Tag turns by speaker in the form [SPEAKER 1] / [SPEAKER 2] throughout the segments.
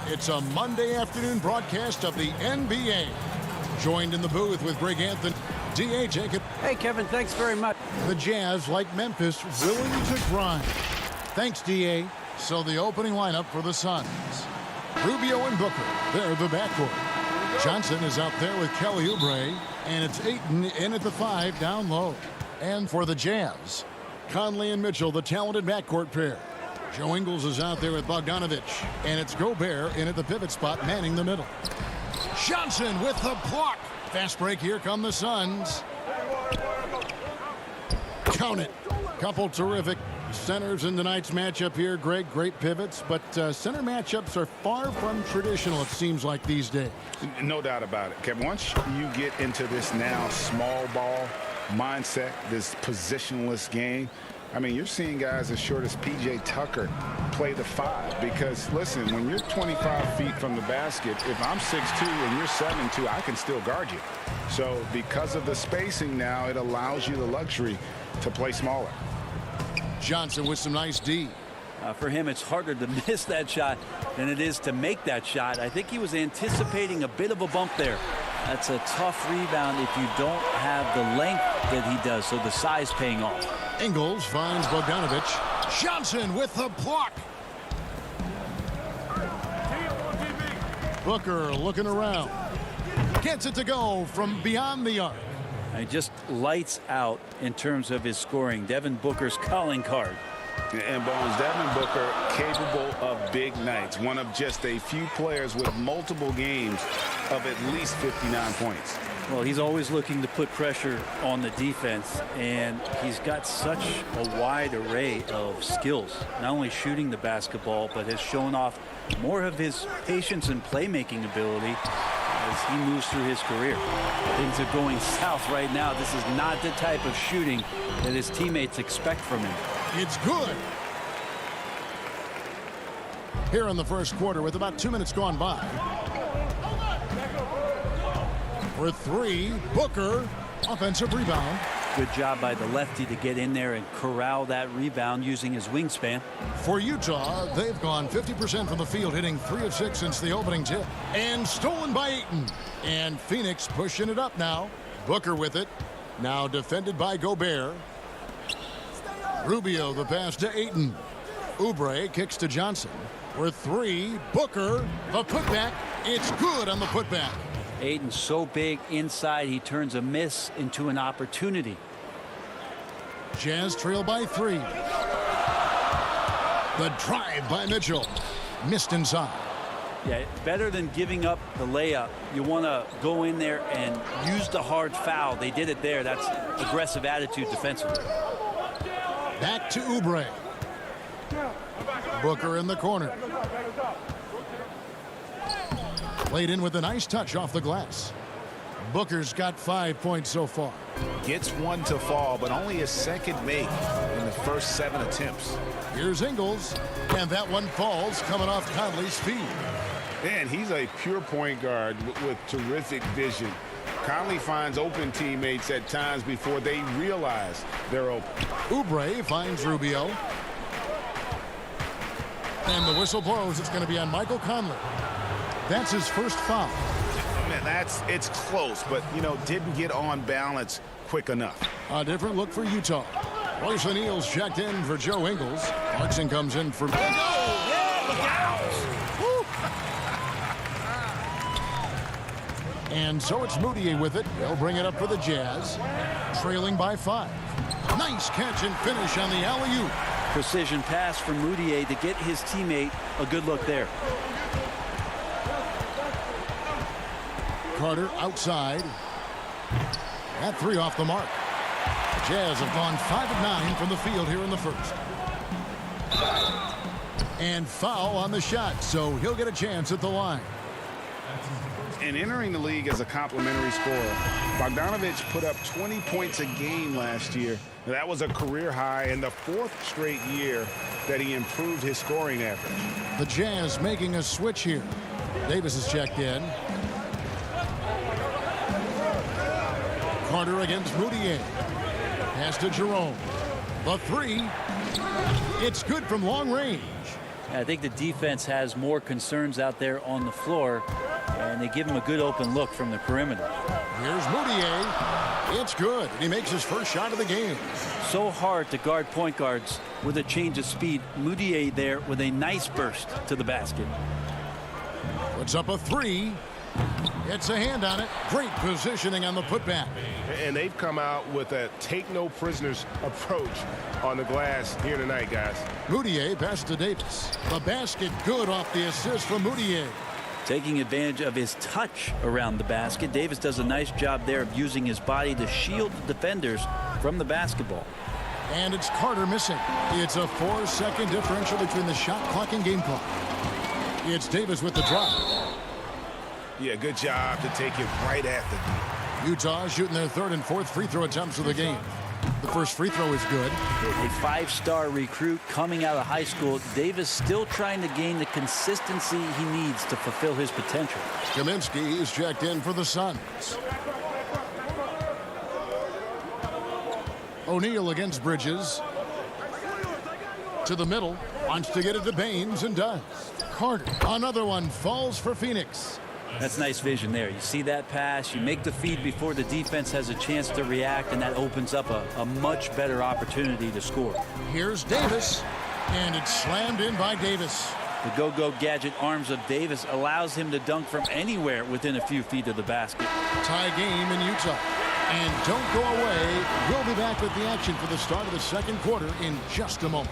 [SPEAKER 1] It's a Monday afternoon broadcast of the NBA. Joined in the booth with Greg Anthony. D.A. Jacob.
[SPEAKER 2] Hey, Kevin, thanks very much.
[SPEAKER 1] The Jazz, like Memphis, willing to grind. Thanks, D.A. So the opening lineup for the Suns. Rubio and Booker, they're the backcourt. Johnson is out there with Kelly Oubre, and it's Payton in at the 5 down low. And for the Jazz, Conley and Mitchell, the talented backcourt pair. Joe Ingles is out there with Bogdanovich, and it's Gobert in at the pivot spot, manning the middle. Johnson with the block. Fast break, here come the Suns. Count it. Couple terrific centers in tonight's matchup here, Greg. Great pivots, but center matchups are far from traditional, it seems like, these days.
[SPEAKER 3] No doubt about it, Kevin. Once you get into this now small ball mindset, this positionless game, I mean, you're seeing guys as short as P.J. Tucker play the 5 because, listen, when you're 25 feet from the basket, if I'm 6'2" and you're 7'2", I can still guard you. So because of the spacing now, it allows you the luxury to play smaller.
[SPEAKER 1] Johnson with some nice D.
[SPEAKER 2] For him, it's harder to miss that shot than it is to make that shot. I think he was anticipating a bit of a bump there. That's a tough rebound if you don't have the length that he does, so the size paying off.
[SPEAKER 1] Ingles finds Bogdanovich. Johnson with the block. Booker looking around. Gets it to go from beyond the arc.
[SPEAKER 2] He just lights out in terms of his scoring. Devin Booker's calling card.
[SPEAKER 3] And Bones, Devin Booker capable of big nights. One of just a few players with multiple games of at least 59 points.
[SPEAKER 2] Well, he's always looking to put pressure on the defense, and he's got such a wide array of skills. Not only shooting the basketball, but has shown off more of his patience and playmaking ability as he moves through his career. Things are going south right now. This is not the type of shooting that his teammates expect from him.
[SPEAKER 1] It's good. Here in the first quarter with about 2 minutes gone by. For 3, Booker, offensive rebound.
[SPEAKER 2] Good job by the lefty to get in there and corral that rebound using his wingspan.
[SPEAKER 1] For Utah, they've gone 50% from the field, hitting 3 of 6 since the opening tip. And stolen by Payton. And Phoenix pushing it up now. Booker with it. Now defended by Gobert. Rubio the pass to Payton. Oubre kicks to Johnson. For 3, Booker, the putback. It's good on the putback.
[SPEAKER 2] Payton's so big inside, he turns a miss into an opportunity.
[SPEAKER 1] Jazz trail by 3. The drive by Mitchell. Missed inside.
[SPEAKER 2] Yeah, better than giving up the layup. You want to go in there and use the hard foul. They did it there. That's aggressive attitude defensively.
[SPEAKER 1] Back to Oubre. Booker in the corner. Played in with a nice touch off the glass. Booker's got 5 points so far.
[SPEAKER 3] Gets one to fall, but only his second make in the first 7 attempts.
[SPEAKER 1] Here's Ingles, and that one falls coming off Conley's feet.
[SPEAKER 3] And he's a pure point guard with terrific vision. Conley finds open teammates at times before they realize they're open.
[SPEAKER 1] Oubre finds Rubio. And the whistle blows. It's going to be on Michael Conley. That's his first foul.
[SPEAKER 3] Man, it's close, but, you know, didn't get on balance quick enough.
[SPEAKER 1] A different look for Utah. Royce O'Neal's checked in for Joe Ingles. Clarkson comes in for... And so it's Moutier with it. They'll bring it up for the Jazz. Trailing by 5. Nice catch and finish on the alley-oop.
[SPEAKER 2] Precision pass from Moutier to get his teammate a good look there.
[SPEAKER 1] Carter outside. That 3 off the mark. The Jazz have gone 5 of 9 from the field here in the first. And foul on the shot, so he'll get a chance at the line.
[SPEAKER 3] And entering the league as a complimentary scorer, Bogdanovich put up 20 points a game last year. That was a career high in the 4th straight year that he improved his scoring average.
[SPEAKER 1] The Jazz making a switch here. Davis is checked in. Carter against Moutier. Pass to Jerome. The 3. It's good from long range.
[SPEAKER 2] I think the defense has more concerns out there on the floor, and they give him a good open look from the perimeter.
[SPEAKER 1] Here's Moutier. It's good, and he makes his first shot of the game.
[SPEAKER 2] So hard to guard point guards with a change of speed. Moutier there with a nice burst to the basket.
[SPEAKER 1] Puts up a three. It's a hand on it. Great positioning on the putback.
[SPEAKER 4] And they've come out with a take-no-prisoners approach on the glass here tonight, guys.
[SPEAKER 1] Moutier passes to Davis. The basket good off the assist from Moutier.
[SPEAKER 2] Taking advantage of his touch around the basket. Davis does a nice job there of using his body to shield the defenders from the basketball.
[SPEAKER 1] And it's Carter missing. It's a 4-second differential between the shot clock and game clock. It's Davis with the drop.
[SPEAKER 3] Yeah, good job to take it right at the
[SPEAKER 1] Utah shooting their third and fourth free throw attempts of the game. The first free throw is good.
[SPEAKER 2] A five-star recruit coming out of high school. Davis still trying to gain the consistency he needs to fulfill his potential.
[SPEAKER 1] Kaminsky is checked in for the Suns. O'Neal against Bridges. To the middle. Wants to get it to Baines and does. Carter. Another one falls for Phoenix.
[SPEAKER 2] That's nice vision there. You see that pass, you make the feed before the defense has a chance to react, and that opens up a much better opportunity to score.
[SPEAKER 1] Here's Davis, and it's slammed in by Davis.
[SPEAKER 2] The go-go gadget arms of Davis allows him to dunk from anywhere within a few feet of the basket.
[SPEAKER 1] Tie game in Utah. And don't go away. We'll be back with the action for the start of the second quarter in just a moment.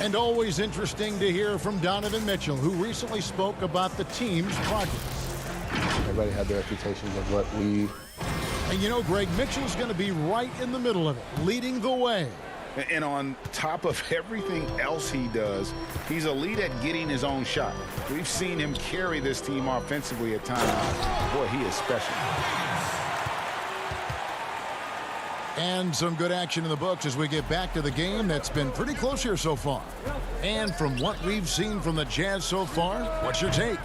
[SPEAKER 1] And always interesting to hear from Donovan Mitchell, who recently spoke about the team's progress.
[SPEAKER 5] Everybody had their reputations of what we...
[SPEAKER 1] And you know, Greg, Mitchell's going to be right in the middle of it, leading the way.
[SPEAKER 3] And on top of everything else he does, he's elite at getting his own shot. We've seen him carry this team offensively at times. Boy, he is special.
[SPEAKER 1] And some good action in the books as we get back to the game that's been pretty close here so far. And from what we've seen from the Jazz so far, what's your take?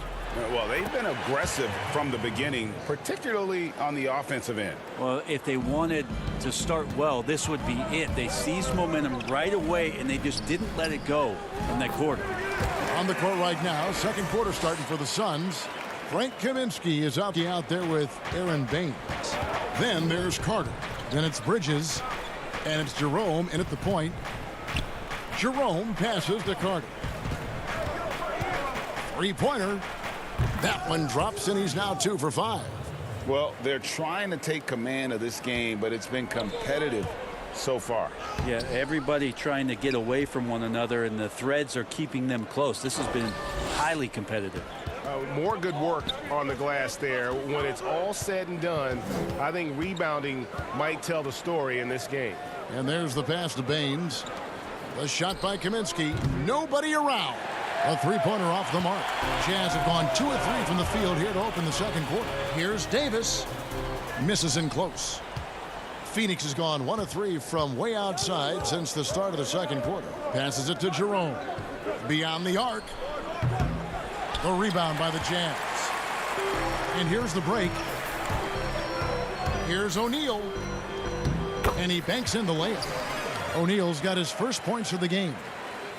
[SPEAKER 3] Well, they've been aggressive from the beginning, particularly on the offensive end.
[SPEAKER 2] Well, if they wanted to start well, this would be it. They seized momentum right away, and they just didn't let it go in that quarter.
[SPEAKER 1] On the court right now, second quarter starting for the Suns. Frank Kaminsky is out there with Aaron Baines. Then there's Carter. Then it's Bridges, and it's Jerome in at the point. Jerome passes to Carter. Three-pointer. That one drops, and he's now 2 for 5.
[SPEAKER 3] Well, they're trying to take command of this game, but it's been competitive so far.
[SPEAKER 2] Yeah, everybody trying to get away from one another, and the threads are keeping them close. This has been highly competitive.
[SPEAKER 4] More good work on the glass there. When it's all said and done, I think rebounding might tell the story in this game.
[SPEAKER 1] And there's the pass to Baines. The shot by Kaminsky. Nobody around. A three-pointer off the mark. Jazz have gone 2 of 3 from the field here to open the second quarter. Here's Davis. Misses in close. Phoenix has gone 1 of 3 from way outside since the start of the second quarter. Passes it to Jerome. Beyond the arc. The rebound by the Jazz. And here's the break. Here's O'Neal. And he banks in the layup. O'Neal's got his first points of the game.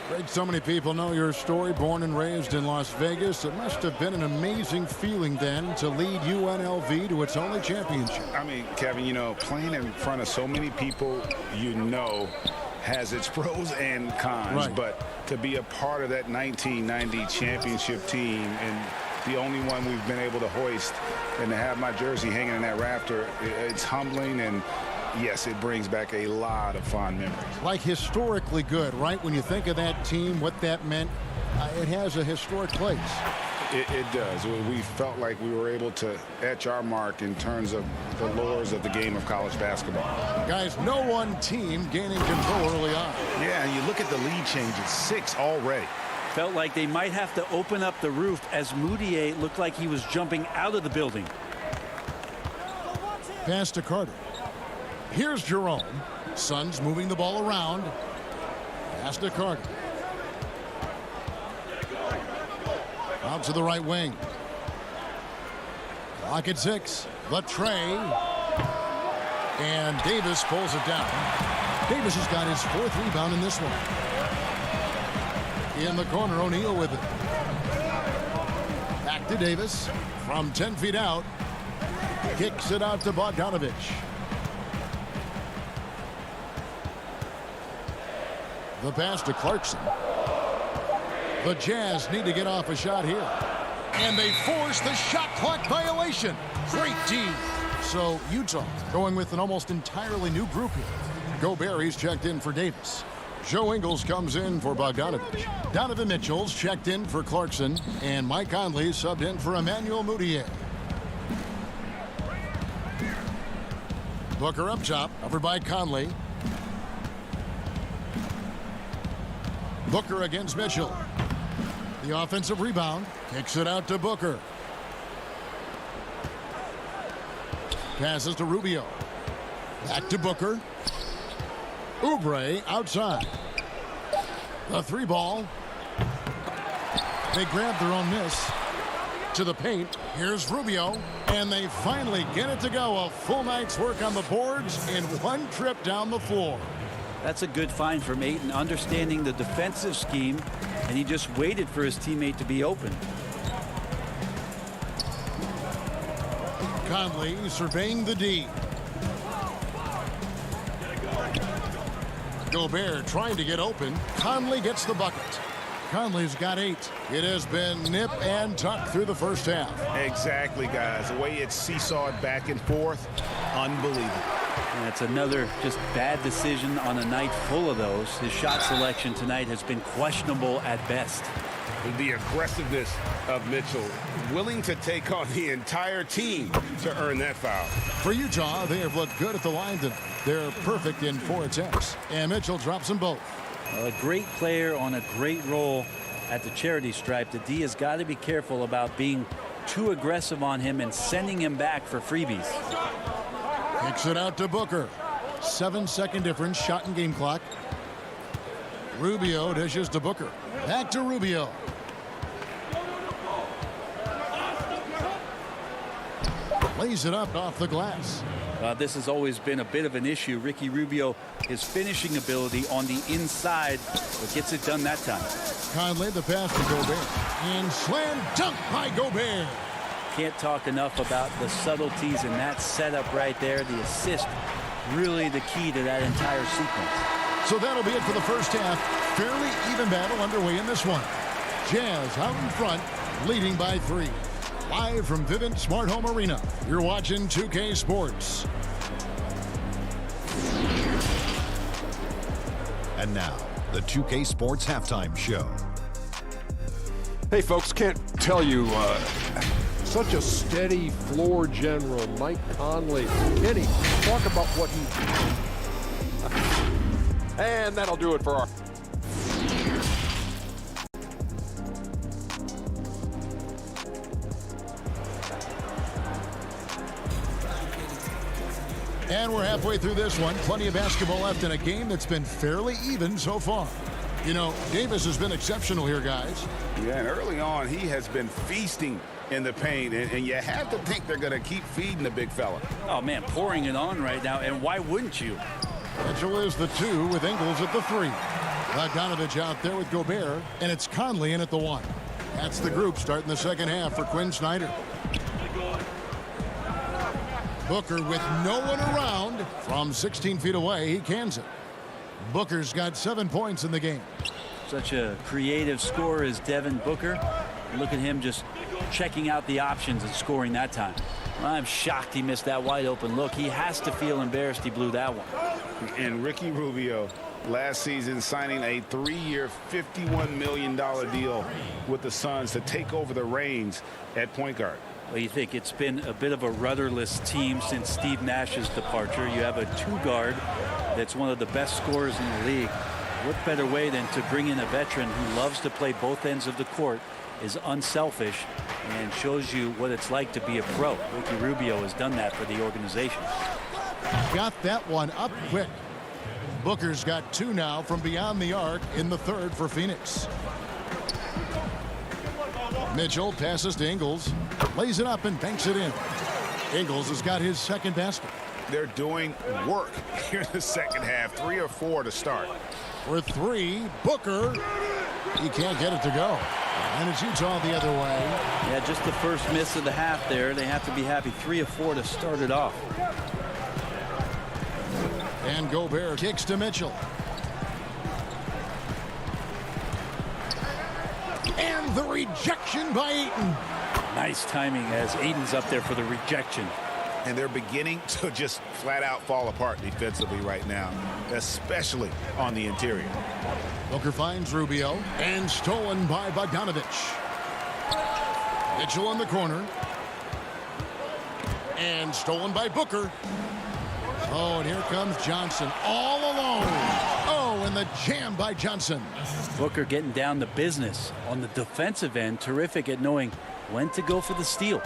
[SPEAKER 1] Greg, so many people know your story. Born and raised in Las Vegas. It must have been an amazing feeling then to lead UNLV to its only championship.
[SPEAKER 3] I mean, Kevin, you know, playing in front of so many people, you know, has its pros and cons.
[SPEAKER 1] Right.
[SPEAKER 3] But to be a part of that 1990 championship team and the only one we've been able to hoist and to have my jersey hanging in that rafter, it's humbling, and yes, it brings back a lot of fond memories.
[SPEAKER 1] Like historically good, right? When you think of that team, what that meant, it has a historic place.
[SPEAKER 3] It does. We felt like we were able to etch our mark in terms of the lures of the game of college basketball.
[SPEAKER 1] Guys, no one team gaining control early on.
[SPEAKER 3] Yeah, and you look at the lead changes, 6 already.
[SPEAKER 2] Felt like they might have to open up the roof as Moutier looked like he was jumping out of the building.
[SPEAKER 1] Pass to Carter. Here's Jerome. Suns moving the ball around. Pass to Carter. Out to the right wing. Clock at 6. The tray. And Davis pulls it down. Davis has got his 4th rebound in this one. In the corner, O'Neal with it. Back to Davis. From 10 feet out. Kicks it out to Bogdanovich. The pass to Clarkson. The Jazz need to get off a shot here. And they force the shot clock violation. Great D. So Utah going with an almost entirely new group here. Gobert, he's checked in for Davis. Joe Ingles comes in for Bogdanovich. Donovan Mitchell's checked in for Clarkson. And Mike Conley subbed in for Emmanuel Mudiay. Booker up top, covered by Conley. Booker against Mitchell. The offensive rebound. Kicks it out to Booker. Passes to Rubio. Back to Booker. Oubre outside. The 3 ball. They grab their own miss. To the paint. Here's Rubio. And they finally get it to go. A full night's work on the boards in one trip down the floor.
[SPEAKER 2] That's a good find from Payton, understanding the defensive scheme, and he just waited for his teammate to be open.
[SPEAKER 1] Conley surveying the D. Gobert trying to get open. Conley gets the bucket. Conley's got 8. It has been nip and tuck through the first half.
[SPEAKER 3] Exactly, guys. The way it's seesawed back and forth, unbelievable.
[SPEAKER 2] And that's another just bad decision on a night full of those. His shot selection tonight has been questionable at best.
[SPEAKER 3] The aggressiveness of Mitchell, willing to take on the entire team to earn that foul.
[SPEAKER 1] For Utah, they have looked good at the line tonight. They're perfect in 4 attempts. And Mitchell drops them both.
[SPEAKER 2] A great player on a great role at the charity stripe. The D has got to be careful about being too aggressive on him and sending him back for freebies.
[SPEAKER 1] Kicks it out to Booker. 7-second difference, shot and game clock. Rubio dishes to Booker. Back to Rubio. Lays it up off the glass.
[SPEAKER 2] This has always been a bit of an issue. Ricky Rubio, his finishing ability on the inside, but gets it done that time.
[SPEAKER 1] Conley, the pass to Gobert. And slam dunk by Gobert.
[SPEAKER 2] Can't talk enough about the subtleties in that setup right there. The assist, really the key to that entire sequence.
[SPEAKER 1] So that'll be it for the first half. Fairly even battle underway in this one. Jazz out in front, leading by 3. Live from Vivint Smart Home Arena, you're watching 2K Sports.
[SPEAKER 6] And now, the 2K Sports Halftime Show.
[SPEAKER 7] Hey, folks, can't tell you,
[SPEAKER 8] such a steady floor general, Mike Conley. Kenny, talk about what he...
[SPEAKER 7] and that'll do it for our...
[SPEAKER 1] And we're halfway through this one. Plenty of basketball left in a game that's been fairly even so far. You know, Davis has been exceptional here, guys.
[SPEAKER 3] Yeah, and early on, he has been feasting in the paint, and you have to think they're going to keep feeding the big fella.
[SPEAKER 2] Oh, man, pouring it on right now, and why wouldn't you?
[SPEAKER 1] Mitchell is the 2 with Ingles at the 3. Bogdanovich out there with Gobert, and it's Conley in at the 1. That's the group starting the second half for Quinn Snyder. Booker with no one around. From 16 feet away, he cans it. Booker's got 7 points in the game.
[SPEAKER 2] Such a creative scorer as Devin Booker. Look at him just checking out the options and scoring that time. I'm shocked he missed that wide open look. He has to feel embarrassed he blew that one.
[SPEAKER 3] And Ricky Rubio last season signing a 3-year, $51 million deal with the Suns to take over the reins at point guard.
[SPEAKER 2] Well, you think it's been a bit of a rudderless team since Steve Nash's departure. You have a 2-guard that's one of the best scorers in the league. What better way than to bring in a veteran who loves to play both ends of the court, is unselfish, and shows you what it's like to be a pro. Ricky Rubio has done that for the organization.
[SPEAKER 1] Got that one up quick. Booker's got 2 now from beyond the arc in the 3rd for Phoenix. Mitchell passes to Ingles, lays it up and banks it in. Ingles has got his second basket.
[SPEAKER 3] They're doing work here in the second half. 3 or 4 to start.
[SPEAKER 1] For 3, Booker. He can't get it to go. And it's Utah the other way.
[SPEAKER 2] Yeah, just the first miss of the half there. They have to be happy. 3 of 4 to start it off.
[SPEAKER 1] And Gobert kicks to Mitchell. And the rejection by Ayton.
[SPEAKER 2] Nice timing as Ayton's up there for the rejection.
[SPEAKER 3] And they're beginning to just flat out fall apart defensively right now, especially on the interior.
[SPEAKER 1] Booker finds Rubio and stolen by Bogdanovich. Mitchell in the corner. And stolen by Booker. Oh, and here comes Johnson all alone. Oh, and the jam by Johnson.
[SPEAKER 2] Booker getting down to business on the defensive end. Terrific at knowing when to go for the steal.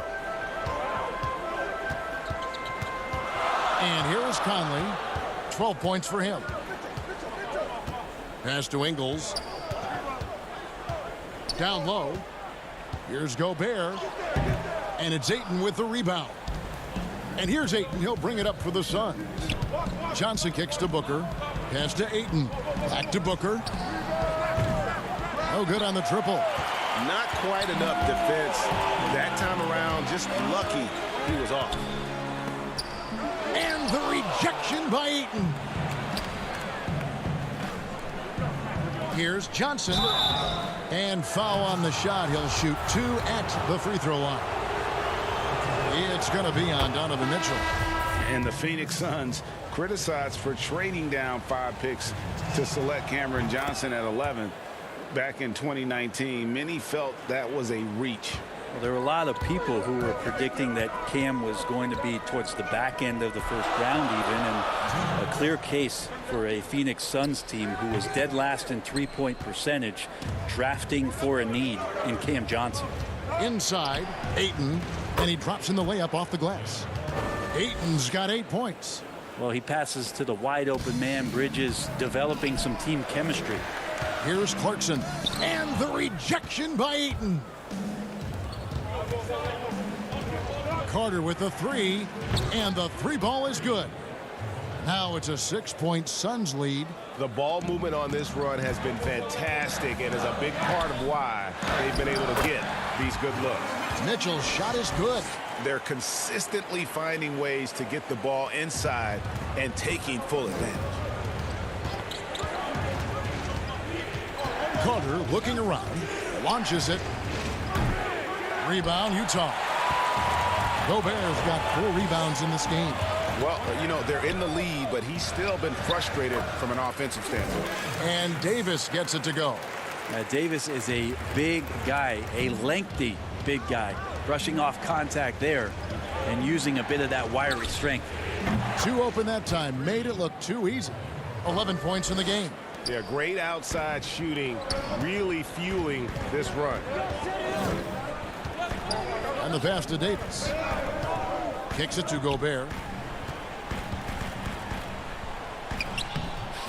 [SPEAKER 1] And here is Conley. 12 points for him. Pass to Ingles. Down low. Here's Gobert. And it's Ayton with the rebound. And here's Ayton. He'll bring it up for the Suns. Johnson kicks to Booker. Pass to Ayton. Back to Booker. No good on the triple.
[SPEAKER 4] Not quite enough defense that time around. Just lucky he was off.
[SPEAKER 1] And the rejection by Ayton. Here's Johnson. And foul on the shot. He'll shoot 2 at the free throw line. It's going to be on Donovan Mitchell.
[SPEAKER 3] And the Phoenix Suns criticized for trading down 5 picks to select Cameron Johnson at 11 back in 2019. Many felt that was a reach.
[SPEAKER 2] Well, there were a lot of people who were predicting that Cam was going to be towards the back end of the first round even, and a clear case for a Phoenix Suns team who was dead last in three-point percentage, drafting for a need in Cam Johnson.
[SPEAKER 1] Inside, Ayton, and he drops in the layup off the glass. Ayton's got 8 points.
[SPEAKER 2] Well, he passes to the wide open man. Bridges developing some team chemistry.
[SPEAKER 1] Here's Clarkson, and the rejection by Ayton. Carter with the 3, and the 3 ball is good. Now it's a 6-point Suns lead.
[SPEAKER 4] The ball movement on this run has been fantastic and is a big part of why they've been able to get these good looks.
[SPEAKER 1] Mitchell's shot is good.
[SPEAKER 3] They're consistently finding ways to get the ball inside and taking full advantage.
[SPEAKER 1] Carter looking around, launches it. Rebound, Utah. Gobert's got 4 rebounds in this game.
[SPEAKER 3] Well, you know, they're in the lead, but he's still been frustrated from an offensive standpoint.
[SPEAKER 1] And Davis gets it to go.
[SPEAKER 2] Davis is a big guy, a lengthy big guy, brushing off contact there and using a bit of that wiry strength.
[SPEAKER 1] 2 open that time, made it look too easy. 11 points in the game.
[SPEAKER 4] Yeah, great outside shooting, really fueling this run.
[SPEAKER 1] And the pass to Davis. Kicks it to Gobert.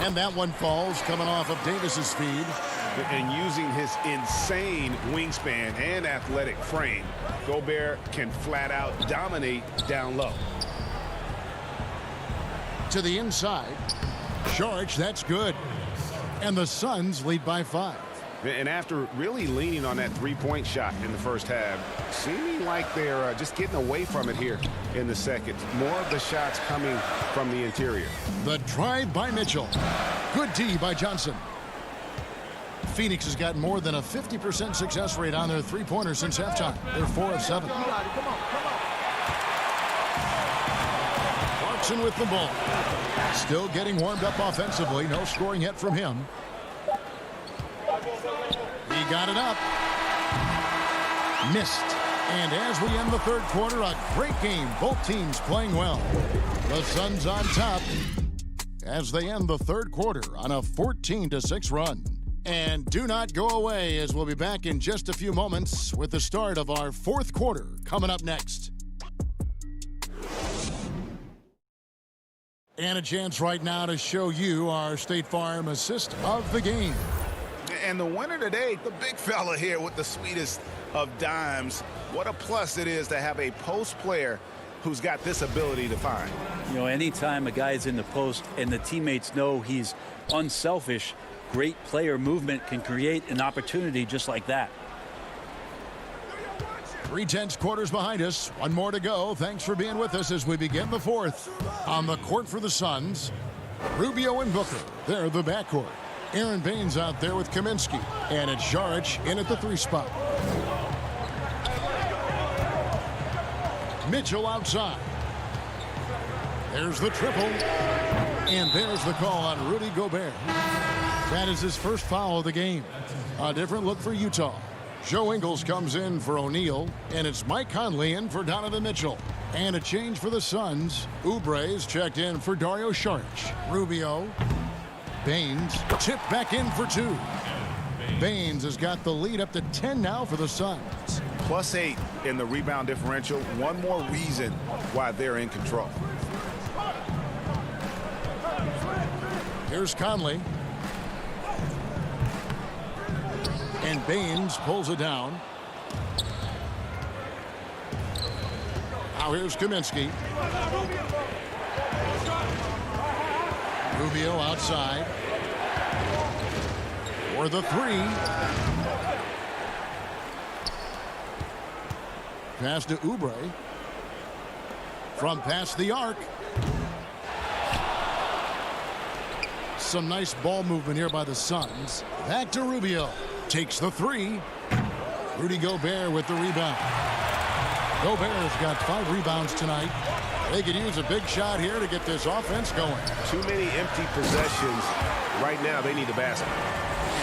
[SPEAKER 1] And that one falls, coming off of Davis's feed.
[SPEAKER 3] And using his insane wingspan and athletic frame, Gobert can flat out dominate down low.
[SPEAKER 1] To the inside. Saric, that's good. And the Suns lead by 5.
[SPEAKER 3] And after really leaning on that three-point shot in the first half, seeming like they're just getting away from it here in the second. More of the shots coming from the interior.
[SPEAKER 1] The drive by Mitchell. Good D by Johnson. Phoenix has got more than a 50% success rate on their three-pointers since halftime. They're 4 of 7. Clarkson with the ball. Still getting warmed up offensively. No scoring yet from him. He got it up. Missed. And as we end the third quarter, a great game. Both teams playing well. The Suns on top as they end the third quarter on a 14-6 run. And do not go away, as we'll be back in just a few moments with the start of our fourth quarter coming up next. And a chance right now to show you our State Farm assist of the game.
[SPEAKER 3] And the winner today, the big fella here with the sweetest of dimes. What a plus it is to have a post player who's got this ability to find.
[SPEAKER 2] You know, anytime a guy is in the post and the teammates know he's unselfish, great player movement can create an opportunity just like that.
[SPEAKER 1] 3/10 quarters behind us. One more to go. Thanks for being with us as we begin the fourth. On the court for the Suns, Rubio and Booker. They're the backcourt. Aaron Baines out there with Kaminsky. And it's Saric in at the 3 spot. Mitchell outside. There's the triple. And there's the call on Rudy Gobert. That is his first foul of the game. A different look for Utah. Joe Ingles comes in for O'Neal, and it's Mike Conley in for Donovan Mitchell. And a change for the Suns. Oubre's checked in for Dario Saric. Rubio. Baines tipped back in for 2. Baines has got the lead up to 10 now for the Suns.
[SPEAKER 3] +8 in the rebound differential. One more reason why they're in control.
[SPEAKER 1] Here's Conley. And Baines pulls it down. Now here's Kaminsky. Rubio outside. For the 3. Pass to Oubre. From past the arc. Some nice ball movement here by the Suns. Back to Rubio. Takes the 3. Rudy Gobert with the rebound. Gobert's got 5 rebounds tonight. They could use a big shot here to get this offense going.
[SPEAKER 4] Too many empty possessions. Right now, they need a basket.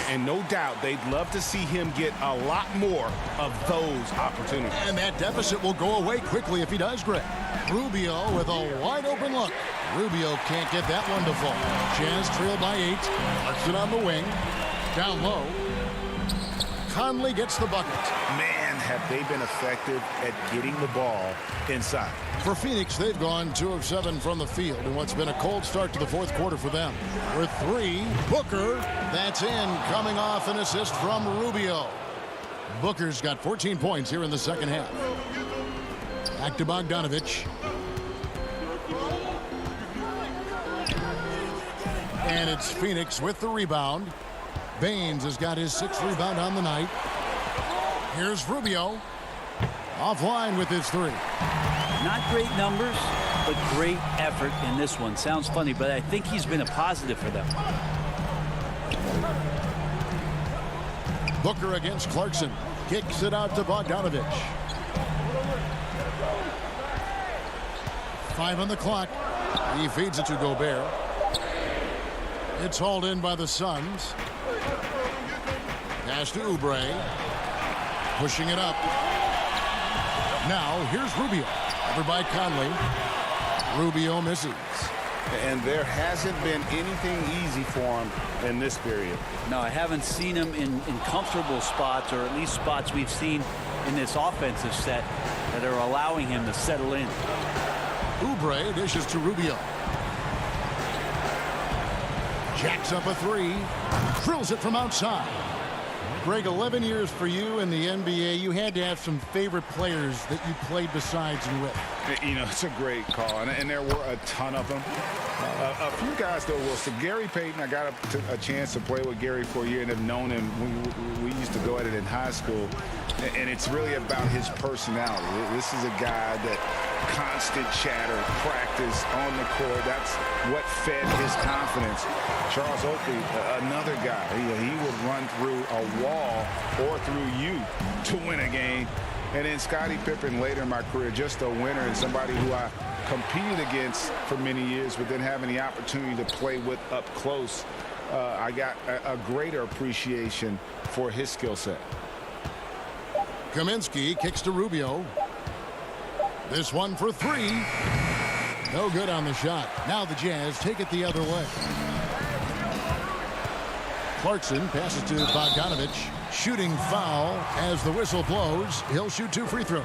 [SPEAKER 4] And no doubt, they'd love to see him get a lot more of those opportunities.
[SPEAKER 1] And that deficit will go away quickly if he does, Greg. Rubio with a wide open look. Rubio can't get that one to fall. Jazz trail by 8. Marks it on the wing. Down low. Conley gets the bucket.
[SPEAKER 3] Man, have they been effective at getting the ball inside.
[SPEAKER 1] For Phoenix, they've gone 2 of 7 from the field in what's been a cold start to the fourth quarter for them. For 3, Booker. That's in, coming off an assist from Rubio. Booker's got 14 points here in the second half. Back to Bogdanovich. And it's Phoenix with the rebound. Baines has got his 6th rebound on the night. Here's Rubio. Offline with his 3.
[SPEAKER 2] Not great numbers, but great effort in this one. Sounds funny, but I think he's been a positive for them.
[SPEAKER 1] Booker against Clarkson. Kicks it out to Bogdanovich. 5 on the clock. He feeds it to Gobert. It's hauled in by the Suns. Pass to Oubre. Pushing it up. Now here's Rubio. Covered by Conley. Rubio misses.
[SPEAKER 3] And there hasn't been anything easy for him in this period.
[SPEAKER 2] No, I haven't seen him in comfortable spots, or at least spots we've seen in this offensive set that are allowing him to settle in.
[SPEAKER 1] Oubre dishes to Rubio. Jacks up a 3. Drills it from outside. Greg, 11 years for you in the NBA. You had to have some favorite players that you played besides and with.
[SPEAKER 3] You know, it's a great call, and there were a ton of them. A few guys, though, so Gary Payton, I got a chance to play with Gary for a year and have known him. We used to go at it in high school, and it's really about his personality. This is a guy that constant chatter, practice on the court. That's what fed his confidence. Charles Oakley, another guy, he would run through a wall or through you to win a game. And then Scottie Pippen later in my career, just a winner and somebody who I competed against for many years, but then having the opportunity to play with up close, I got a greater appreciation for his skill set.
[SPEAKER 1] Kaminsky kicks to Rubio. This one for 3. No good on the shot. Now the Jazz take it the other way. Clarkson passes to Bogdanovich. Shooting foul as the whistle blows. He'll shoot 2 free throws.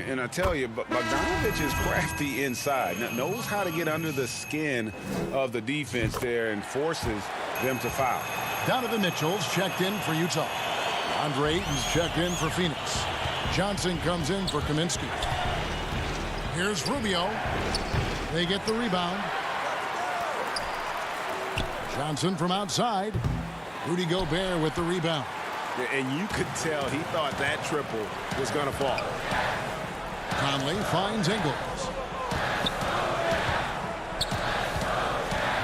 [SPEAKER 3] And I tell you, Bogdanovich is crafty inside. Knows how to get under the skin of the defense there and forces them to foul.
[SPEAKER 1] Donovan Mitchell's checked in for Utah. Andre Ayton's checked in for Phoenix. Johnson comes in for Kaminsky. Here's Rubio. They get the rebound. Johnson from outside. Rudy Gobert with the rebound.
[SPEAKER 4] And you could tell he thought that triple was going to fall.
[SPEAKER 1] Conley finds Ingles.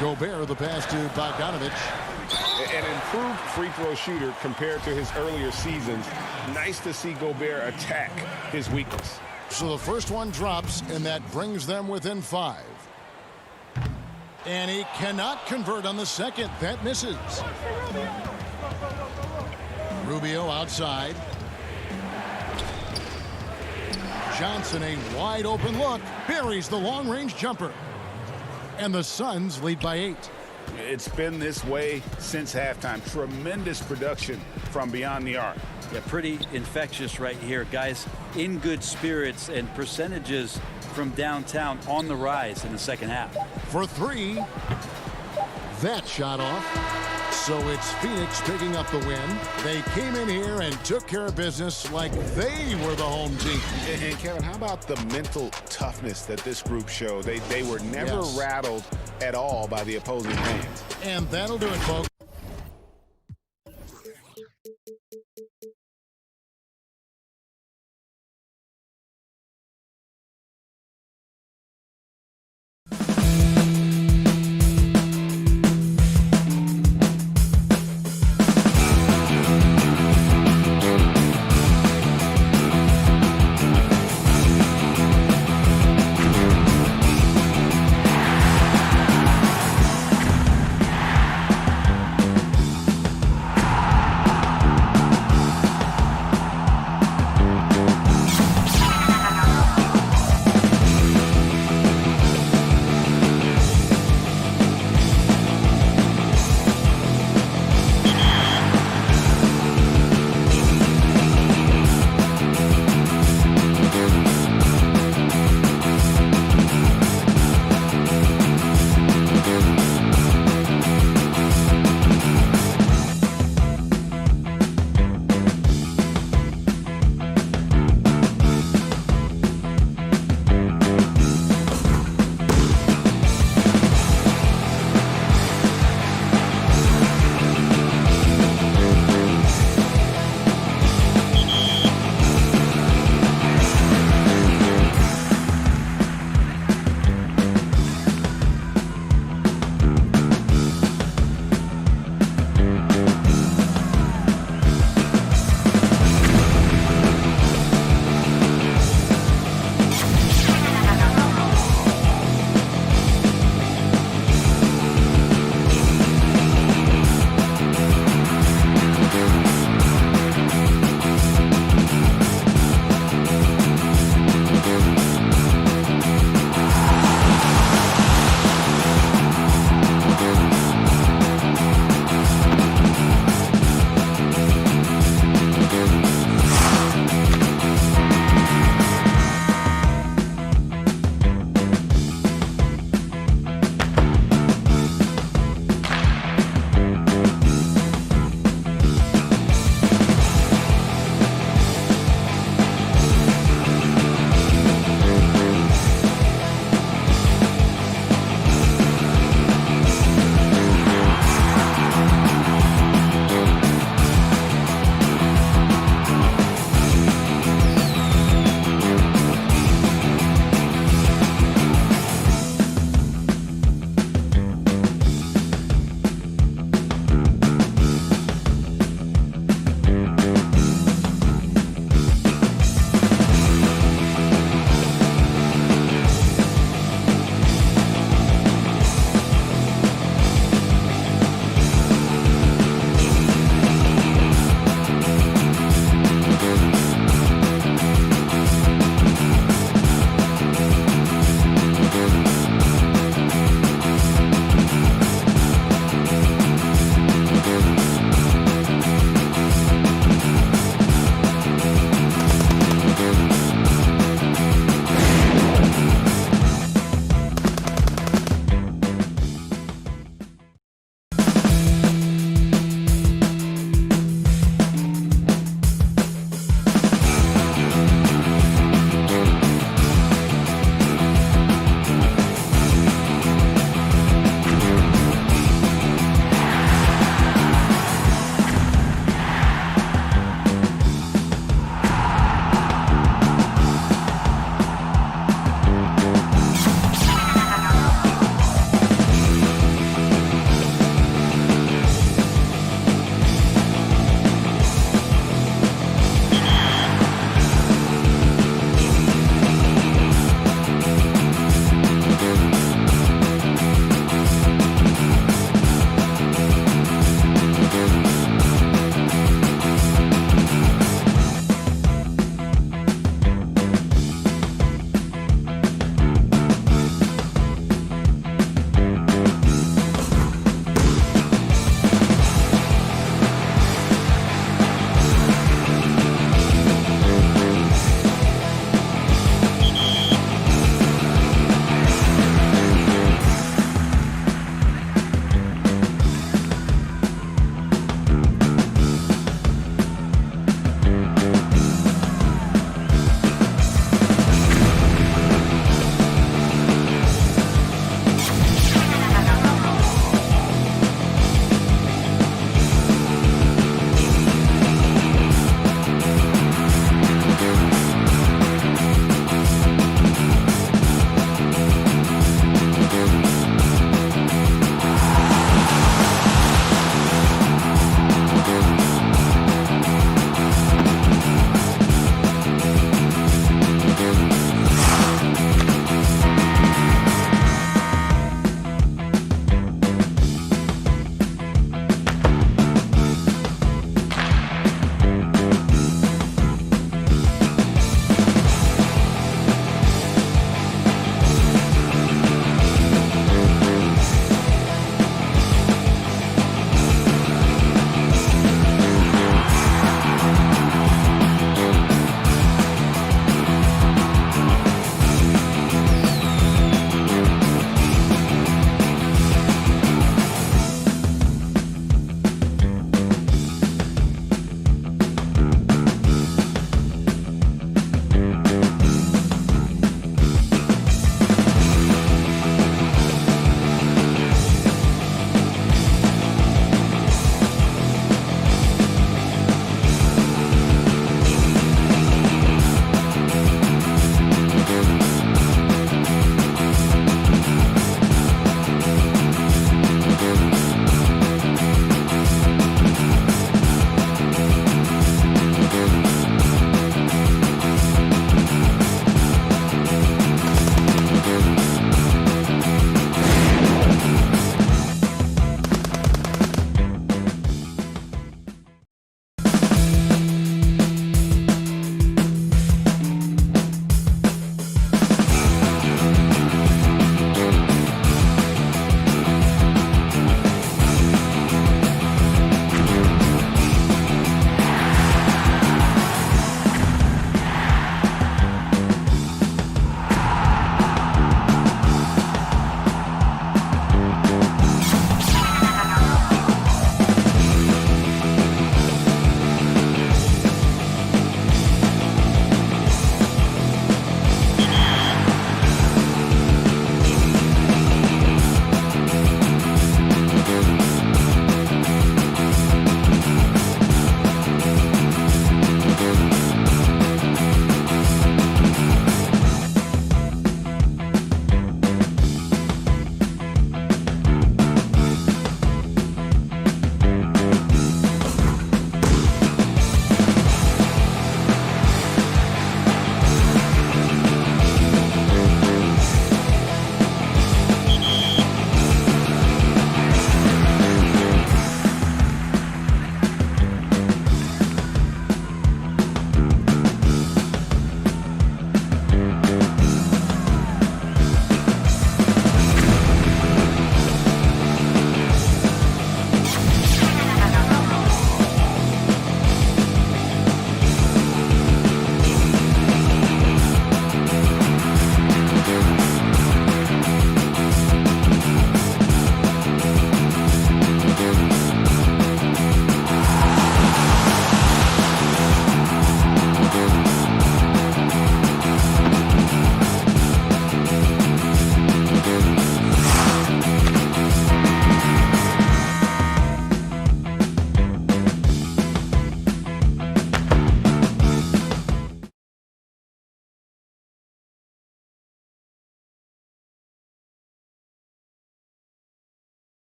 [SPEAKER 1] Gobert the pass to Bogdanovich.
[SPEAKER 3] An improved free throw shooter compared to his earlier seasons. Nice to see Gobert attack his weakness.
[SPEAKER 1] So the first one drops, and that brings them within 5. And he cannot convert on the second. That misses. Rubio outside. Johnson, a wide open look, buries the long-range jumper. And the Suns lead by 8.
[SPEAKER 3] It's been this way since halftime. Tremendous production from beyond the arc.
[SPEAKER 2] Yeah, pretty infectious right here. Guys in good spirits, and percentages from downtown on the rise in the second half.
[SPEAKER 1] For 3. That shot off. So it's Phoenix picking up the win. They came in here and took care of business like they were the home team.
[SPEAKER 3] And Kevin, how about the mental toughness that this group showed? They were never rattled at all by the opposing fans.
[SPEAKER 1] And that'll do it, folks.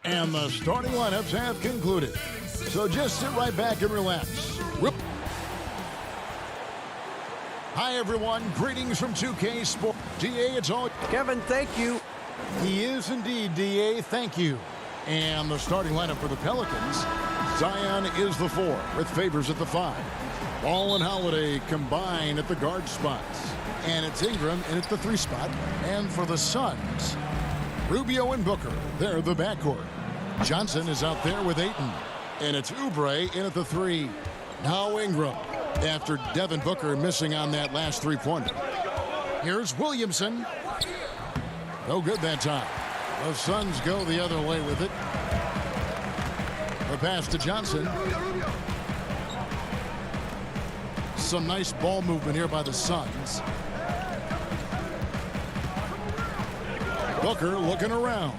[SPEAKER 1] And the starting lineups have concluded. So just sit right back and relax. Hi, everyone. Greetings from 2K Sports. DA, it's all...
[SPEAKER 9] Kevin, thank you.
[SPEAKER 1] He is indeed, DA. Thank you. And the starting lineup for the Pelicans. Zion is the 4 with Favors at the 5. Ball and Holiday combine at the guard spots. And it's Ingram in at the 3 spot. And for the Suns, Rubio and Booker, they're the backcourt. Johnson is out there with Payton. And it's Oubre in at the 3. Now Ingram, after Devin Booker missing on that last three-pointer. Here's Williamson. No good that time. The Suns go the other way with it. The pass to Johnson. Some nice ball movement here by the Suns. Booker looking around.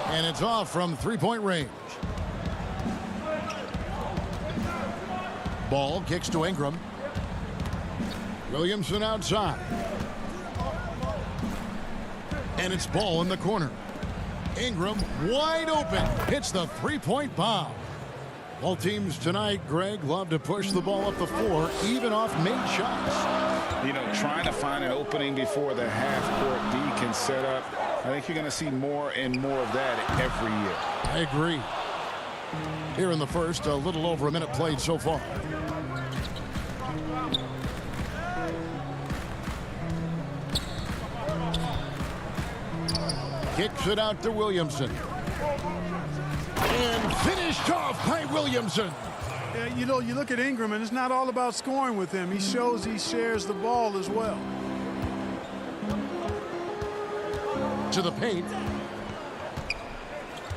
[SPEAKER 1] And it's off from three-point range. Ball kicks to Ingram. Williamson outside. And it's Ball in the corner. Ingram wide open. Hits the three-point bomb. Both teams tonight, Greg, love to push the ball up the floor, even off made shots.
[SPEAKER 3] You know, trying to find an opening before the half-court D can set up. I think you're going to see more and more of that every year.
[SPEAKER 1] I agree. Here in the first, a little over a minute played so far. Kicks it out to Williamson. And finished off by Williamson.
[SPEAKER 10] Yeah, you know, you look at Ingram, and it's not all about scoring with him. He shows he shares the ball as well.
[SPEAKER 1] To the paint.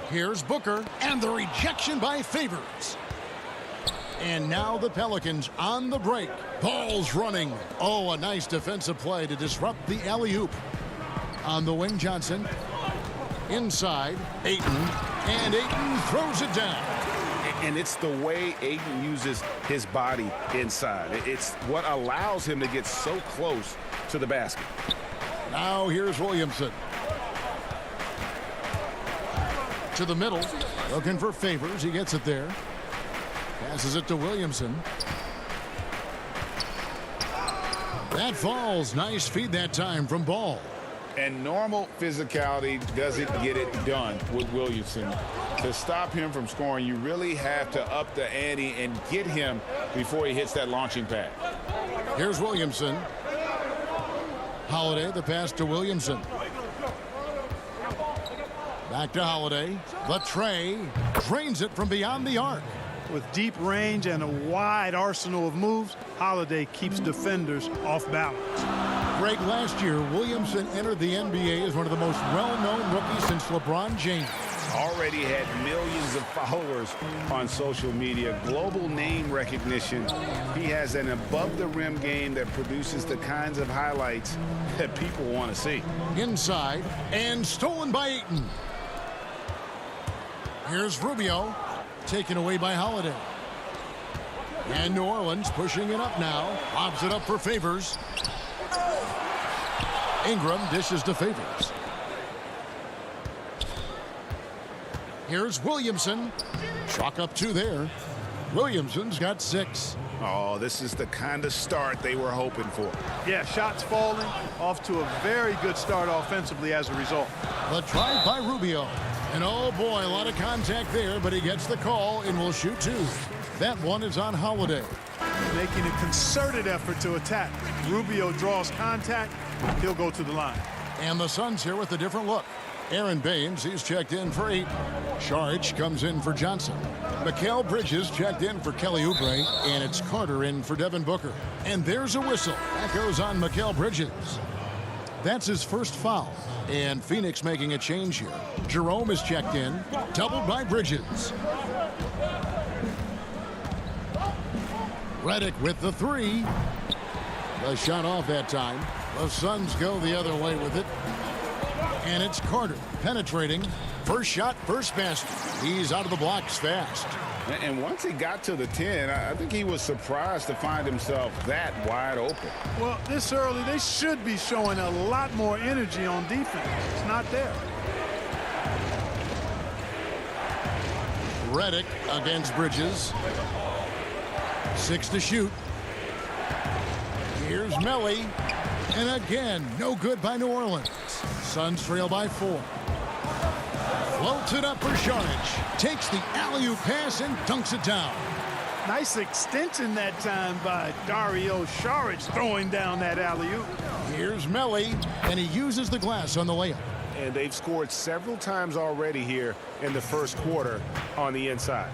[SPEAKER 1] Here's Booker, and the rejection by Favors. And now the Pelicans on the break. Ball's running. Oh, a nice defensive play to disrupt the alley-oop. On the wing, Johnson. Inside, Payton. And Payton throws it down.
[SPEAKER 3] And it's the way Payton uses his body inside. It's what allows him to get so close to the basket.
[SPEAKER 1] Now here's Williamson. To the middle, looking for Favors. He gets it there. Passes it to Williamson. That falls. Nice feed that time from Ball.
[SPEAKER 3] And normal physicality doesn't get it done with Williamson. To stop him from scoring, you really have to up the ante and get him before he hits that launching pad.
[SPEAKER 1] Here's Williamson. Holiday, the pass to Williamson. Back to Holiday. The tray. Drains it from beyond the arc.
[SPEAKER 10] With deep range and a wide arsenal of moves, Holiday keeps defenders off balance.
[SPEAKER 1] Greg, last year, Williamson entered the NBA as one of the most well-known rookies since LeBron James.
[SPEAKER 3] Already had millions of followers on social media, global name recognition. He has an above-the-rim game that produces the kinds of highlights that people want to see.
[SPEAKER 1] Inside, and stolen by Payton. Here's Rubio, taken away by Holiday. And New Orleans pushing it up now. Lobs it up for Favors. Ingram dishes to Favors. Here's Williamson. Chalk up 2 there. Williamson's got 6.
[SPEAKER 3] Oh, this is the kind of start they were hoping for.
[SPEAKER 10] Yeah, shots falling, off to a very good start offensively as a result.
[SPEAKER 1] The drive by Rubio. And oh boy, a lot of contact there, but he gets the call and will shoot 2. That one is on Holiday.
[SPEAKER 10] Making a concerted effort to attack. Rubio draws contact. He'll go to the line.
[SPEAKER 1] And the Suns here with a different look. Aaron Baines, he's checked in for 8. Saric comes in for Johnson. Mikal Bridges checked in for Kelly Oubre. And it's Carter in for Devin Booker. And there's a whistle. That goes on Mikal Bridges. That's his first foul. And Phoenix making a change here. Jerome is checked in. Doubled by Bridges. Redick with the 3. The shot off that time. The Suns go the other way with it. And it's Carter penetrating. First shot, first basket. He's out of the blocks fast.
[SPEAKER 3] And once he got to the 10, I think he was surprised to find himself that wide open.
[SPEAKER 10] Well, this early, they should be showing a lot more energy on defense. It's not there.
[SPEAKER 1] Redick against Bridges. 6 to shoot. Here's Melly. And again, no good by New Orleans. Suns trail by 4. Floats it up for Šarić. Takes the alley-oop pass and dunks it down.
[SPEAKER 10] Nice extension that time by Dario Šarić throwing down that alley-oop.
[SPEAKER 1] Here's Melly, and he uses the glass on the layup.
[SPEAKER 4] And they've scored several times already here in the first quarter on the inside.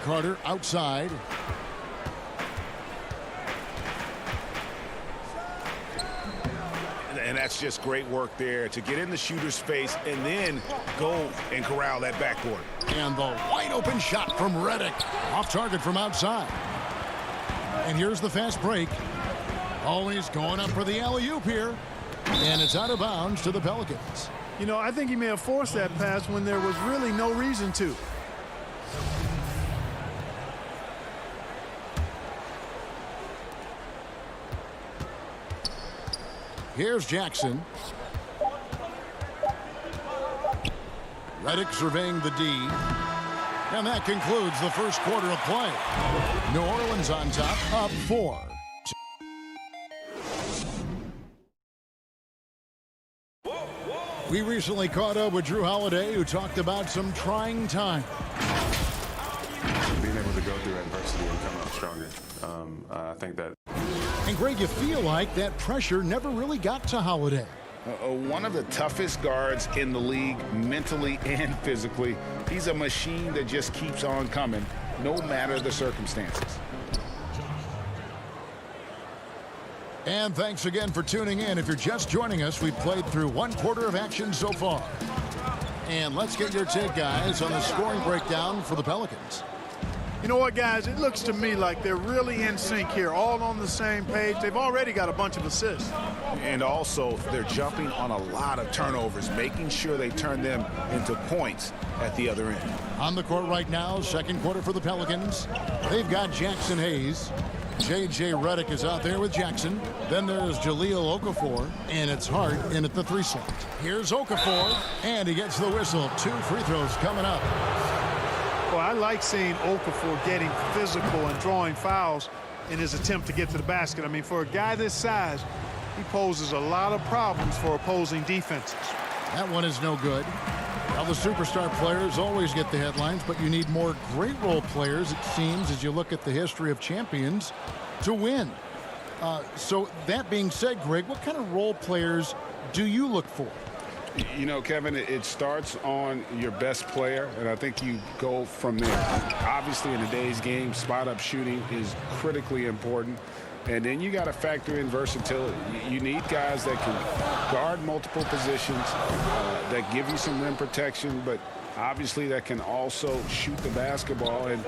[SPEAKER 1] Carter outside.
[SPEAKER 4] And that's just great work there to get in the shooter's face and then go and corral that backboard.
[SPEAKER 1] And the wide open shot from Redick. Off target from outside. And here's the fast break. Always going up for the alley-oop here. And it's out of bounds to the Pelicans.
[SPEAKER 10] You know, I think he may have forced that pass when there was really no reason to.
[SPEAKER 1] Here's Jackson. Redick surveying the D. And that concludes the first quarter of play. New Orleans on top, up 4. We recently caught up with Drew Holiday, who talked about some trying time.
[SPEAKER 5] Being able to go through adversity and come out stronger. I think that.
[SPEAKER 1] And Greg, you feel like that pressure never really got to Holiday.
[SPEAKER 3] One of the toughest guards in the league, mentally and physically. He's a machine that just keeps on coming, no matter the circumstances.
[SPEAKER 1] And thanks again for tuning in. If you're just joining us, we've played through 1 quarter of action so far. And let's get your take, guys, on the scoring breakdown for the Pelicans.
[SPEAKER 10] You know what, guys? It looks to me like they're really in sync here, all on the same page. They've already got a bunch of assists.
[SPEAKER 3] And also, they're jumping on a lot of turnovers, making sure they turn them into points at the other end.
[SPEAKER 1] On the court right now, second quarter for the Pelicans. They've got Jackson Hayes. J.J. Redick is out there with Jackson. Then there's Jahlil Okafor, and it's Hart in at the 3 slot. Here's Okafor, and he gets the whistle. 2 free throws coming up.
[SPEAKER 10] Well, I like seeing Okafor getting physical and drawing fouls in his attempt to get to the basket. I mean, for a guy this size, he poses a lot of problems for opposing defenses.
[SPEAKER 1] That one is no good. Now, the superstar players always get the headlines, but you need more great role players, it seems, as you look at the history of champions, to win. So that being said, Greg, what kind of role players do you look for?
[SPEAKER 3] You know, Kevin, it starts on your best player, and I think you go from there. Obviously, in today's game, spot-up shooting is critically important. And then you got to factor in versatility. You need guys that can guard multiple positions, that give you some rim protection, but obviously that can also shoot the basketball. And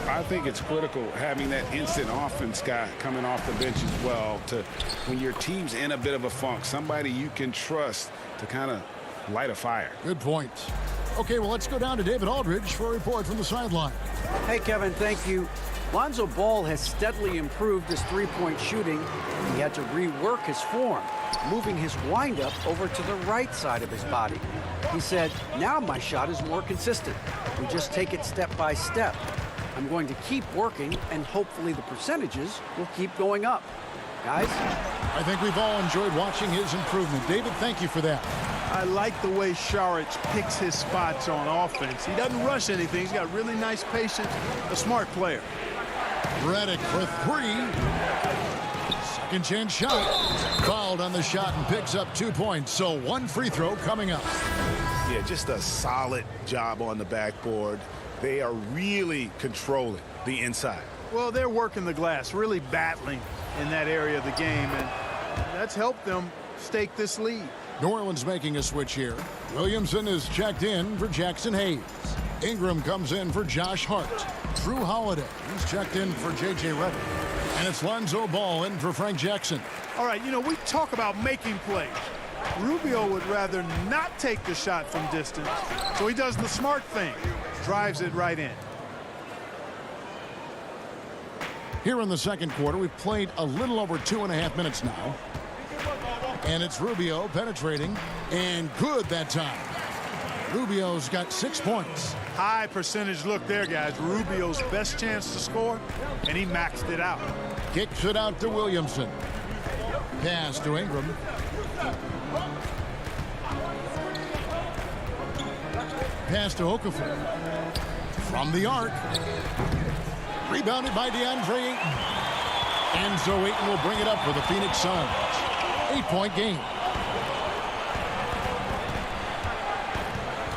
[SPEAKER 3] I think it's critical having that instant offense guy coming off the bench as well, to when your team's in a bit of a funk, somebody you can trust to kind of light a fire.
[SPEAKER 1] Good point. Okay, well, let's go down to David Aldridge for a report from the sideline.
[SPEAKER 9] Hey, Kevin, thank you. Lonzo Ball has steadily improved his three-point shooting. He had to rework his form, moving his windup over to the right side of his body. He said, now my shot is more consistent. We just take it step by step. I'm going to keep working, and hopefully the percentages will keep going up. Guys?
[SPEAKER 1] I think we've all enjoyed watching his improvement. David, thank you for that.
[SPEAKER 10] I like the way Šarić picks his spots on offense. He doesn't rush anything. He's got really nice patience, a smart player.
[SPEAKER 1] Redick for 3. Second chance shot. Fouled on the shot and picks up 2 points. So 1 free throw coming up.
[SPEAKER 3] Yeah, just a solid job on the backboard. They are really controlling the inside.
[SPEAKER 10] Well, they're working the glass, really battling in that area of the game, and that's helped them stake this lead.
[SPEAKER 1] New Orleans making a switch here. Williamson is checked in for Jackson Hayes. Ingram comes in for Josh Hart. Drew Holiday, he's checked in for J.J. Redick. And it's Lonzo Ball in for Frank Jackson.
[SPEAKER 10] All right, you know, we talk about making plays. Rubio would rather not take the shot from distance, so he does the smart thing, drives it right in.
[SPEAKER 1] Here in the second quarter, we've played a little over 2.5 minutes now. And it's Rubio penetrating, and good that time. Rubio's got 6 points.
[SPEAKER 10] High percentage look there, guys. Rubio's best chance to score, and he maxed it out.
[SPEAKER 1] Kicks it out to Williamson. Pass to Ingram. Pass to Okafor. From the arc. Rebounded by DeAndre Ayton. And so Ayton will bring it up for the Phoenix Suns. 8-point game.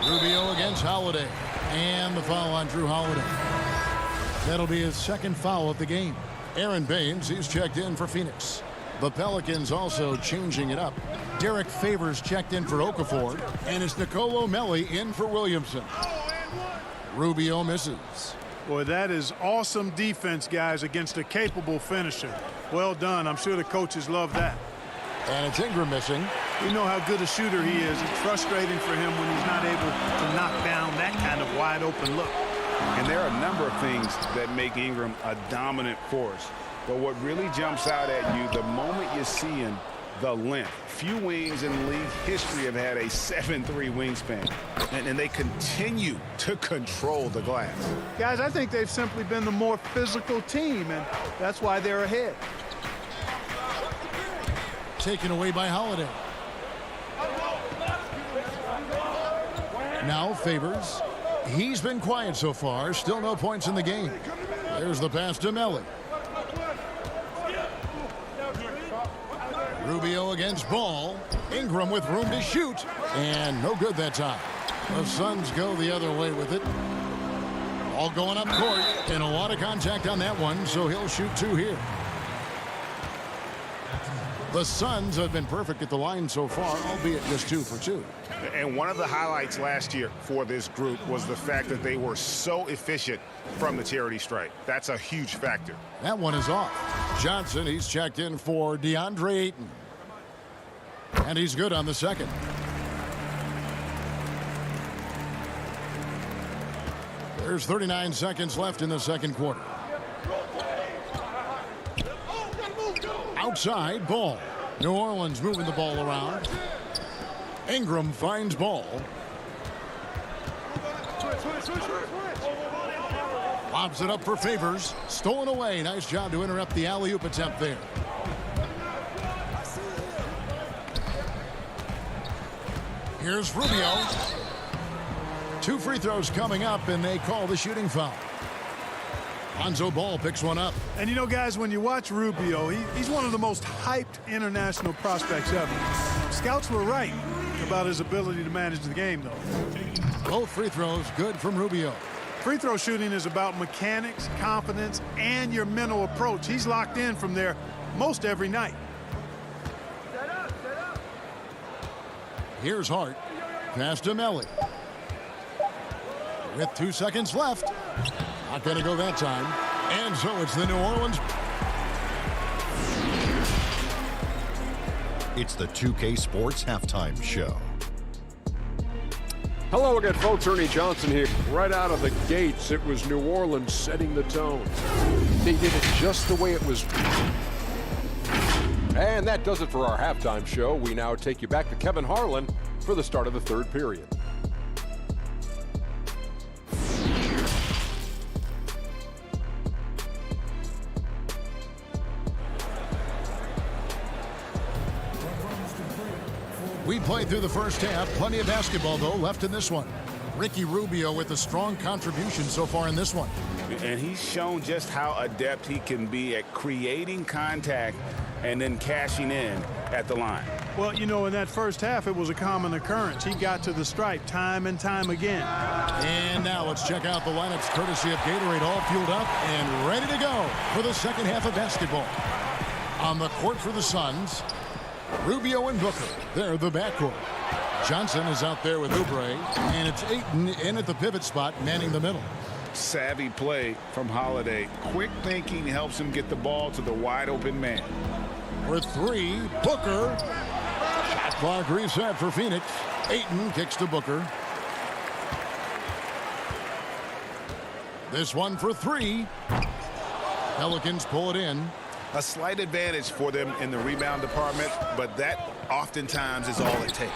[SPEAKER 1] Rubio against Holiday. And the foul on Drew Holiday. That'll be his second foul of the game. Aaron Baines, he's checked in for Phoenix. The Pelicans also changing it up. Derek Favors checked in for Okafor. And it's Nicolo Melli in for Williamson. Rubio misses.
[SPEAKER 10] Boy, that is awesome defense, guys, against a capable finisher. Well done. I'm sure the coaches love that.
[SPEAKER 1] And it's Ingram missing.
[SPEAKER 10] We know how good a shooter he is. It's frustrating for him when he's not able to knock down that kind of wide open look.
[SPEAKER 3] And there are a number of things that make Ingram a dominant force. But what really jumps out at you, the moment you see him, the length. Few wings in league history have had a 7'3" wingspan. And they continue to control the glass.
[SPEAKER 10] Guys, I think they've simply been the more physical team, and that's why they're ahead.
[SPEAKER 1] Taken away by Holiday. Now Favors. He's been quiet so far. Still no points in the game. There's the pass to Melli. Rubio against Ball. Ingram with room to shoot. And no good that time. The Suns go the other way with it. All going up court. And a lot of contact on that one, so he'll shoot 2 here. The Suns have been perfect at the line so far, albeit just 2 for 2.
[SPEAKER 3] And one of the highlights last year for this group was the fact that they were so efficient from the charity stripe. That's a huge factor.
[SPEAKER 1] That one is off. Johnson, he's checked in for DeAndre Ayton. And he's good on the second. There's 39 seconds left in the second quarter. Outside, Ball. New Orleans moving the ball around. Ingram finds Ball. Lobs it up for Favors. Stolen away. Nice job to interrupt the alley-oop attempt there. Here's Rubio. 2 free throws coming up, and they call the shooting foul. Lonzo Ball picks one up.
[SPEAKER 10] And you know, guys, when you watch Rubio, he's one of the most hyped international prospects ever. Scouts were right about his ability to manage the game, though.
[SPEAKER 1] Both free throws good from Rubio.
[SPEAKER 10] Free throw shooting is about mechanics, confidence, and your mental approach. He's locked in from there most every night.
[SPEAKER 1] Here's Hart. Pass to Melli. With 2 seconds left. Not going to go that time. And so it's the New Orleans.
[SPEAKER 6] It's the 2K Sports Halftime Show.
[SPEAKER 8] Hello again, folks. Ernie Johnson here. Right out of the gates, it was New Orleans setting the tone. They did it just the way it was. And that does it for our halftime show. We now take you back to Kevin Harlan for the start of the third period.
[SPEAKER 1] We played through the first half. Plenty of basketball, though, left in this one. Ricky Rubio with a strong contribution so far in this one.
[SPEAKER 3] And he's shown just how adept he can be at creating contact and then cashing in at the line.
[SPEAKER 10] Well, you know, in that first half, it was a common occurrence. He got to the stripe time and time again.
[SPEAKER 1] And now let's check out the lineups courtesy of Gatorade, all fueled up and ready to go for the second half of basketball. On the court for the Suns, Rubio and Booker. They're the backcourt. Johnson is out there with Oubre, and it's Ayton in at the pivot spot, manning the middle.
[SPEAKER 3] Savvy play from Holiday. Quick thinking helps him get the ball to the wide open man.
[SPEAKER 1] For 3, Booker. Shot clock reset for Phoenix. Ayton kicks to Booker. This one for 3. Pelicans pull it in.
[SPEAKER 3] A slight advantage for them in the rebound department, but that oftentimes is all it takes.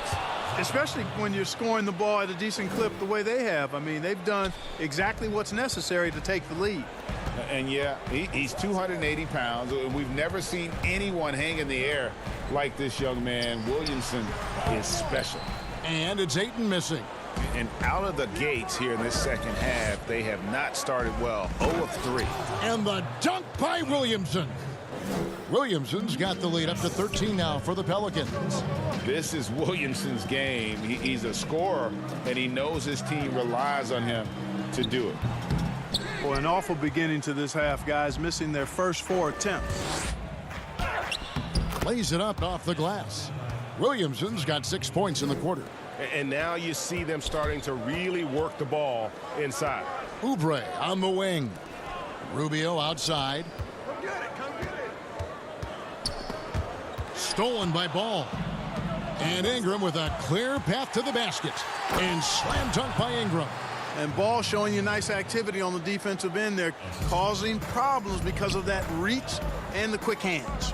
[SPEAKER 10] especially when you're scoring the ball at a decent clip the way they have. I mean, they've done exactly what's necessary to take the lead.
[SPEAKER 3] And yeah, he's 280 pounds. We've never seen anyone hang in the air like this young man. Williamson is special.
[SPEAKER 1] And it's Payton missing.
[SPEAKER 3] And out of the gates here in this second half, they have not started well. 0 of 3.
[SPEAKER 1] And the dunk by Williamson. Williamson's got the lead up to 13 now for the Pelicans.
[SPEAKER 3] This is Williamson's game. He's a scorer, and he knows his team relies on him to do it.
[SPEAKER 10] Well, an awful beginning to this half, guys, missing their first 4 attempts.
[SPEAKER 1] Lays it up off the glass. Williamson's got 6 points in the quarter.
[SPEAKER 4] And now you see them starting to really work the ball inside.
[SPEAKER 1] Oubre on the wing. Rubio outside. Stolen by Ball. And Ingram with a clear path to the basket. And slam dunk by Ingram.
[SPEAKER 10] And Ball showing you nice activity on the defensive end there, causing problems because of that reach and the quick hands.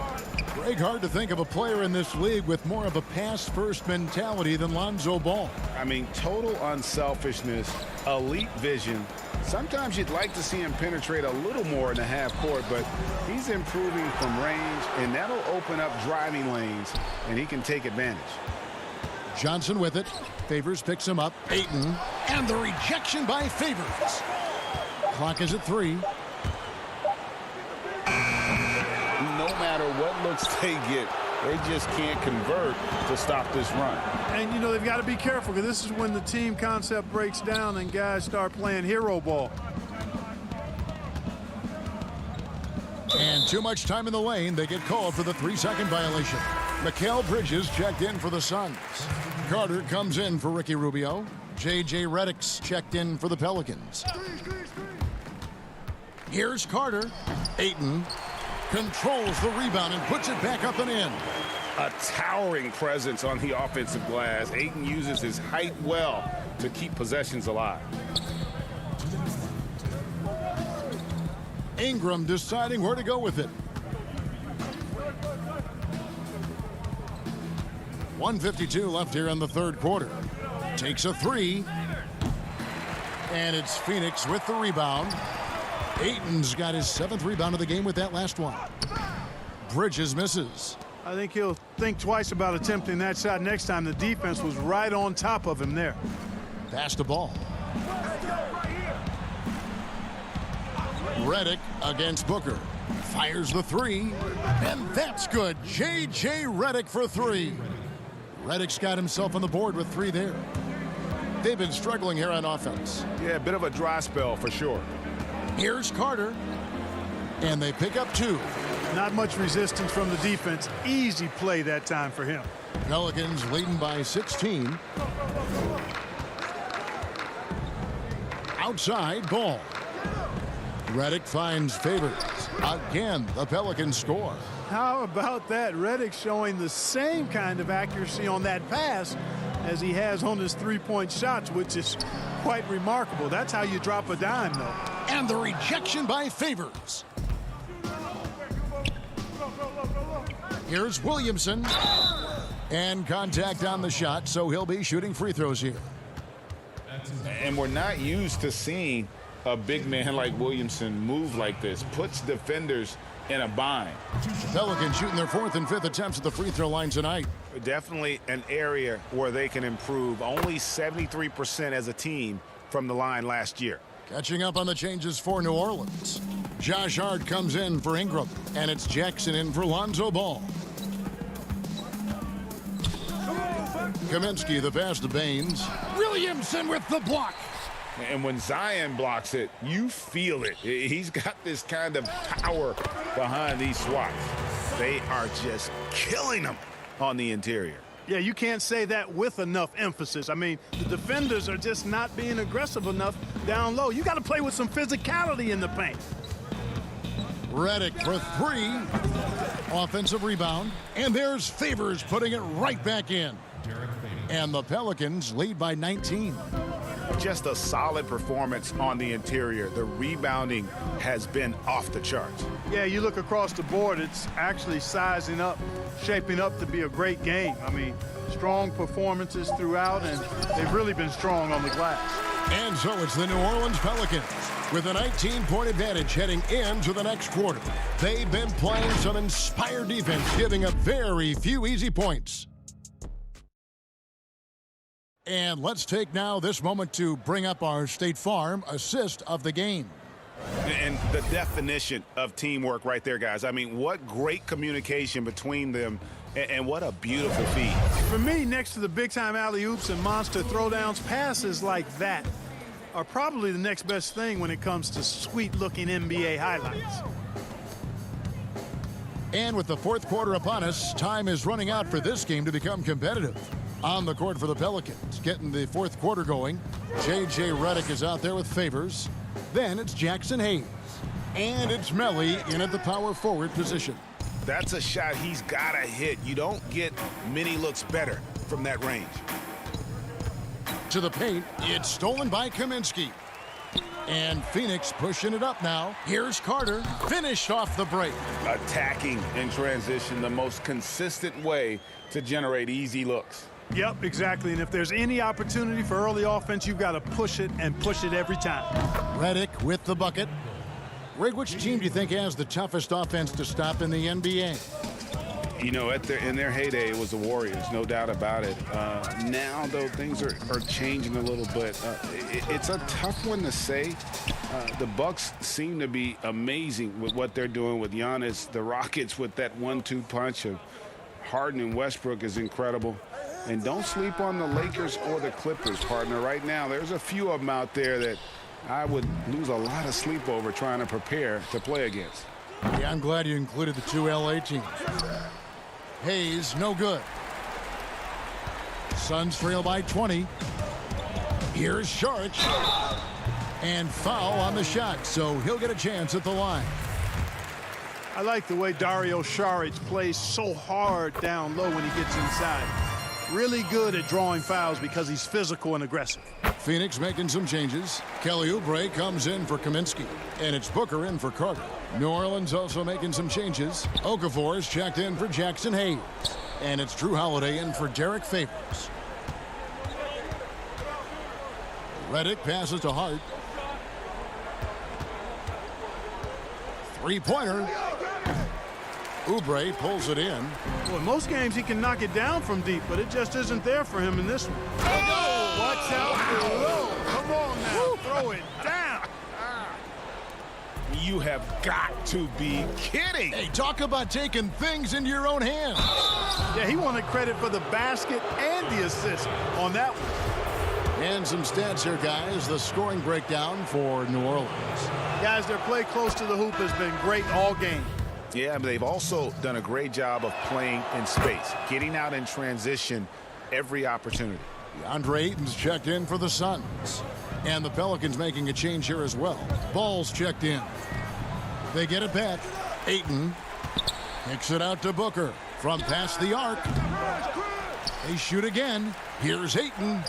[SPEAKER 1] Greg, hard to think of a player in this league with more of a pass-first mentality than Lonzo Ball.
[SPEAKER 3] I mean, total unselfishness, elite vision. Sometimes you'd like to see him penetrate a little more in the half court, but he's improving from range, and that'll open up driving lanes, and he can take advantage.
[SPEAKER 1] Johnson with it. Favors picks him up. Payton. And the rejection by Favors. Clock is at 3.
[SPEAKER 3] No matter what looks they get, they just can't convert to stop this run.
[SPEAKER 10] And, you know, they've got to be careful because this is when the team concept breaks down and guys start playing hero ball.
[SPEAKER 1] And too much time in the lane. They get called for the 3-second violation. Mikal Bridges checked in for the Suns. Carter comes in for Ricky Rubio. J.J. Redick's checked in for the Pelicans. Here's Carter. Payton controls the rebound and puts it back up and in.
[SPEAKER 3] A towering presence on the offensive glass. Payton uses his height well to keep possessions alive.
[SPEAKER 1] Ingram deciding where to go with it. 1:52 left here in the third quarter. Takes a 3. And it's Phoenix with the rebound. Payton's got his 7th rebound of the game with that last one. Bridges misses.
[SPEAKER 10] I think he'll think twice about attempting that shot next time. The defense was right on top of him there.
[SPEAKER 1] Pass the ball. Redick against Booker. Fires the 3. And that's good. J.J. Redick for 3. Redick's got himself on the board with 3 there. They've been struggling here on offense.
[SPEAKER 3] Yeah, a bit of a dry spell for sure.
[SPEAKER 1] Here's Carter. And they pick up 2.
[SPEAKER 10] Not much resistance from the defense. Easy play that time for him.
[SPEAKER 1] Pelicans leading by 16. Outside, Ball. Redick finds Favors. Again, the Pelicans score.
[SPEAKER 10] How about that? Redick showing the same kind of accuracy on that pass as he has on his three-point shots, which is quite remarkable. That's how you drop a dime, though.
[SPEAKER 1] And the rejection by Favors. Here's Williamson. And contact on the shot, so he'll be shooting free throws here.
[SPEAKER 3] And we're not used to seeing a big man like Williamson move like this. Puts defenders in a bind.
[SPEAKER 1] Pelicans shooting their 4th and 5th attempts at the free throw line tonight.
[SPEAKER 3] Definitely an area where they can improve. Only 73% as a team from the line last year.
[SPEAKER 1] Catching up on the changes for New Orleans. Josh Hart comes in for Ingram, and it's Jackson in for Lonzo Ball. Kaminsky the pass to Baines. Williamson with the block.
[SPEAKER 3] And when Zion blocks it, you feel it. He's got this kind of power behind these swats. They are just killing them on the interior.
[SPEAKER 10] Yeah, you can't say that with enough emphasis. I mean, the defenders are just not being aggressive enough down low. You got to play with some physicality in the paint.
[SPEAKER 1] Redick for 3. Offensive rebound. And there's Favors putting it right back in. And the Pelicans lead by 19.
[SPEAKER 3] Just a solid performance on the interior. The rebounding has been off the charts.
[SPEAKER 10] Yeah, you look across the board, it's actually sizing up shaping up to be a great game. I mean, strong performances throughout, and they've really been strong on the glass.
[SPEAKER 1] And so it's the New Orleans Pelicans with a 19-point advantage heading into the next quarter. They've been playing some inspired defense, giving up very few easy points. And let's take now this moment to bring up our State Farm assist of the game.
[SPEAKER 3] And the definition of teamwork right there, guys. I mean, what great communication between them, and what a beautiful feed.
[SPEAKER 10] For me, next to the big-time alley-oops and monster throwdowns, passes like that are probably the next best thing when it comes to sweet-looking NBA highlights.
[SPEAKER 1] And with the fourth quarter upon us, time is running out for this game to become competitive. On the court for the Pelicans, getting the fourth quarter going. J.J. Redick is out there with Favors. Then it's Jackson Hayes. And it's Melly in at the power forward position.
[SPEAKER 3] That's a shot he's got to hit. You don't get many looks better from that range.
[SPEAKER 1] To the paint, it's stolen by Kaminsky. And Phoenix pushing it up now. Here's Carter, finished off the break.
[SPEAKER 3] Attacking in transition, the most consistent way to generate easy looks.
[SPEAKER 10] Yep, exactly. And if there's any opportunity for early offense, you've got to push it and push it every time.
[SPEAKER 1] Redick with the bucket. Rig, which team do you think has the toughest offense to stop in the NBA?
[SPEAKER 3] You know, in their heyday, it was the Warriors, no doubt about it. Now, though, things are changing a little bit. It's a tough one to say. The Bucks seem to be amazing with what they're doing with Giannis. The Rockets with that 1-2 punch of Harden and Westbrook is incredible. And don't sleep on the Lakers or the Clippers, partner. Right now, there's a few of them out there that I would lose a lot of sleep over trying to prepare to play against.
[SPEAKER 1] Yeah, I'm glad you included the two LA teams. Hayes, no good. Suns trail by 20. Here's Saric. And foul on the shot, so he'll get a chance at the line.
[SPEAKER 10] I like the way Dario Saric plays so hard down low when he gets inside. Really good at drawing fouls because he's physical and aggressive.
[SPEAKER 1] Phoenix making some changes. Kelly Oubre comes in for Kaminsky. And it's Booker in for Carter. New Orleans also making some changes. Okafor is checked in for Jackson Hayes. And it's Drew Holiday in for Derek Favors. Redick passes to Hart. Three-pointer. Oubre pulls it in.
[SPEAKER 10] Well, in most games he can knock it down from deep, but it just isn't there for him in this one. Oh, watch out below. Come on now, throw it down.
[SPEAKER 3] You have got to be kidding.
[SPEAKER 1] Hey, talk about taking things into your own hands.
[SPEAKER 10] Yeah, he wanted credit for the basket and the assist on that one.
[SPEAKER 1] And some stats here, guys. The scoring breakdown for New Orleans.
[SPEAKER 10] Guys, their play close to the hoop has been great all game.
[SPEAKER 3] Yeah, but they've also done a great job of playing in space, getting out in transition every opportunity.
[SPEAKER 1] DeAndre Ayton's checked in for the Suns. And the Pelicans making a change here as well. Ball's checked in. They get it back. Ayton kicks it out to Booker from past the arc. They shoot again. Here's Ayton.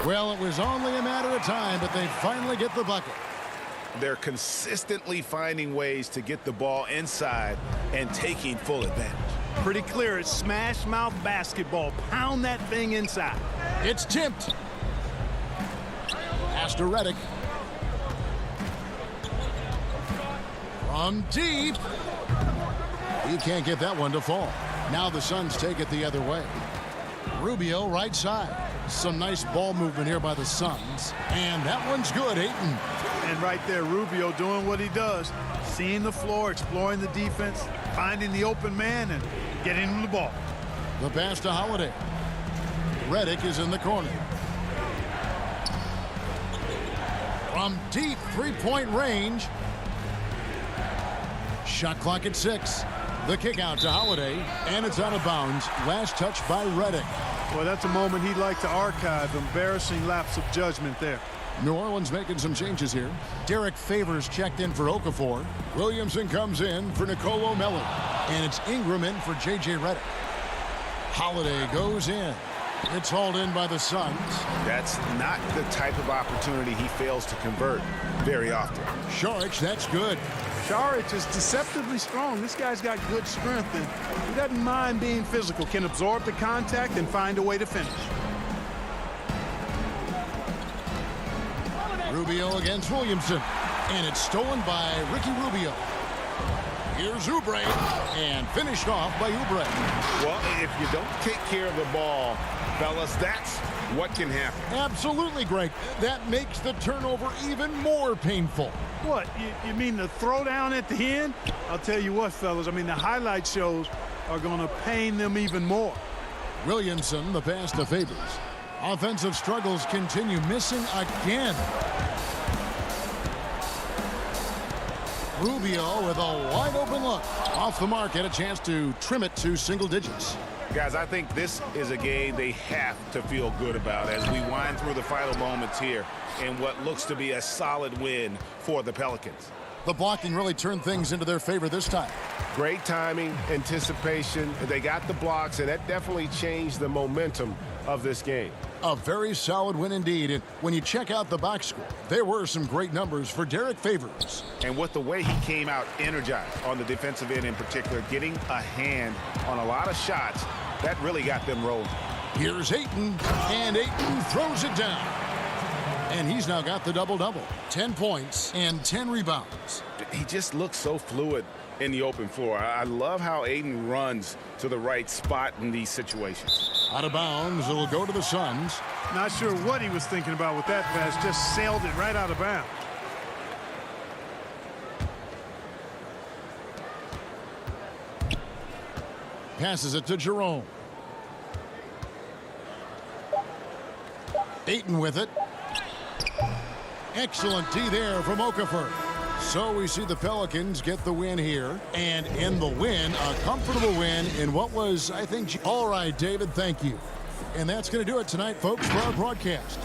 [SPEAKER 1] Well, it was only a matter of time, but they finally get the bucket.
[SPEAKER 3] They're consistently finding ways to get the ball inside and taking full advantage.
[SPEAKER 10] Pretty clear it's smash mouth basketball. Pound that thing inside.
[SPEAKER 1] It's tipped. Pass to Redick. From deep. He can't get that one to fall. Now the Suns take it the other way. Rubio right side. Some nice ball movement here by the Suns. And that one's good, Ayton.
[SPEAKER 10] And right there, Rubio doing what he does. Seeing the floor, exploring the defense, finding the open man, and getting him the ball.
[SPEAKER 1] The pass to Holiday. Redick is in the corner. From deep three-point range. Shot clock at 6. The kick out to Holiday, and it's out of bounds. Last touch by Redick.
[SPEAKER 10] Well, that's a moment he'd like to archive. Embarrassing lapse of judgment there.
[SPEAKER 1] New Orleans making some changes here. Derek Favors checked in for Okafor. Williamson comes in for Nicolo Melli. And it's Ingram in for J.J. Redick. Holiday goes in. It's hauled in by the Suns.
[SPEAKER 3] That's not the type of opportunity he fails to convert very often.
[SPEAKER 1] Saric, that's good.
[SPEAKER 10] Saric is deceptively strong. This guy's got good strength, and he doesn't mind being physical, can absorb the contact and find a way to finish.
[SPEAKER 1] Rubio against Williamson, and it's stolen by Ricky Rubio. Here's Oubre, and finished off by Oubre.
[SPEAKER 3] Well, if you don't take care of the ball, fellas, that's what can happen.
[SPEAKER 1] Absolutely, Greg. That makes the turnover even more painful.
[SPEAKER 10] What, you mean the throwdown at the end? I'll tell you what, fellas, I mean, the highlight shows are going to pain them even more.
[SPEAKER 1] Williamson, the pass to Favors. Offensive struggles continue, missing again. Rubio with a wide open look. Off the mark, had a chance to trim it to single digits.
[SPEAKER 3] Guys, I think this is a game they have to feel good about as we wind through the final moments here in what looks to be a solid win for the Pelicans.
[SPEAKER 1] The blocking really turned things into their favor this time.
[SPEAKER 4] Great timing, anticipation. They got the blocks, and that definitely changed the momentum of this game.
[SPEAKER 1] A very solid win indeed. And when you check out the box score, there were some great numbers for Derek Favors.
[SPEAKER 3] And with the way he came out energized on the defensive end in particular, getting a hand on a lot of shots, that really got them rolling.
[SPEAKER 1] Here's Payton, and Payton throws it down. And he's now got the double-double. 10 points and 10 rebounds.
[SPEAKER 3] He just looks so fluid in the open floor. I love how Payton runs to the right spot in these situations.
[SPEAKER 1] Out of bounds, it'll go to the Suns.
[SPEAKER 10] Not sure what he was thinking about with that pass, just sailed it right out of bounds.
[SPEAKER 1] Passes it to Jerome. Payton with it. Excellent D there from Okafor. So we see the Pelicans get the win here. And in the win, a comfortable win in what was, I think... All right, David, thank you. And that's going to do it tonight, folks, for our broadcast.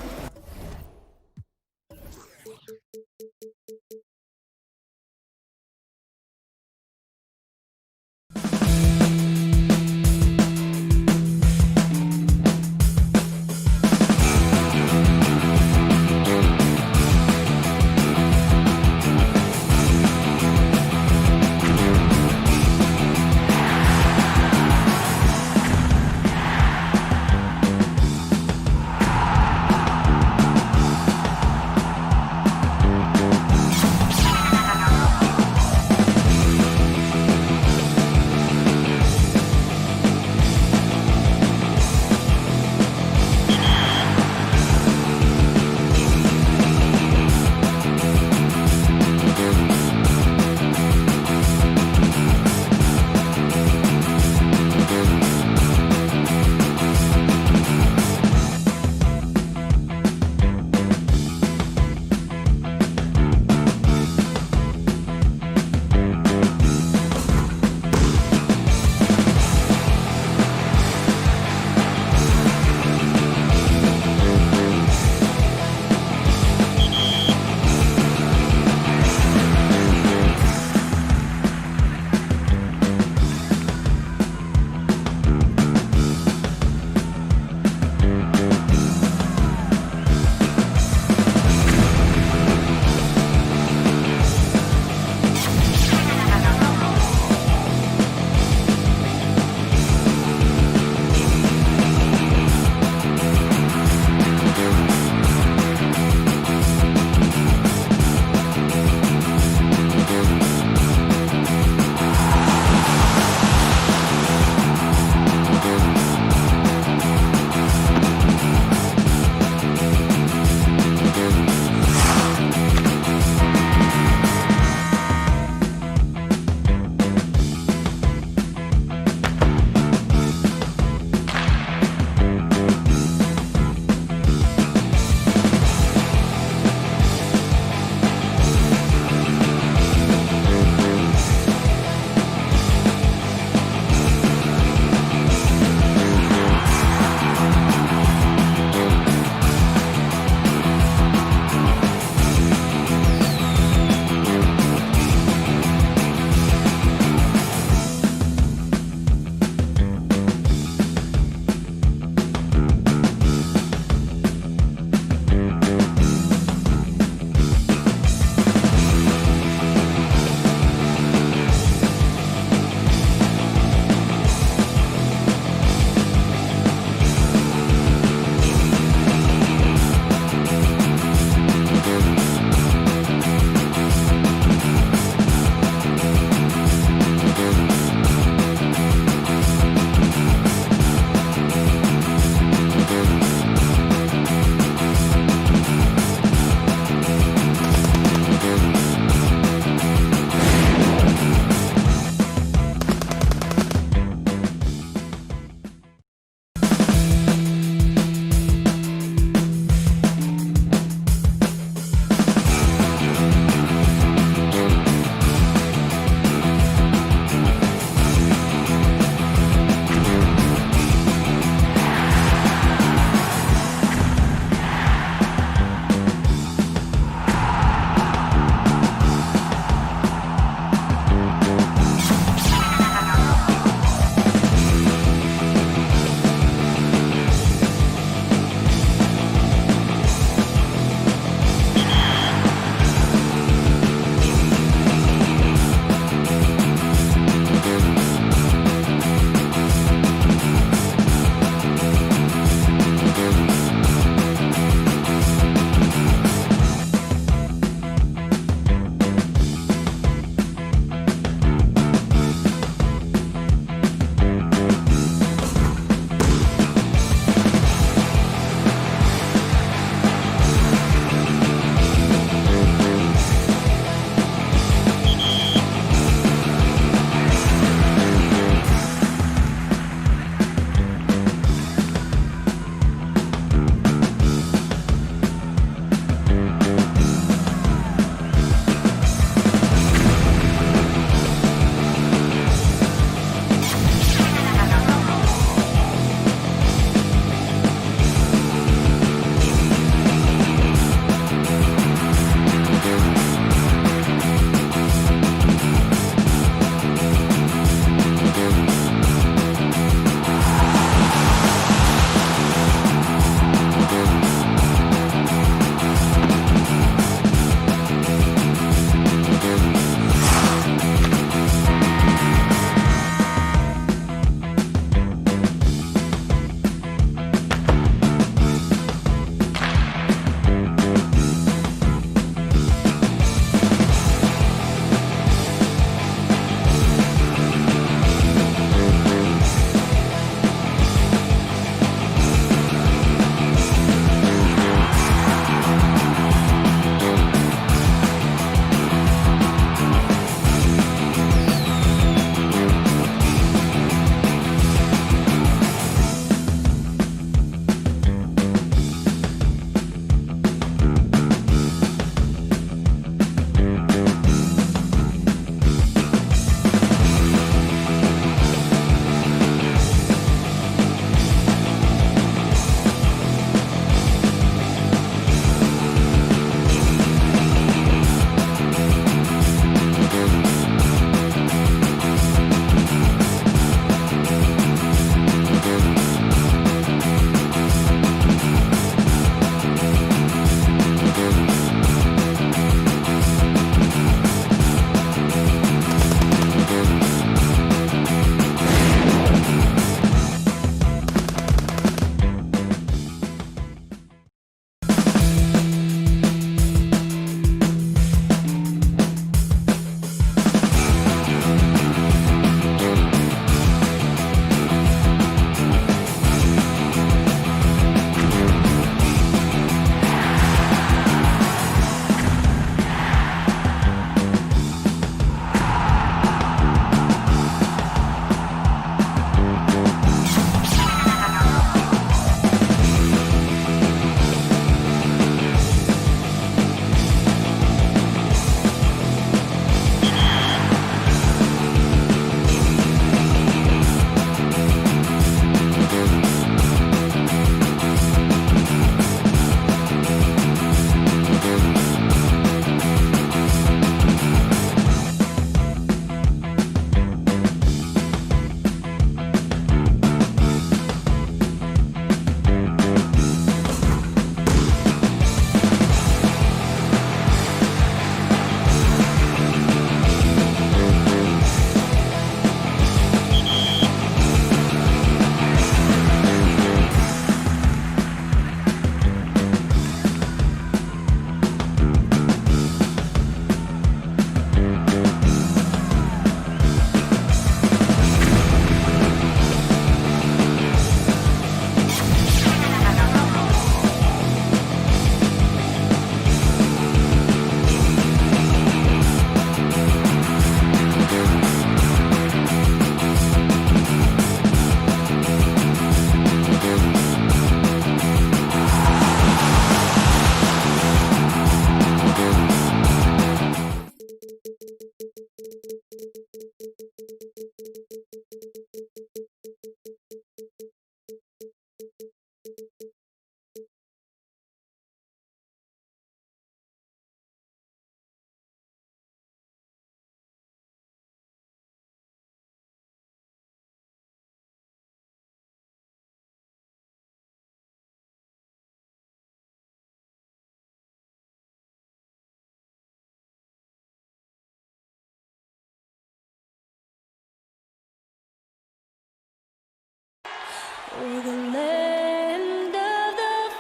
[SPEAKER 11] for the land of the...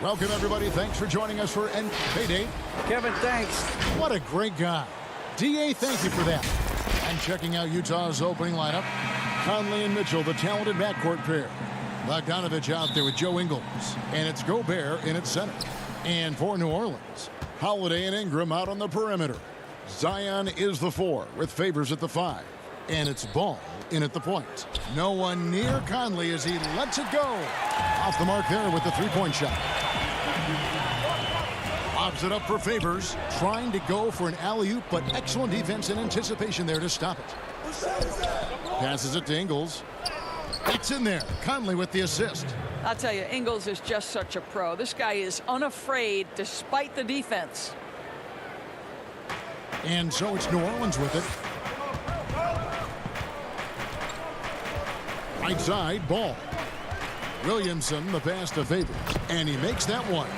[SPEAKER 1] Welcome, everybody. Thanks for joining us for Payday.
[SPEAKER 9] Kevin, thanks.
[SPEAKER 1] What a great guy. D.A., thank you for that. And checking out Utah's opening lineup, Conley and Mitchell, the talented backcourt pair. Bogdanovich out there with Joe Ingles. And it's Gobert in at center. And for New Orleans, Holiday and Ingram out on the perimeter. Zion is the 4 with Favors at the 5. And it's Ball in at the point. No one near Conley as he lets it go. Off the mark there with the three-point shot. Lobs it up for Favors, trying to go for an alley-oop, but excellent defense and anticipation there to stop it. Passes it to Ingles. It's in there. Conley with the assist.
[SPEAKER 12] I'll tell you, Ingles is just such a pro. This guy is unafraid despite the defense.
[SPEAKER 1] And so it's New Orleans with it. Right side, Ball. Williamson, the pass to Favors. And he makes that one.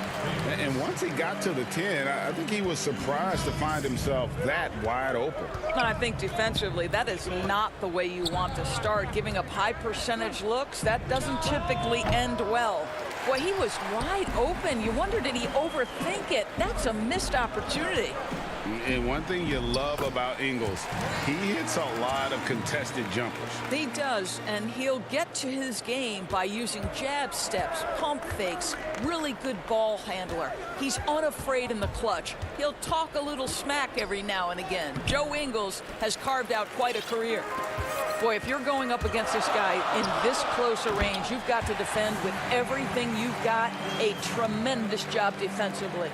[SPEAKER 3] And once he got to the 10, I think he was surprised to find himself that wide open.
[SPEAKER 12] And I think defensively, that is not the way you want to start. Giving up high percentage looks, that doesn't typically end well. Boy, he was wide open. You wonder, did he overthink it? That's a missed opportunity.
[SPEAKER 3] And one thing you love about Ingles, he hits a lot of contested jumpers.
[SPEAKER 12] He does, and he'll get to his game by using jab steps, pump fakes, really good ball handler. He's unafraid in the clutch. He'll talk a little smack every now and again. Joe Ingles has carved out quite a career. Boy, if you're going up against this guy in this close a range, you've got to defend with everything you've got. A tremendous job defensively.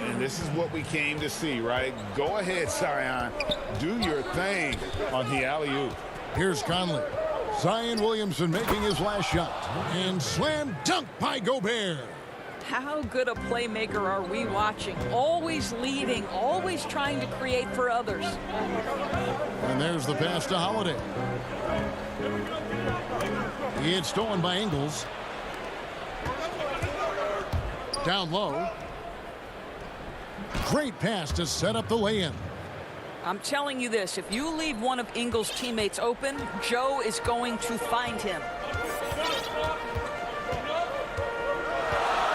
[SPEAKER 3] And this is what we came to see, right? Go ahead, Zion. Do your thing on the alley-oop.
[SPEAKER 1] Here's Conley. Zion Williamson making his last shot. And slam dunk by Gobert.
[SPEAKER 12] How good a playmaker are we watching? Always leading, always trying to create for others.
[SPEAKER 1] And there's the pass to Holiday. He had stolen by Ingles. Down low. Great pass to set up the lay-in.
[SPEAKER 12] I'm telling you this, if you leave one of Ingles' teammates open, Joe is going to find him.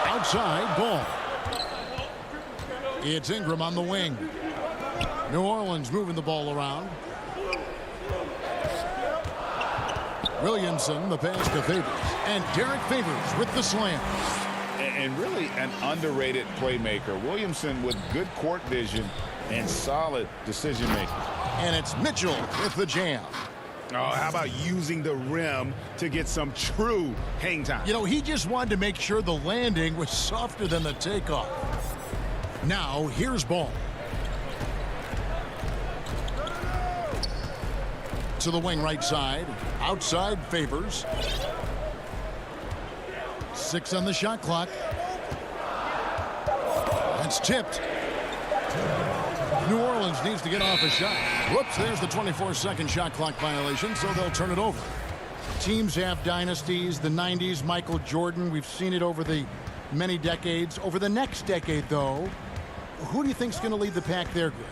[SPEAKER 1] Outside, Ball. It's Ingram on the wing. New Orleans moving the ball around. Williamson, the pass to Favors. And Derek Favors with the slam.
[SPEAKER 3] And really an underrated playmaker. Williamson with good court vision and solid decision making.
[SPEAKER 1] And it's Mitchell with the jam.
[SPEAKER 3] Oh, how about using the rim to get some true hang time?
[SPEAKER 1] You know, he just wanted to make sure the landing was softer than the takeoff. Now, here's Ball. To the wing right side. Outside Favors. 6 on the shot clock. That's tipped. New Orleans needs to get off a shot. Whoops, there's the 24-second shot clock violation, so they'll turn it over. Teams have dynasties. The 90s, Michael Jordan. We've seen it over the many decades. Over the next decade, though, who do you think's going to lead the pack there, Greg?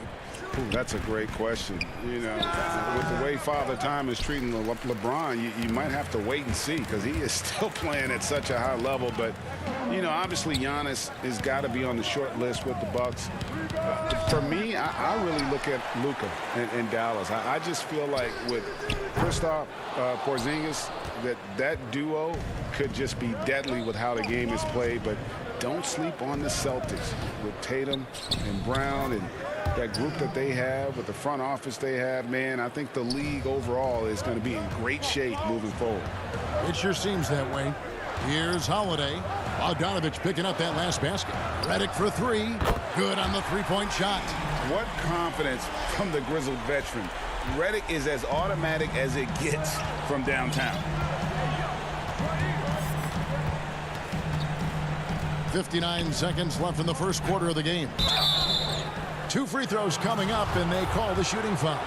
[SPEAKER 3] Ooh, that's a great question. You know, with the way Father Time is treating LeBron, you might have to wait and see because he is still playing at such a high level. But, you know, obviously Giannis has got to be on the short list with the Bucks. For me, I really look at Luka in Dallas. I just feel like with Kristaps Porzingis, that duo could just be deadly with how the game is played. But don't sleep on the Celtics with Tatum and Brown and that group that they have with the front office they have. Man, I think the league overall is going to be in great shape moving forward.
[SPEAKER 1] It sure seems that way. Here's Holiday. Bogdanovich picking up that last basket. Redick for 3. Good on the three-point shot.
[SPEAKER 3] What confidence from the grizzled veteran. Redick is as automatic as it gets from downtown.
[SPEAKER 1] 59 seconds left in the first quarter of the game. 2 free throws coming up, and they call the shooting foul.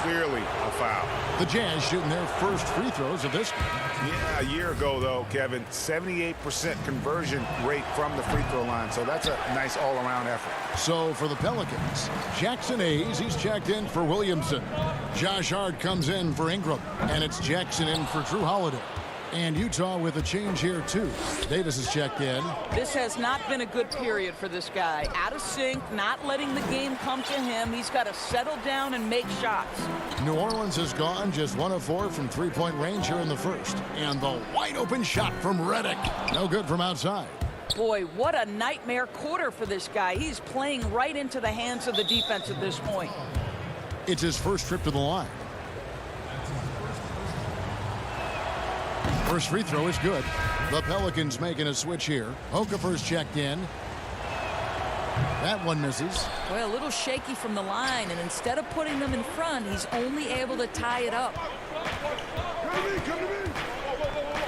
[SPEAKER 3] clearly a foul.
[SPEAKER 1] The Jazz shooting their first free throws of this game.
[SPEAKER 3] Yeah, a year ago, though, Kevin, 78% conversion rate from the free throw line. So that's a nice all-around effort.
[SPEAKER 1] So for the Pelicans, Jackson Hayes, he's checked in for Williamson. Josh Hart comes in for Ingram. And it's Jackson in for Drew Holiday. And Utah with a change here, too. Davis is checked in.
[SPEAKER 12] This has not been a good period for this guy. Out of sync, not letting the game come to him. He's got to settle down and make shots.
[SPEAKER 1] New Orleans has gone just 1 of 4 from three-point range here in the first. And the wide-open shot from Redick. No good from outside.
[SPEAKER 12] Boy, what a nightmare quarter for this guy. He's playing right into the hands of the defense at this point.
[SPEAKER 1] It's his first trip to the line. First free throw is good. The Pelicans making a switch here. Okafor's checked in. That one misses.
[SPEAKER 12] Well, a little shaky from the line, and instead of putting them in front, he's only able to tie it up.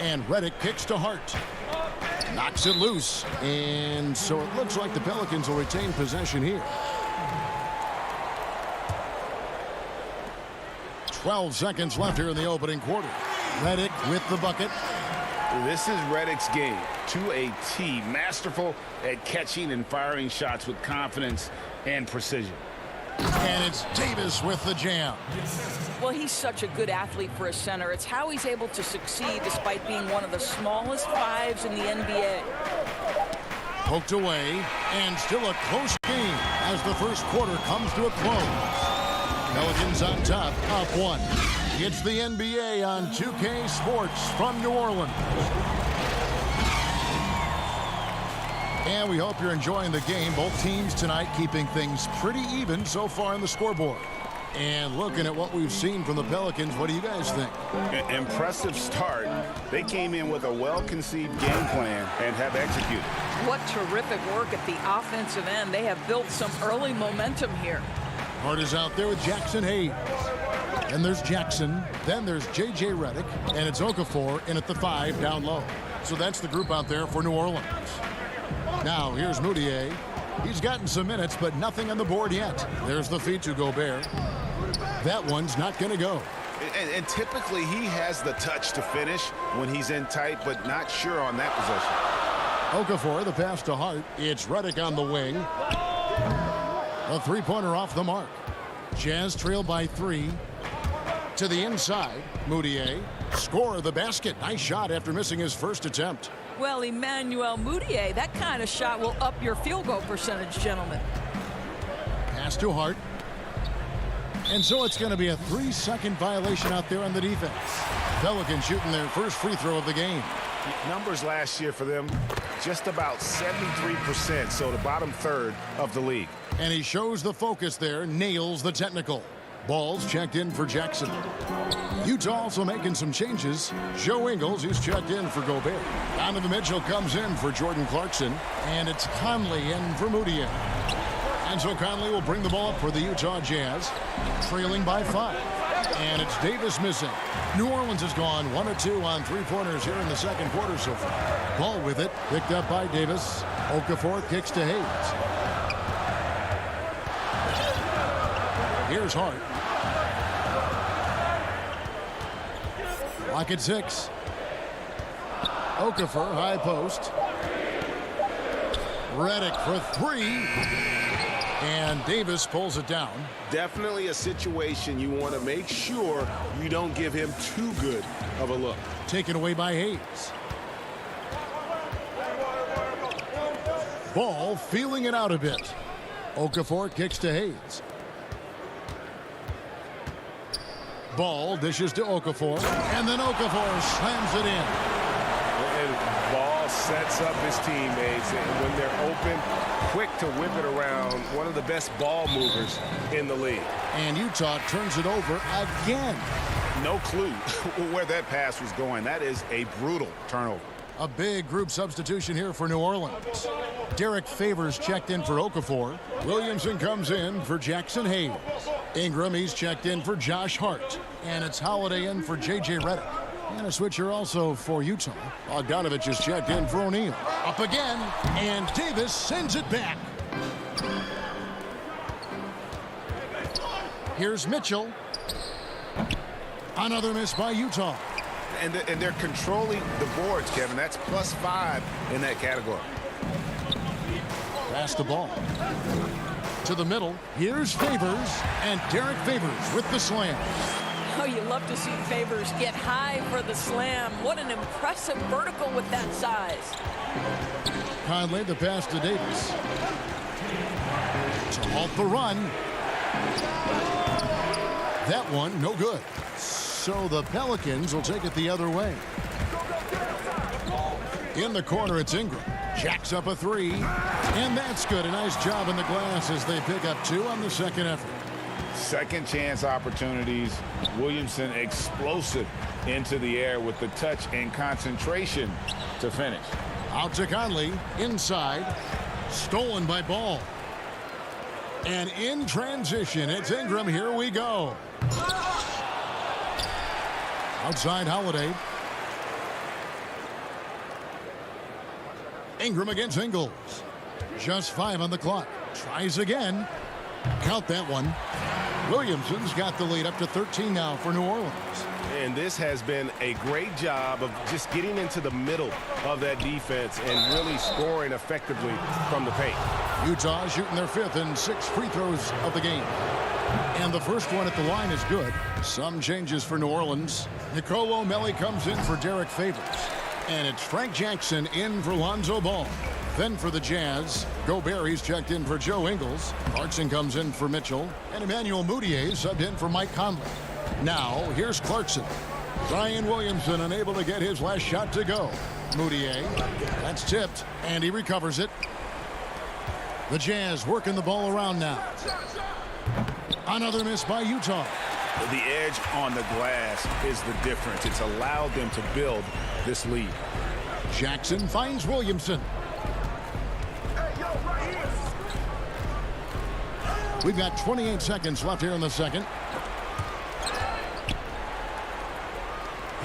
[SPEAKER 1] And Redick kicks to Hart. Knocks it loose. And so it looks like the Pelicans will retain possession here. 12 seconds left here in the opening quarter. Redick with the bucket.
[SPEAKER 3] This is Redick's game to a T. Masterful at catching and firing shots with confidence and precision.
[SPEAKER 1] And it's Davis with the jam.
[SPEAKER 12] Well, he's such a good athlete for a center. It's how he's able to succeed despite being one of the smallest fives in the NBA.
[SPEAKER 1] Poked away, and still a close game as the first quarter comes to a close. Pelicans on top, up 1. It's the NBA on 2K Sports from New Orleans. And we hope you're enjoying the game. Both teams tonight keeping things pretty even so far on the scoreboard. And looking at what we've seen from the Pelicans, what do you guys think?
[SPEAKER 3] Impressive start. They came in with a well-conceived game plan and have executed.
[SPEAKER 12] What terrific work at the offensive end. They have built some early momentum here.
[SPEAKER 1] Hart is out there with Jackson Hayes. And there's Jackson. Then there's J.J. Redick. And it's Okafor in at the 5 down low. So that's the group out there for New Orleans. Now here's Moutier. He's gotten some minutes, but nothing on the board yet. There's the feed to Gobert. That one's not going to go.
[SPEAKER 3] And typically he has the touch to finish when he's in tight, but not sure on that possession.
[SPEAKER 1] Okafor, the pass to Hart. It's Redick on the wing. A three-pointer off the mark. Jazz trail by 3. To the inside, Moutier. Score the basket. Nice shot after missing his first attempt.
[SPEAKER 12] Well, Emmanuel Moutier, that kind of shot will up your field goal percentage, gentlemen.
[SPEAKER 1] Pass to Hart. And so it's going to be a 3-second violation out there on the defense. Pelicans shooting their first free throw of the game.
[SPEAKER 3] Numbers last year for them, just about 73%, so the bottom third of the league.
[SPEAKER 1] And he shows the focus there, nails the technical. Ball's checked in for Jackson. Utah also making some changes. Joe Ingles, he's checked in for Gobert. Donovan Mitchell comes in for Jordan Clarkson. And it's Conley in for Moutier. And so Conley will bring the ball up for the Utah Jazz, trailing by 5. And it's Davis missing. New Orleans has gone 1 of 2 on three-pointers here in the second quarter so far. Ball with it, picked up by Davis. Okafor kicks to Hayes. Here's Hart. Lock at 6. Okafor, high post. Redick for 3. And Davis pulls it down.
[SPEAKER 4] Definitely a situation you want to make sure you don't give him too good of a look.
[SPEAKER 1] Taken away by Hayes. Ball feeling it out a bit. Okafor kicks to Hayes. Ball dishes to Okafor, and then Okafor slams it in.
[SPEAKER 4] And Ball sets up his teammates, and when they're open, quick to whip it around. One of the best ball movers in the league.
[SPEAKER 1] And Utah turns it over again.
[SPEAKER 3] No clue where that pass was going. That is a brutal turnover.
[SPEAKER 1] A big group substitution here for New Orleans. Derek Favors checked in for Okafor. Williamson comes in for Jackson Hayes. Ingram, he's checked in for Josh Hart. And it's Holiday in for J.J. Redick. And a switcher also for Utah. Bogdanovich is checked in for O'Neal. Up again, and Davis sends it back. Here's Mitchell. Another miss by Utah.
[SPEAKER 3] And they're controlling the boards, Kevin. That's +5 in that category.
[SPEAKER 1] Pass the ball to the middle. Here's Favors, and Derek Favors with the slam.
[SPEAKER 12] Oh, you love to see Favors get high for the slam. What an impressive vertical with that size.
[SPEAKER 1] Conley, the pass to Davis. To halt the run. That one, no good. So the Pelicans will take it the other way. In the corner, it's Ingram. Jacks up a three. And that's good. A nice job in the glass as they pick up 2 on the second effort.
[SPEAKER 3] Second chance opportunities. Williamson explosive into the air with the touch and concentration to finish.
[SPEAKER 1] Out to Conley. Inside. Stolen by Ball. And in transition, it's Ingram. Here we go. Outside Holiday. Ingram against Ingles. Just 5 on the clock. Tries again. Count that one. Williamson's got the lead up to 13 now for New Orleans.
[SPEAKER 4] And this has been a great job of just getting into the middle of that defense and really scoring effectively from the paint.
[SPEAKER 1] Utah shooting their 5th and 6th free throws of the game. And the first one at the line is good. Some changes for New Orleans. Nicolo O'Malley comes in for Derek Favors. And it's Frank Jackson in for Lonzo Ball. Then for the Jazz, Gobert, he's checked in for Joe Ingles. Clarkson comes in for Mitchell. And Emmanuel Mudiay subbed in for Mike Conley. Now, here's Clarkson. Zion Williamson unable to get his last shot to go. Mudiay, that's tipped, and he recovers it. The Jazz working the ball around now. Another miss by Utah.
[SPEAKER 3] The edge on the glass is the difference. It's allowed them to build this lead.
[SPEAKER 1] Jackson finds Williamson. We've got 28 seconds left here in the second.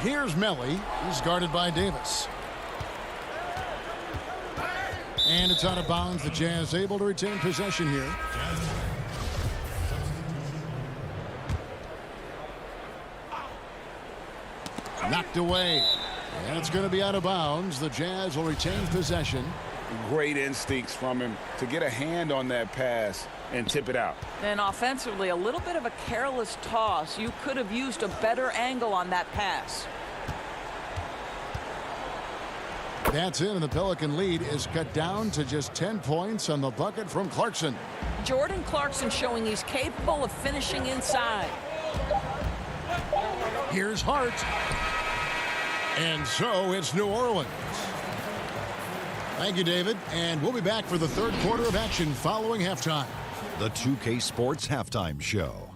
[SPEAKER 1] Here's Melly. He's guarded by Davis. And it's out of bounds. The Jazz able to retain possession here. Knocked away. And it's going to be out of bounds. The Jazz will retain possession.
[SPEAKER 3] Great instincts from him to get a hand on that pass and tip it out.
[SPEAKER 12] And offensively, a little bit of a careless toss. You could have used a better angle on that pass.
[SPEAKER 1] That's it, and the Pelican lead is cut down to just 10 points on the bucket from Clarkson.
[SPEAKER 12] Jordan Clarkson showing he's capable of finishing inside.
[SPEAKER 1] Here's Hart. And so it's New Orleans. Thank you, David. And we'll be back for the third quarter of action following halftime.
[SPEAKER 6] The 2K Sports Halftime Show.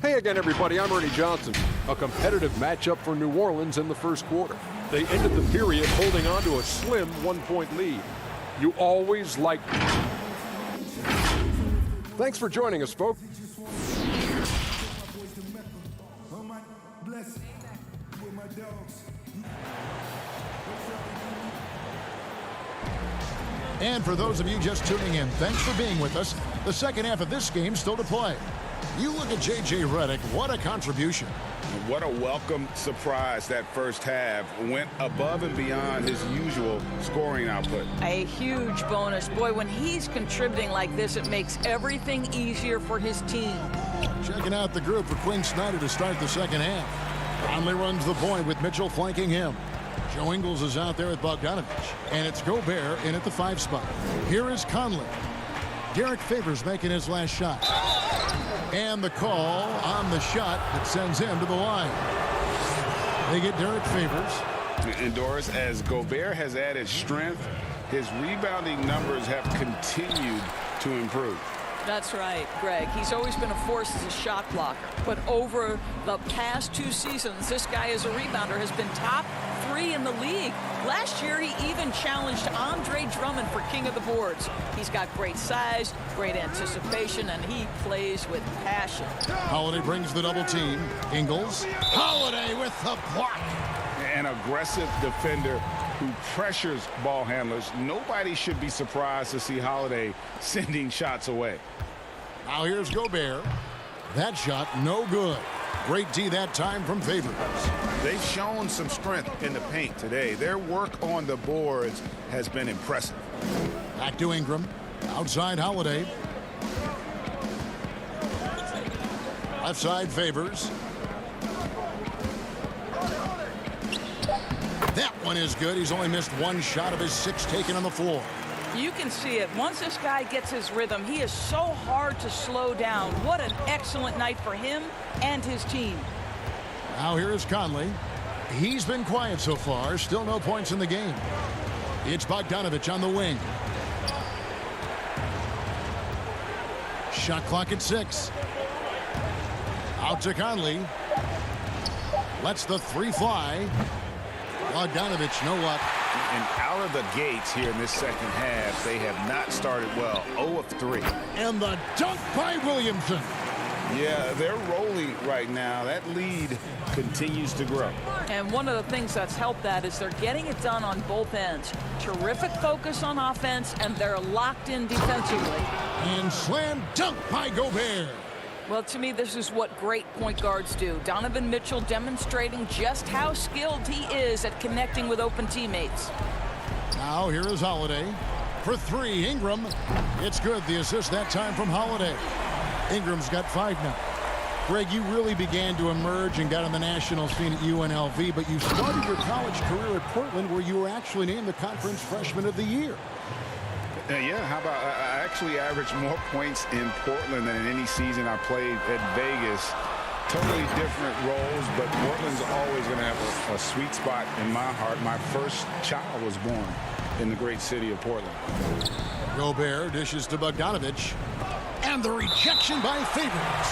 [SPEAKER 8] Hey again, everybody. I'm Ernie Johnson. A competitive matchup for New Orleans in the first quarter. They ended the period holding on to a slim 1-point lead. You always like. Thanks for joining us, folks.
[SPEAKER 1] And for those of you just tuning in, thanks for being with us. The second half of this game still to play. You look at J.J. Redick, what a contribution.
[SPEAKER 3] What a welcome surprise that first half. Went above and beyond his usual scoring output.
[SPEAKER 12] A huge bonus. Boy, when he's contributing like this, it makes everything easier for his team.
[SPEAKER 1] Checking out the group for Quinn Snyder to start the second half. Conley runs the point with Mitchell flanking him. Joe Ingles is out there with Bogdanovich. And it's Gobert in at the 5 spot. Here is Conley. Derek Favors making his last shot. And the call on the shot that sends him to the line. They get Derek Favors.
[SPEAKER 3] And Doris, as Gobert has added strength, his rebounding numbers have continued to improve.
[SPEAKER 12] That's right, Greg. He's always been a force as a shot blocker. But over the past 2 seasons, this guy as a rebounder has been top 3 in the league. Last year, he even challenged Andre Drummond for king of the boards. He's got great size, great anticipation, and he plays with passion.
[SPEAKER 1] Holiday brings the double team. Ingles. Holiday with the block.
[SPEAKER 3] An aggressive defender who pressures ball handlers. Nobody should be surprised to see Holiday sending shots away.
[SPEAKER 1] Now here's Gobert. That shot no good. Great D that time from Favors.
[SPEAKER 3] They've shown some strength in the paint today. Their work on the boards has been impressive.
[SPEAKER 1] Back to Ingram. Outside Holiday. Left side Favors. That one is good. He's only missed one shot of his 6 taken on the floor.
[SPEAKER 12] You can see it. Once this guy gets his rhythm, he is so hard to slow down. What an excellent night for him and his team.
[SPEAKER 1] Now here is Conley. He's been quiet so far. Still no points in the game. It's Bogdanovich on the wing. Shot clock at 6. Out to Conley. Lets the 3 fly. Bogdanovich, no luck.
[SPEAKER 3] And out of the gates here in this second half, they have not started well. 0 of 3.
[SPEAKER 1] And the dunk by Williamson.
[SPEAKER 3] Yeah, they're rolling right now. That lead continues to grow.
[SPEAKER 12] And one of the things that's helped that is they're getting it done on both ends. Terrific focus on offense, and they're locked in defensively.
[SPEAKER 1] And slam dunk by Gobert.
[SPEAKER 12] Well, to me, this is what great point guards do. Donovan Mitchell demonstrating just how skilled he is at connecting with open teammates.
[SPEAKER 1] Now here is Holiday. For 3, Ingram. It's good. The assist that time from Holiday. Ingram's got 5 now. Greg, you really began to emerge and got on the national scene at UNLV, but you started your college career at Portland, where you were actually named the Conference Freshman of the Year.
[SPEAKER 3] Yeah, how about I actually averaged more points in Portland than in any season I played at Vegas. Totally different roles, but Portland's always going to have a sweet spot in my heart. My first child was born in the great city of Portland.
[SPEAKER 1] Gobert dishes to Bogdanovich. And the rejection by Favors.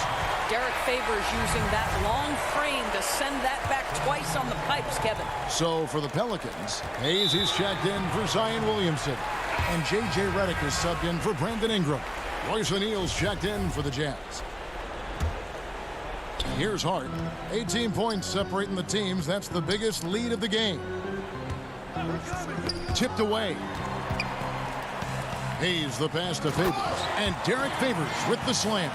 [SPEAKER 12] Derek Favors using that long frame to send that back twice on the pipes, Kevin.
[SPEAKER 1] So for the Pelicans, Hayes is checked in for Zion Williamson. And J.J. Redick is subbed in for Brandon Ingram. Royce O'Neal's checked in for the Jazz. Here's Hart. 18 points separating the teams. That's the biggest lead of the game. Tipped away. Hayes the pass to Favors. And Derek Favors with the slam.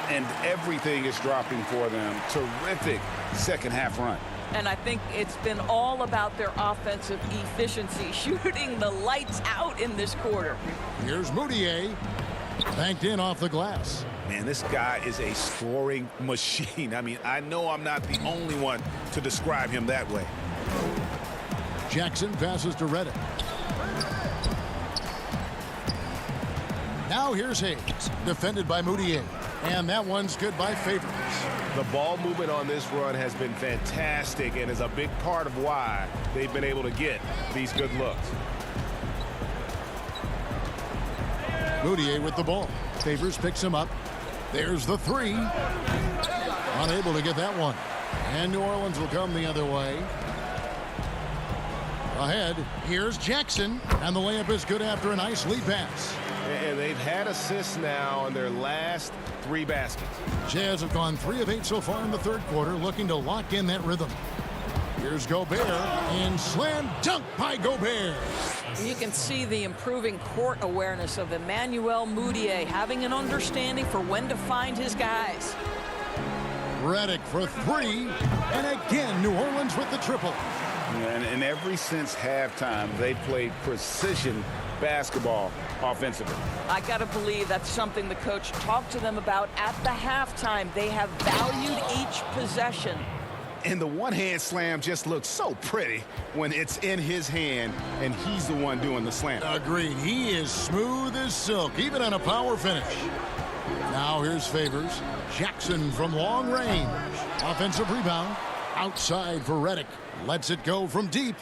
[SPEAKER 3] And everything is dropping for them. Terrific second half run.
[SPEAKER 12] And I think it's been all about their offensive efficiency, shooting the lights out in this quarter.
[SPEAKER 1] Here's Moutier. Banked in off the glass.
[SPEAKER 3] Man, this guy is a scoring machine. I mean, I know I'm not the only one to describe him that way.
[SPEAKER 1] Jackson passes to Redick. Now here's Hayes, defended by Moutier. And that one's good by Favors.
[SPEAKER 4] The ball movement on this run has been fantastic and is a big part of why they've been able to get these good looks.
[SPEAKER 1] Moutier with the ball. Favors picks him up. There's the 3. Unable to get that one. And New Orleans will come the other way. Ahead, here's Jackson. And the layup is good after a nice lead pass.
[SPEAKER 4] And they've had assists now on their last 3 baskets.
[SPEAKER 1] Jazz have gone 3 of 8 so far in the third quarter, looking to lock in that rhythm. Here's Gobert, and slam dunk by Gobert.
[SPEAKER 12] You can see the improving court awareness of Emmanuel Moutier, having an understanding for when to find his guys.
[SPEAKER 1] Redick for 3, and again New Orleans with the triple.
[SPEAKER 3] And ever since halftime, they played precision basketball offensively.
[SPEAKER 12] I got to believe that's something the coach talked to them about at the halftime. They have valued each possession.
[SPEAKER 3] And the one-hand slam just looks so pretty when it's in his hand and he's the one doing the slam.
[SPEAKER 1] Agreed. He is smooth as silk, even on a power finish. Now here's Favors. Jackson from long range. Offensive rebound. Outside for Redick. Lets it go from deep.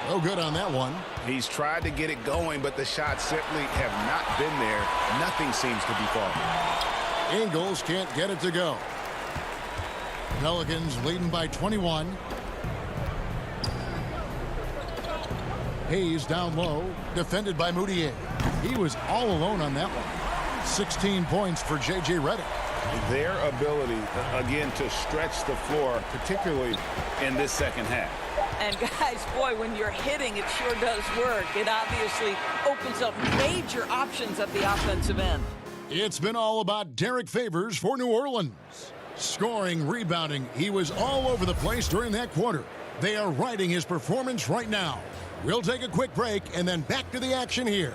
[SPEAKER 1] No good on that one.
[SPEAKER 3] He's tried to get it going, but the shots simply have not been there. Nothing seems to be falling.
[SPEAKER 1] Ingles can't get it to go. Pelicans leading by 21. Hayes down low, defended by Moutier. He was all alone on that one. 16 points for J.J. Redick.
[SPEAKER 3] Their ability, again, to stretch the floor, particularly in this second half.
[SPEAKER 12] And guys, boy, when you're hitting, it sure does work. It obviously opens up major options at the offensive end.
[SPEAKER 1] It's been all about Derek Favors for New Orleans. Scoring, rebounding, he was all over the place during that quarter. They are riding his performance right now. We'll take a quick break and then back to the action here.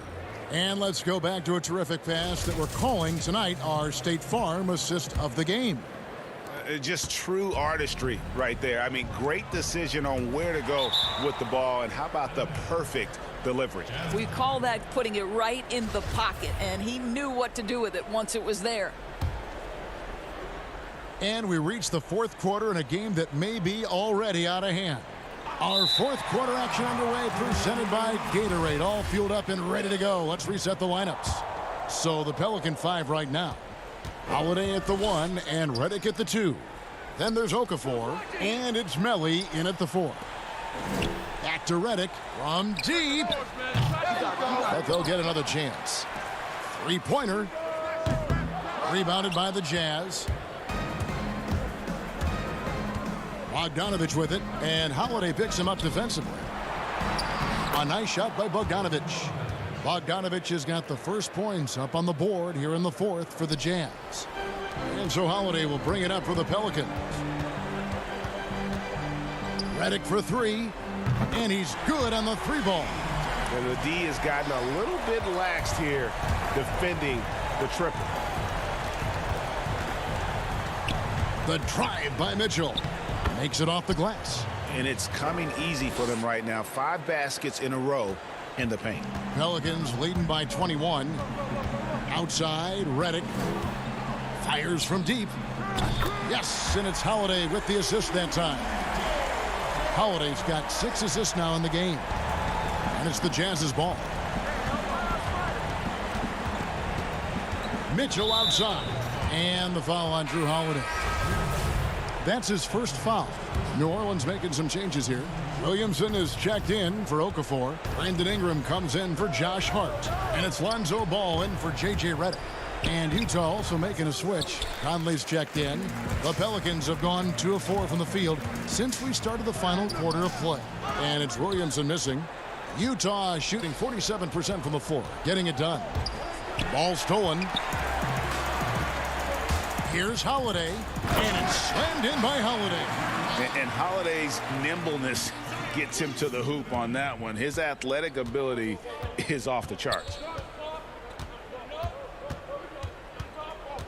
[SPEAKER 1] And let's go back to a terrific pass that we're calling tonight our State Farm assist of the game.
[SPEAKER 3] Just true artistry right there. I mean, great decision on where to go with the ball, and how about the perfect delivery?
[SPEAKER 12] We call that putting it right in the pocket, and he knew what to do with it once it was there.
[SPEAKER 1] And we reach the fourth quarter in a game that may be already out of hand. Our fourth quarter action underway, presented by Gatorade, all fueled up and ready to go. Let's reset the lineups. So the Pelican 5 right now. Holiday at the 1 and Reddick at the 2. Then there's Okafor, and it's Melly in at the 4. Back to Reddick from deep. But they'll get another chance. Three-pointer. Rebounded by the Jazz. Bogdanovich with it, and Holiday picks him up defensively. A nice shot by Bogdanovich. Bogdanovich has got the first points up on the board here in the fourth for the Jazz. And so Holiday will bring it up for the Pelicans. Reddick for 3, and he's good on the 3-ball.
[SPEAKER 4] And the D has gotten a little bit laxed here defending the triple.
[SPEAKER 1] The drive by Mitchell. Makes it off the glass.
[SPEAKER 3] And it's coming easy for them right now. 5 baskets in a row in the paint.
[SPEAKER 1] Pelicans leading by 21. Outside, Reddick fires from deep. Yes, and it's Holiday with the assist that time. Holiday's got 6 assists now in the game. And it's the Jazz's ball. Mitchell outside. And the foul on Drew Holiday. That's his first foul. New Orleans making some changes here. Williamson is checked in for Okafor. Brandon Ingram comes in for Josh Hart. And it's Lonzo Ball in for J.J. Redick. And Utah also making a switch. Conley's checked in. The Pelicans have gone 2 of 4 from the field since we started the final quarter of play. And it's Williamson missing. Utah shooting 47% from the floor. Getting it done. Ball stolen. Here's Holiday, and it's slammed in by Holiday.
[SPEAKER 3] And Holiday's nimbleness gets him to the hoop on that one. His athletic ability is off the charts.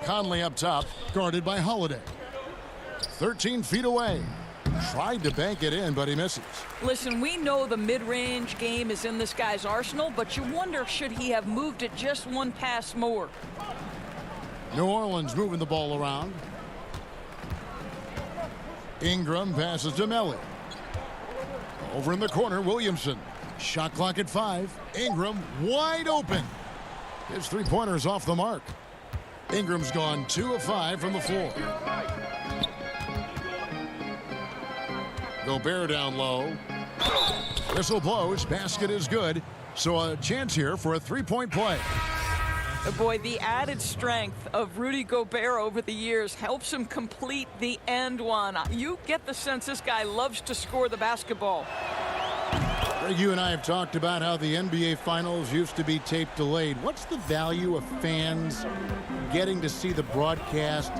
[SPEAKER 1] Conley up top, guarded by Holiday. 13 feet away. Tried to bank it in, but he misses.
[SPEAKER 12] Listen, we know the mid-range game is in this guy's arsenal, but you wonder, should he have moved it just one pass more?
[SPEAKER 1] New Orleans moving the ball around. Ingram passes to Melly. Over in the corner, Williamson. Shot clock at 5. Ingram wide open. His three-pointer is off the mark. Ingram's gone 2 of 5 from the floor. Gobert down low. Whistle blows. Basket is good. So a chance here for a three-point play.
[SPEAKER 12] Boy, the added strength of Rudy Gobert over the years helps him complete the end one. You get the sense this guy loves to score the basketball.
[SPEAKER 1] Greg, you and I have talked about how the NBA Finals used to be tape delayed. What's the value of fans getting to see the broadcast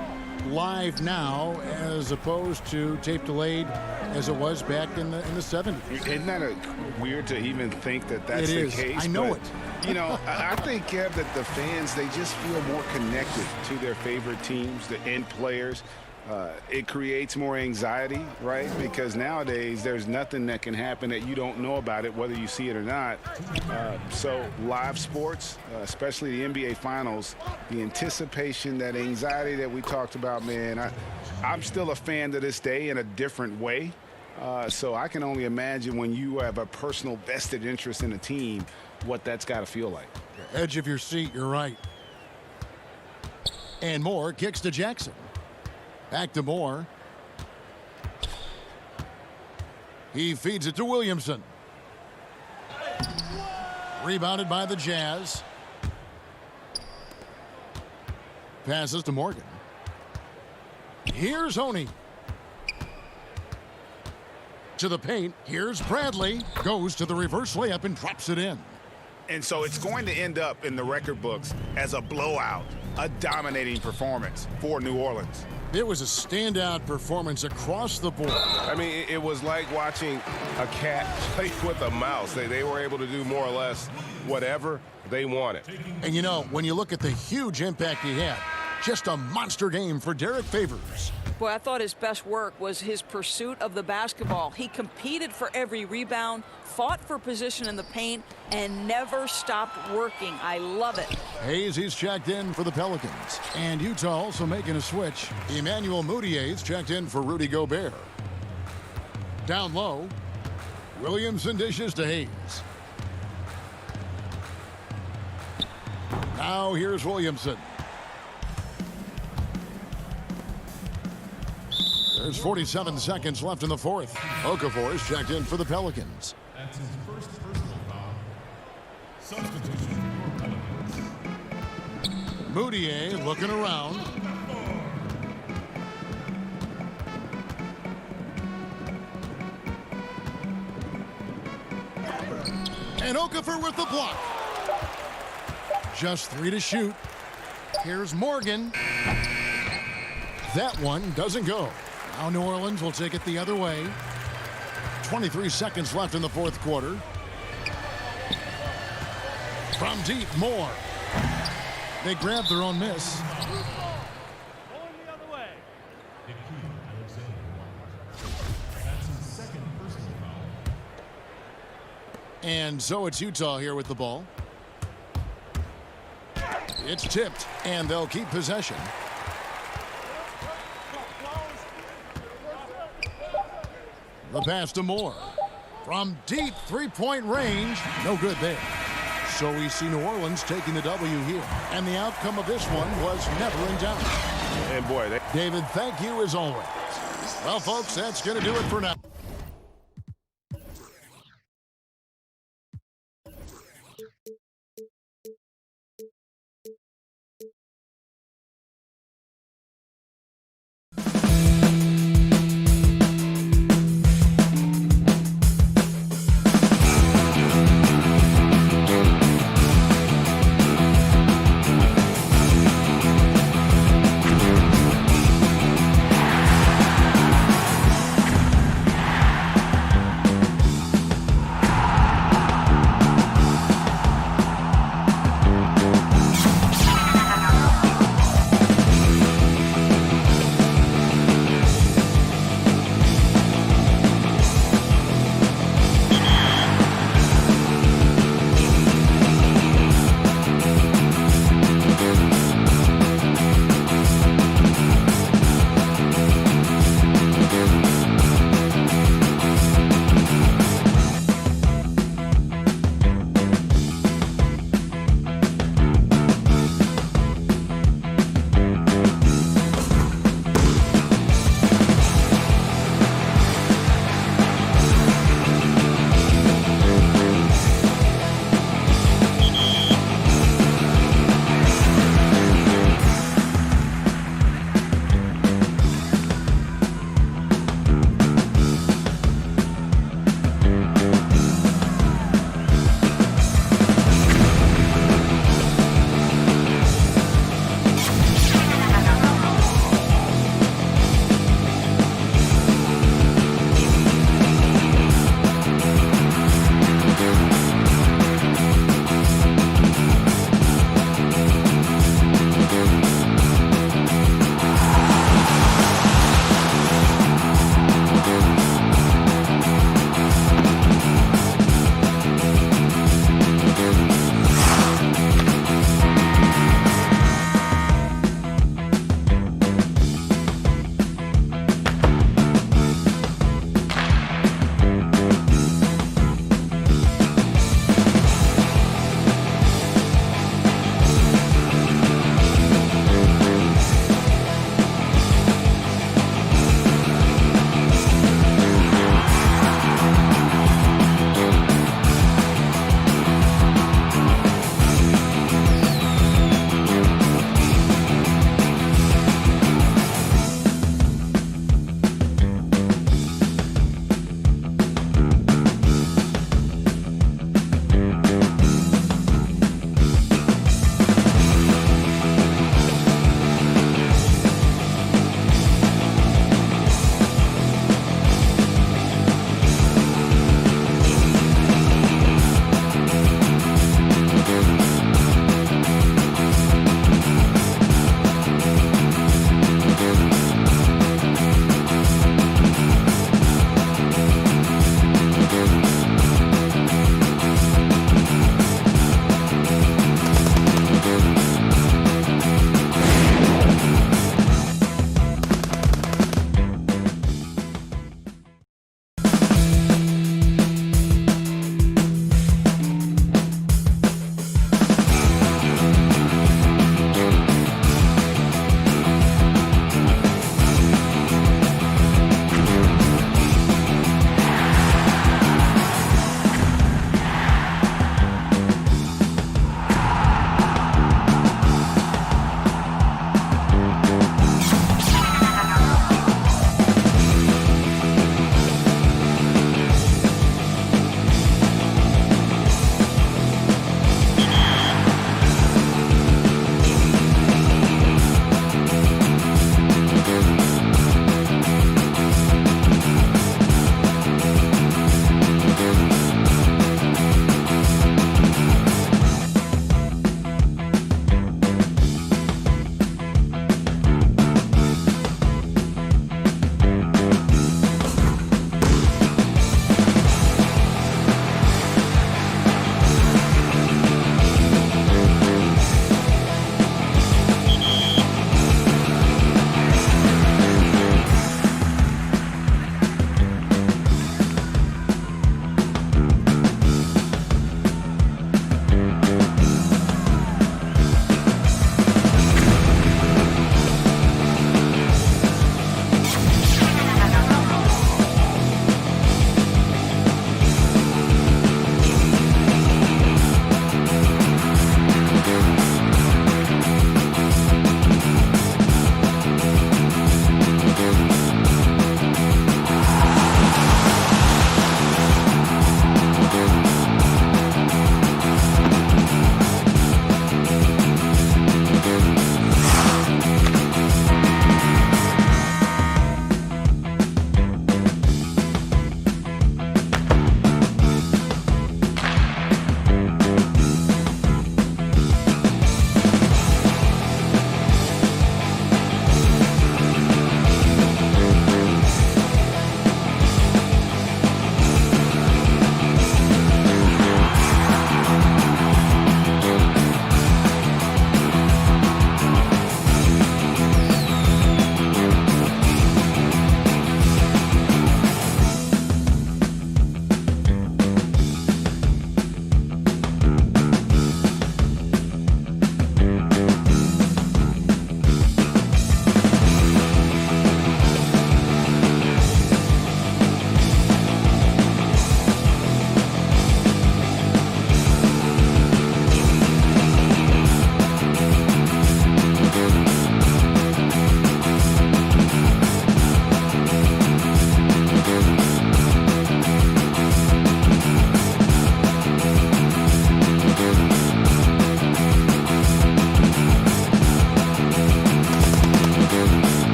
[SPEAKER 1] live now as opposed to tape delayed as it was back in the 70s?
[SPEAKER 3] Isn't that weird to even think that that's the case?
[SPEAKER 1] I know
[SPEAKER 3] but,
[SPEAKER 1] it.
[SPEAKER 3] You know, I think, Kev, that the fans, they just feel more connected to their favorite teams, the end players. It creates more anxiety, right? Because nowadays there's nothing that can happen that you don't know about it, whether you see it or not. So live sports, especially the NBA Finals, the anticipation, that anxiety that we talked about, man, I'm still a fan to this day in a different way. So I can only imagine when you have a personal vested interest in a team, what that's got to feel like.
[SPEAKER 1] Edge of your seat, you're right. And Moore kicks to Jackson. Back to Moore. He feeds it to Williamson. Rebounded by the Jazz. Passes to Morgan. Here's Oney. To the paint. Here's Bradley. Goes to the reverse layup and drops it in.
[SPEAKER 3] And so it's going to end up in the record books as a blowout, a dominating performance for New Orleans.
[SPEAKER 1] It was a standout performance across the board.
[SPEAKER 4] I mean, it was like watching a cat play with a mouse. They were able to do more or less whatever they wanted.
[SPEAKER 1] And, you know, when you look at the huge impact he had, just a monster game for Derek Favors.
[SPEAKER 12] Boy, I thought his best work was his pursuit of the basketball. He competed for every rebound, fought for position in the paint, and never stopped working. I love it.
[SPEAKER 1] Hayes, he's checked in for the Pelicans. And Utah also making a switch. Emmanuel Moutier's checked in for Rudy Gobert. Down low, Williamson dishes to Hayes. Now here's Williamson. There's 47 seconds left in the fourth. Okafor is checked in for the Pelicans.
[SPEAKER 13] That's his first personal foul. Substitution for Pelicans.
[SPEAKER 1] Moutier looking around. And Okafor with the block. Just 3 to shoot. Here's Morgan. That one doesn't go. Now New Orleans will take it the other way. 23 seconds left in the fourth quarter. From deep, Moore. They grabbed their own miss. And so it's Utah here with the ball. It's tipped, and they'll keep possession. The pass to Moore. From deep three-point range, no good there. So we see New Orleans taking the W here. And the outcome of this one was never in doubt.
[SPEAKER 4] And boy,
[SPEAKER 1] David, thank you as always. Well, folks, that's going to do it for now.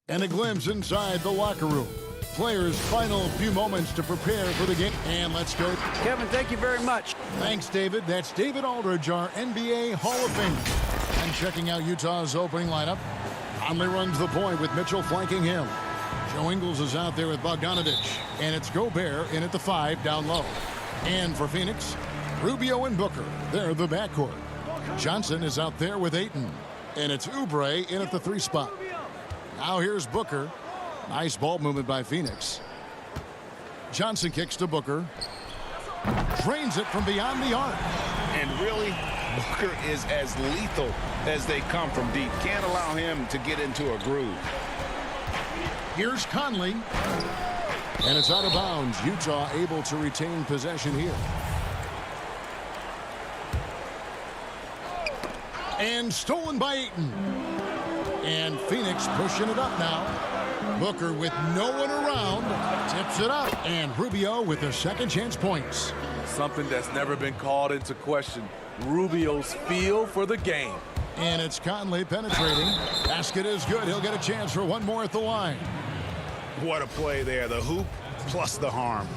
[SPEAKER 1] And a glimpse inside the locker room. Players' final few moments to prepare for the game. And let's go.
[SPEAKER 9] Kevin, thank you very much.
[SPEAKER 1] Thanks, David. That's David Aldridge, our NBA Hall of Famer. And checking out Utah's opening lineup. Conley runs the point with Mitchell flanking him. Joe Ingles is out there with Bogdanovich. And it's Gobert in at the 5 down low. And for Phoenix, Rubio and Booker. They're the backcourt. Johnson is out there with Payton. And it's Oubre in at the 3 spot. Now here's Booker. Nice ball movement by Phoenix. Johnson kicks to Booker. Drains it from beyond the arc.
[SPEAKER 3] And really, Booker is as lethal as they come from deep. Can't allow him to get into a groove.
[SPEAKER 1] Here's Conley. And it's out of bounds. Utah able to retain possession here. And stolen by Payton. And Phoenix pushing it up now. Booker with no one around. Tips it up. And Rubio with the second chance points.
[SPEAKER 14] Something that's never been called into question. Rubio's feel for the game.
[SPEAKER 1] And it's Conley penetrating. Basket is good. He'll get a chance for one more at the line.
[SPEAKER 3] What a play there. The hoop plus the harm.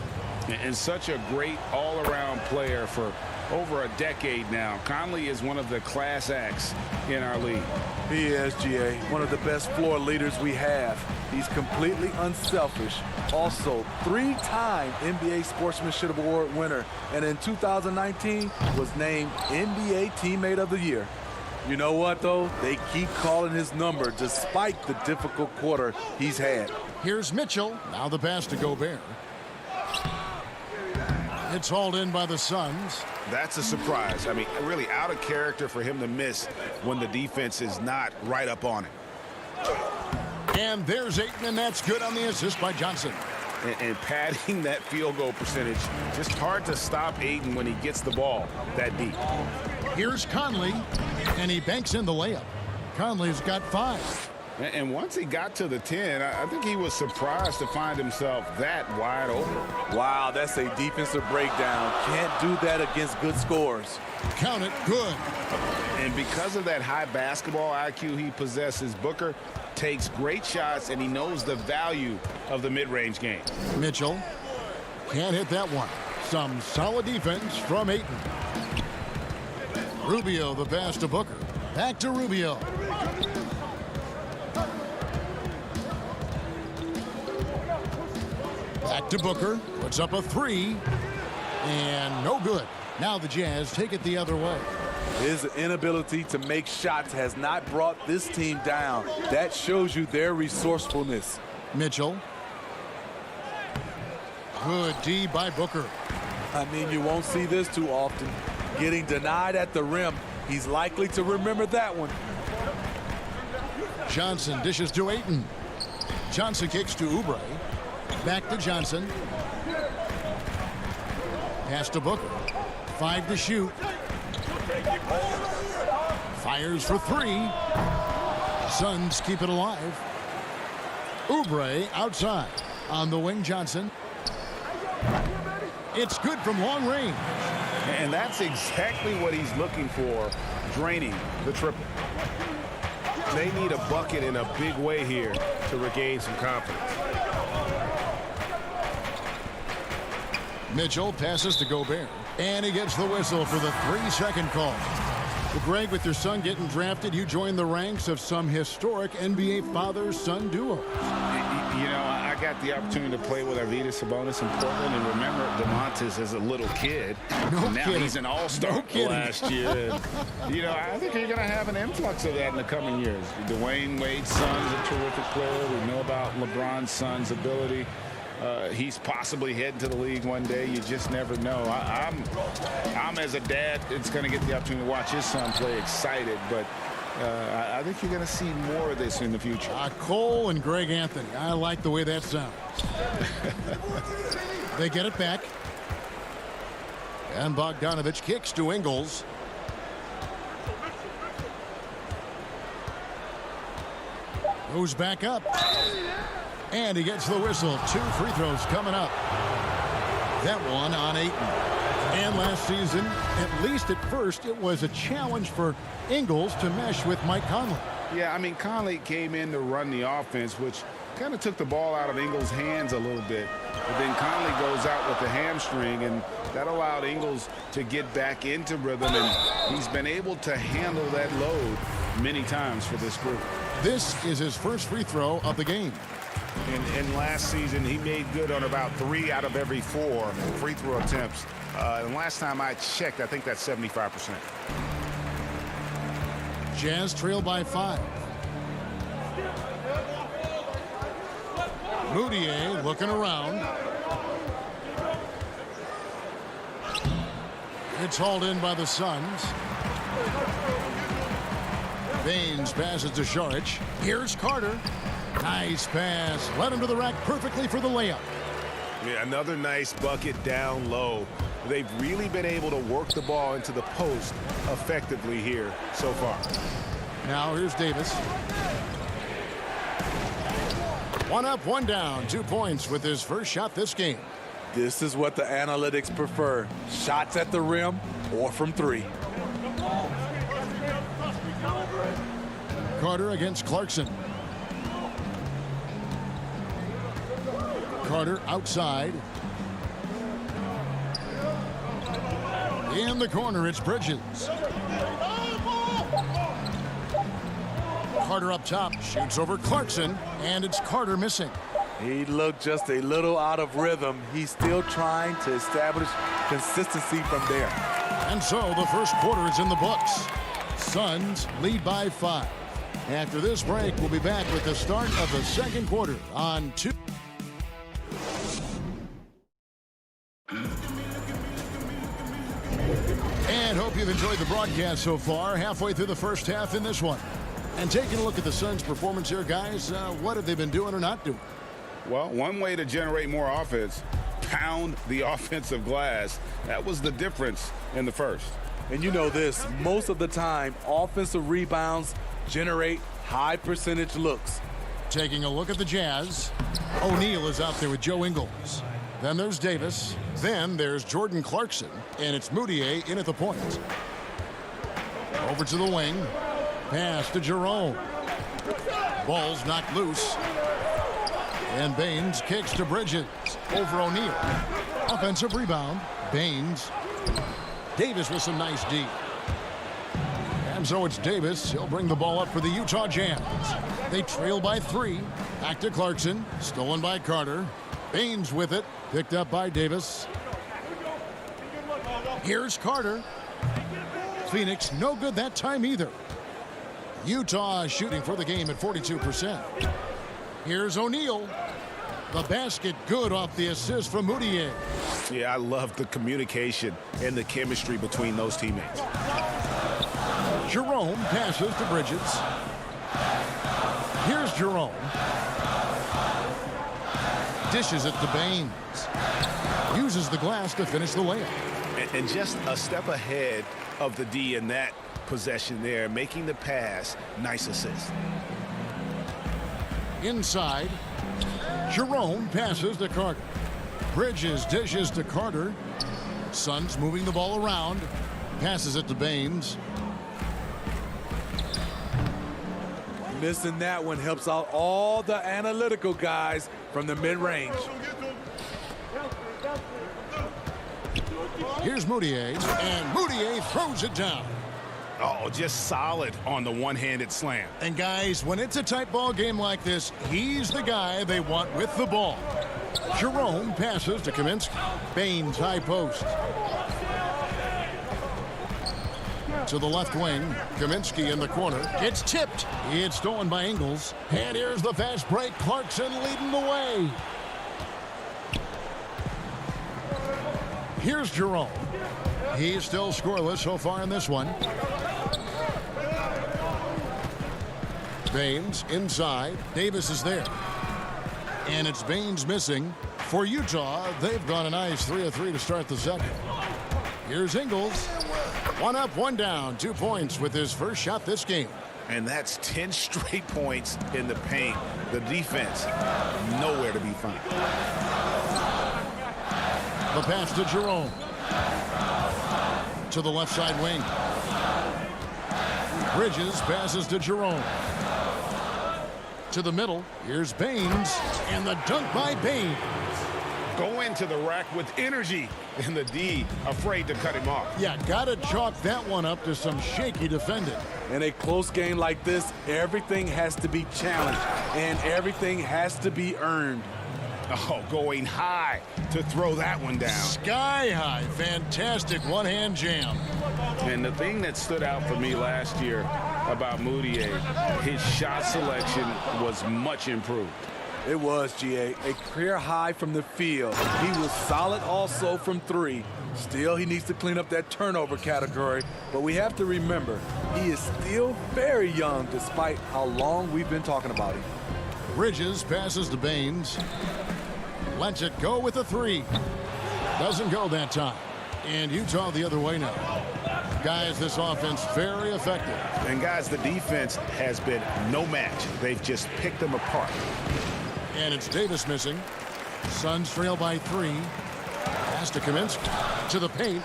[SPEAKER 3] And such a great all-around player for over a decade now. Conley is one of the class acts in our league.
[SPEAKER 14] He is, GA. One of the best floor leaders we have. He's completely unselfish. Also, 3-time NBA Sportsmanship Award winner. And in 2019 was named NBA Teammate of the Year. You know what, though? They keep calling his number despite the difficult quarter he's had.
[SPEAKER 1] Here's Mitchell. Now the pass to Gobert. It's hauled in by the Suns.
[SPEAKER 3] That's a surprise. I mean, really out of character for him to miss when the defense is not right up on him.
[SPEAKER 1] And there's Payton, and that's good on the assist by Johnson.
[SPEAKER 3] And padding that field goal percentage, just hard to stop Payton when he gets the ball that deep.
[SPEAKER 1] Here's Conley, and he banks in the layup. Conley's got 5.
[SPEAKER 3] And once he got to the 10, I think he was surprised to find himself that wide open.
[SPEAKER 14] Wow, that's a defensive breakdown. Can't do that against good scores.
[SPEAKER 1] Count it, good.
[SPEAKER 3] And because of that high basketball IQ he possesses, Booker takes great shots, and he knows the value of the mid-range game.
[SPEAKER 1] Mitchell can't hit that one. Some solid defense from Payton. Rubio, the pass to Booker. Back to Rubio. Back to Booker. Puts up a 3. And no good. Now the Jazz take it the other way.
[SPEAKER 14] His inability to make shots has not brought this team down. That shows you their resourcefulness.
[SPEAKER 1] Mitchell. Good D by Booker.
[SPEAKER 14] I mean, you won't see this too often. Getting denied at the rim. He's likely to remember that one.
[SPEAKER 1] Johnson dishes to Payton. Johnson kicks to Oubre. Back to Johnson. Pass to Booker. 5 to shoot. Fires for 3. Suns keep it alive. Oubre outside. On the wing, Johnson. It's good from long range.
[SPEAKER 3] And that's exactly what he's looking for, draining the triple.
[SPEAKER 4] They need a bucket in a big way here to regain some confidence.
[SPEAKER 1] Mitchell passes to Gobert. And he gets the whistle for the 3-second call. Well, Greg, with your son getting drafted, you joined the ranks of some historic NBA father-son duos.
[SPEAKER 3] You know, I got the opportunity to play with Arvydas Sabonis in Portland, and remember DeMontis as a little kid.
[SPEAKER 1] No
[SPEAKER 3] now
[SPEAKER 1] kidding.
[SPEAKER 3] He's an all-star last year. You know, I think you're going to have an influx of that in the coming years. Dwayne Wade's son's a terrific player. We know about LeBron's son's ability. He's possibly heading to the league one day. You just never know. I'm as a dad, it's going to get the opportunity to watch his son play excited, but I think you're going to see more of this in the future.
[SPEAKER 1] Cole and Greg Anthony. I like the way that sounds. They get it back. And Bogdanovich kicks to Ingles. Goes back up. And he gets the whistle. 2 free throws coming up. That one on Payton. And last season, at least at first, it was a challenge for Ingles to mesh with Mike Conley.
[SPEAKER 3] Yeah, I mean, Conley came in to run the offense, which kind of took the ball out of Ingles' hands a little bit. But then Conley goes out with the hamstring, and that allowed Ingles to get back into rhythm, and he's been able to handle that load many times for this group.
[SPEAKER 1] This is his first free throw of the game.
[SPEAKER 3] And last season, he made good on about 3 out of every 4 free throw attempts. And last time I checked, I think that's 75%.
[SPEAKER 1] Jazz trail by 5. Moutier looking around. It's hauled in by the Suns. Baines passes to Saric. Here's Carter. Nice pass. Led him to the rack perfectly for the layup.
[SPEAKER 4] Yeah, another nice bucket down low. They've really been able to work the ball into the post effectively here so far.
[SPEAKER 1] Now here's Davis. 1 up, 1 down. 2 points with his first shot this game.
[SPEAKER 14] This is what the analytics prefer. Shots at the rim or from 3.
[SPEAKER 1] Carter against Clarkson. Carter outside. In the corner, it's Bridges. Carter up top, shoots over Clarkson, and it's Carter missing.
[SPEAKER 14] He looked just a little out of rhythm. He's still trying to establish consistency from there.
[SPEAKER 1] And so the first quarter is in the books. Suns lead by 5. After this break, we'll be back with the start of the second quarter on 2. And hope you've enjoyed the broadcast so far. Halfway through the first half in this one. And taking a look at the Suns' performance here, guys, what have they been doing or not doing?
[SPEAKER 3] Well, one way to generate more offense, pound the offensive glass. That was the difference in the first.
[SPEAKER 14] And you know this, most of the time, offensive rebounds generate high percentage looks.
[SPEAKER 1] Taking a look at the Jazz, O'Neal is out there with Joe Ingles. Then there's Davis. Then there's Jordan Clarkson. And it's Moutier in at the point. Over to the wing. Pass to Jerome. Ball's knocked loose. And Baines kicks to Bridges. Over O'Neal. Offensive rebound. Baines. Davis with some nice D. And so it's Davis. He'll bring the ball up for the Utah Jazz. They trail by 3. Back to Clarkson. Stolen by Carter. Baines with it. Picked up by Davis. Here's Carter. Phoenix no good that time either. Utah shooting for the game at 42%. Here's O'Neal. The basket good off the assist from Moutier.
[SPEAKER 4] Yeah, I love the communication and the chemistry between those teammates.
[SPEAKER 1] Jerome passes to Bridges. Here's Jerome. Dishes it to Baines. Uses the glass to finish the layup.
[SPEAKER 4] And just a step ahead of the D in that possession there, making the pass. Nice assist.
[SPEAKER 1] Inside, Jerome passes to Carter. Bridges dishes to Carter. Suns moving the ball around. Passes it to Baines.
[SPEAKER 14] Missing that one helps out all the analytical guys from the mid-range.
[SPEAKER 1] Here's Moutier, and Moutier throws it down.
[SPEAKER 4] Oh, just solid on the one-handed slam.
[SPEAKER 1] And guys, when it's a tight ball game like this, he's the guy they want with the ball. Jerome passes to Kaminsky. Baines high post. To the left wing, Kaminsky in the corner. It's tipped. It's stolen by Ingles. And here's the fast break. Clarkson leading the way. Here's Jerome. He's still scoreless so far in this one. Baines inside. Davis is there. And it's Baines missing. For Utah, they've gone a nice 3 of 3 to start the second. Here's Ingles. 1 up, 1 down. 2 points with his first shot this game.
[SPEAKER 3] And that's 10 straight points in the paint. The defense, nowhere to be found.
[SPEAKER 1] The pass to Jerome. To the left side wing. Bridges passes to Jerome. To the middle. Here's Baines. And the dunk by Baines.
[SPEAKER 3] Go into the rack with energy. And the D afraid to cut him off.
[SPEAKER 1] Yeah, gotta chalk that one up to some shaky defending.
[SPEAKER 14] In a close game like this, everything has to be challenged and everything has to be earned.
[SPEAKER 3] Oh, going high to throw that one down.
[SPEAKER 1] Sky high. Fantastic one-hand jam.
[SPEAKER 3] And the thing that stood out for me last year about Moutier, his shot selection was much improved.
[SPEAKER 14] It was, GA. A career high from the field. He was solid also from 3. Still, he needs to clean up that turnover category. But we have to remember, he is still very young despite how long we've been talking about him.
[SPEAKER 1] Bridges passes to Baines. Lets it go with a 3. Doesn't go that time. And Utah the other way now. Guys, this offense very effective.
[SPEAKER 3] And guys, the defense has been no match. They've just picked them apart.
[SPEAKER 1] And it's Davis missing. Suns trail by 3. Pass to Kaminsky. To the paint.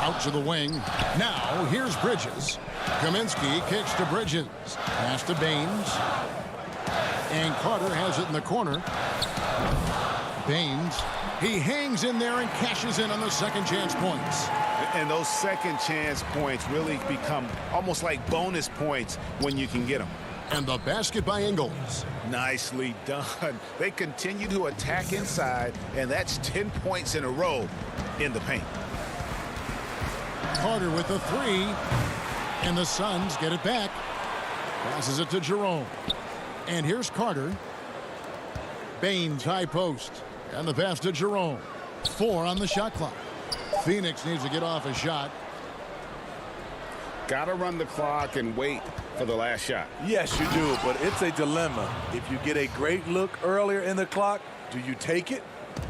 [SPEAKER 1] Out to the wing. Now, here's Bridges. Kaminsky kicks to Bridges. Pass to Baines. And Carter has it in the corner. Baines. He hangs in there and cashes in on the second chance points.
[SPEAKER 3] And those second chance points really become almost like bonus points when you can get them.
[SPEAKER 1] And the basket by Ingles.
[SPEAKER 3] Nicely done. They continue to attack inside, and that's 10 points in a row in the paint.
[SPEAKER 1] Carter with the 3. And the Suns get it back. Passes it to Jerome. And here's Carter. Baines high post. And the pass to Jerome. 4 on the shot clock. Phoenix needs to get off a shot.
[SPEAKER 3] Got to run the clock and wait for the last shot.
[SPEAKER 14] Yes, you do, but it's a dilemma. If you get a great look earlier in the clock, do you take it?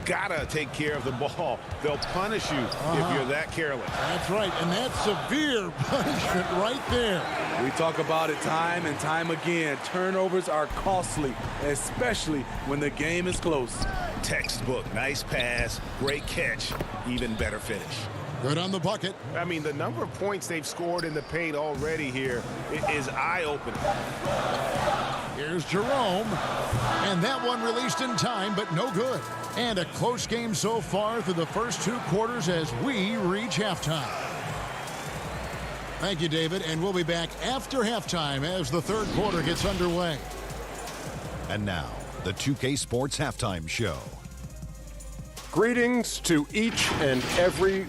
[SPEAKER 3] Gotta take care of the ball. They'll punish you if you're that careless.
[SPEAKER 1] That's right, and that's severe punishment right there.
[SPEAKER 14] We talk about it time and time again. Turnovers are costly, especially when the game is close.
[SPEAKER 3] Textbook, nice pass, great catch, even better finish.
[SPEAKER 1] Good on the bucket.
[SPEAKER 3] I mean, the number of points they've scored in the paint already here is eye-opening.
[SPEAKER 1] Here's Jerome. And that one released in time, but no good. And a close game so far through the first 2 quarters as we reach halftime. Thank you, David. And we'll be back after halftime as the third quarter gets underway.
[SPEAKER 6] And now, the 2K Sports Halftime Show.
[SPEAKER 8] Greetings to each and every.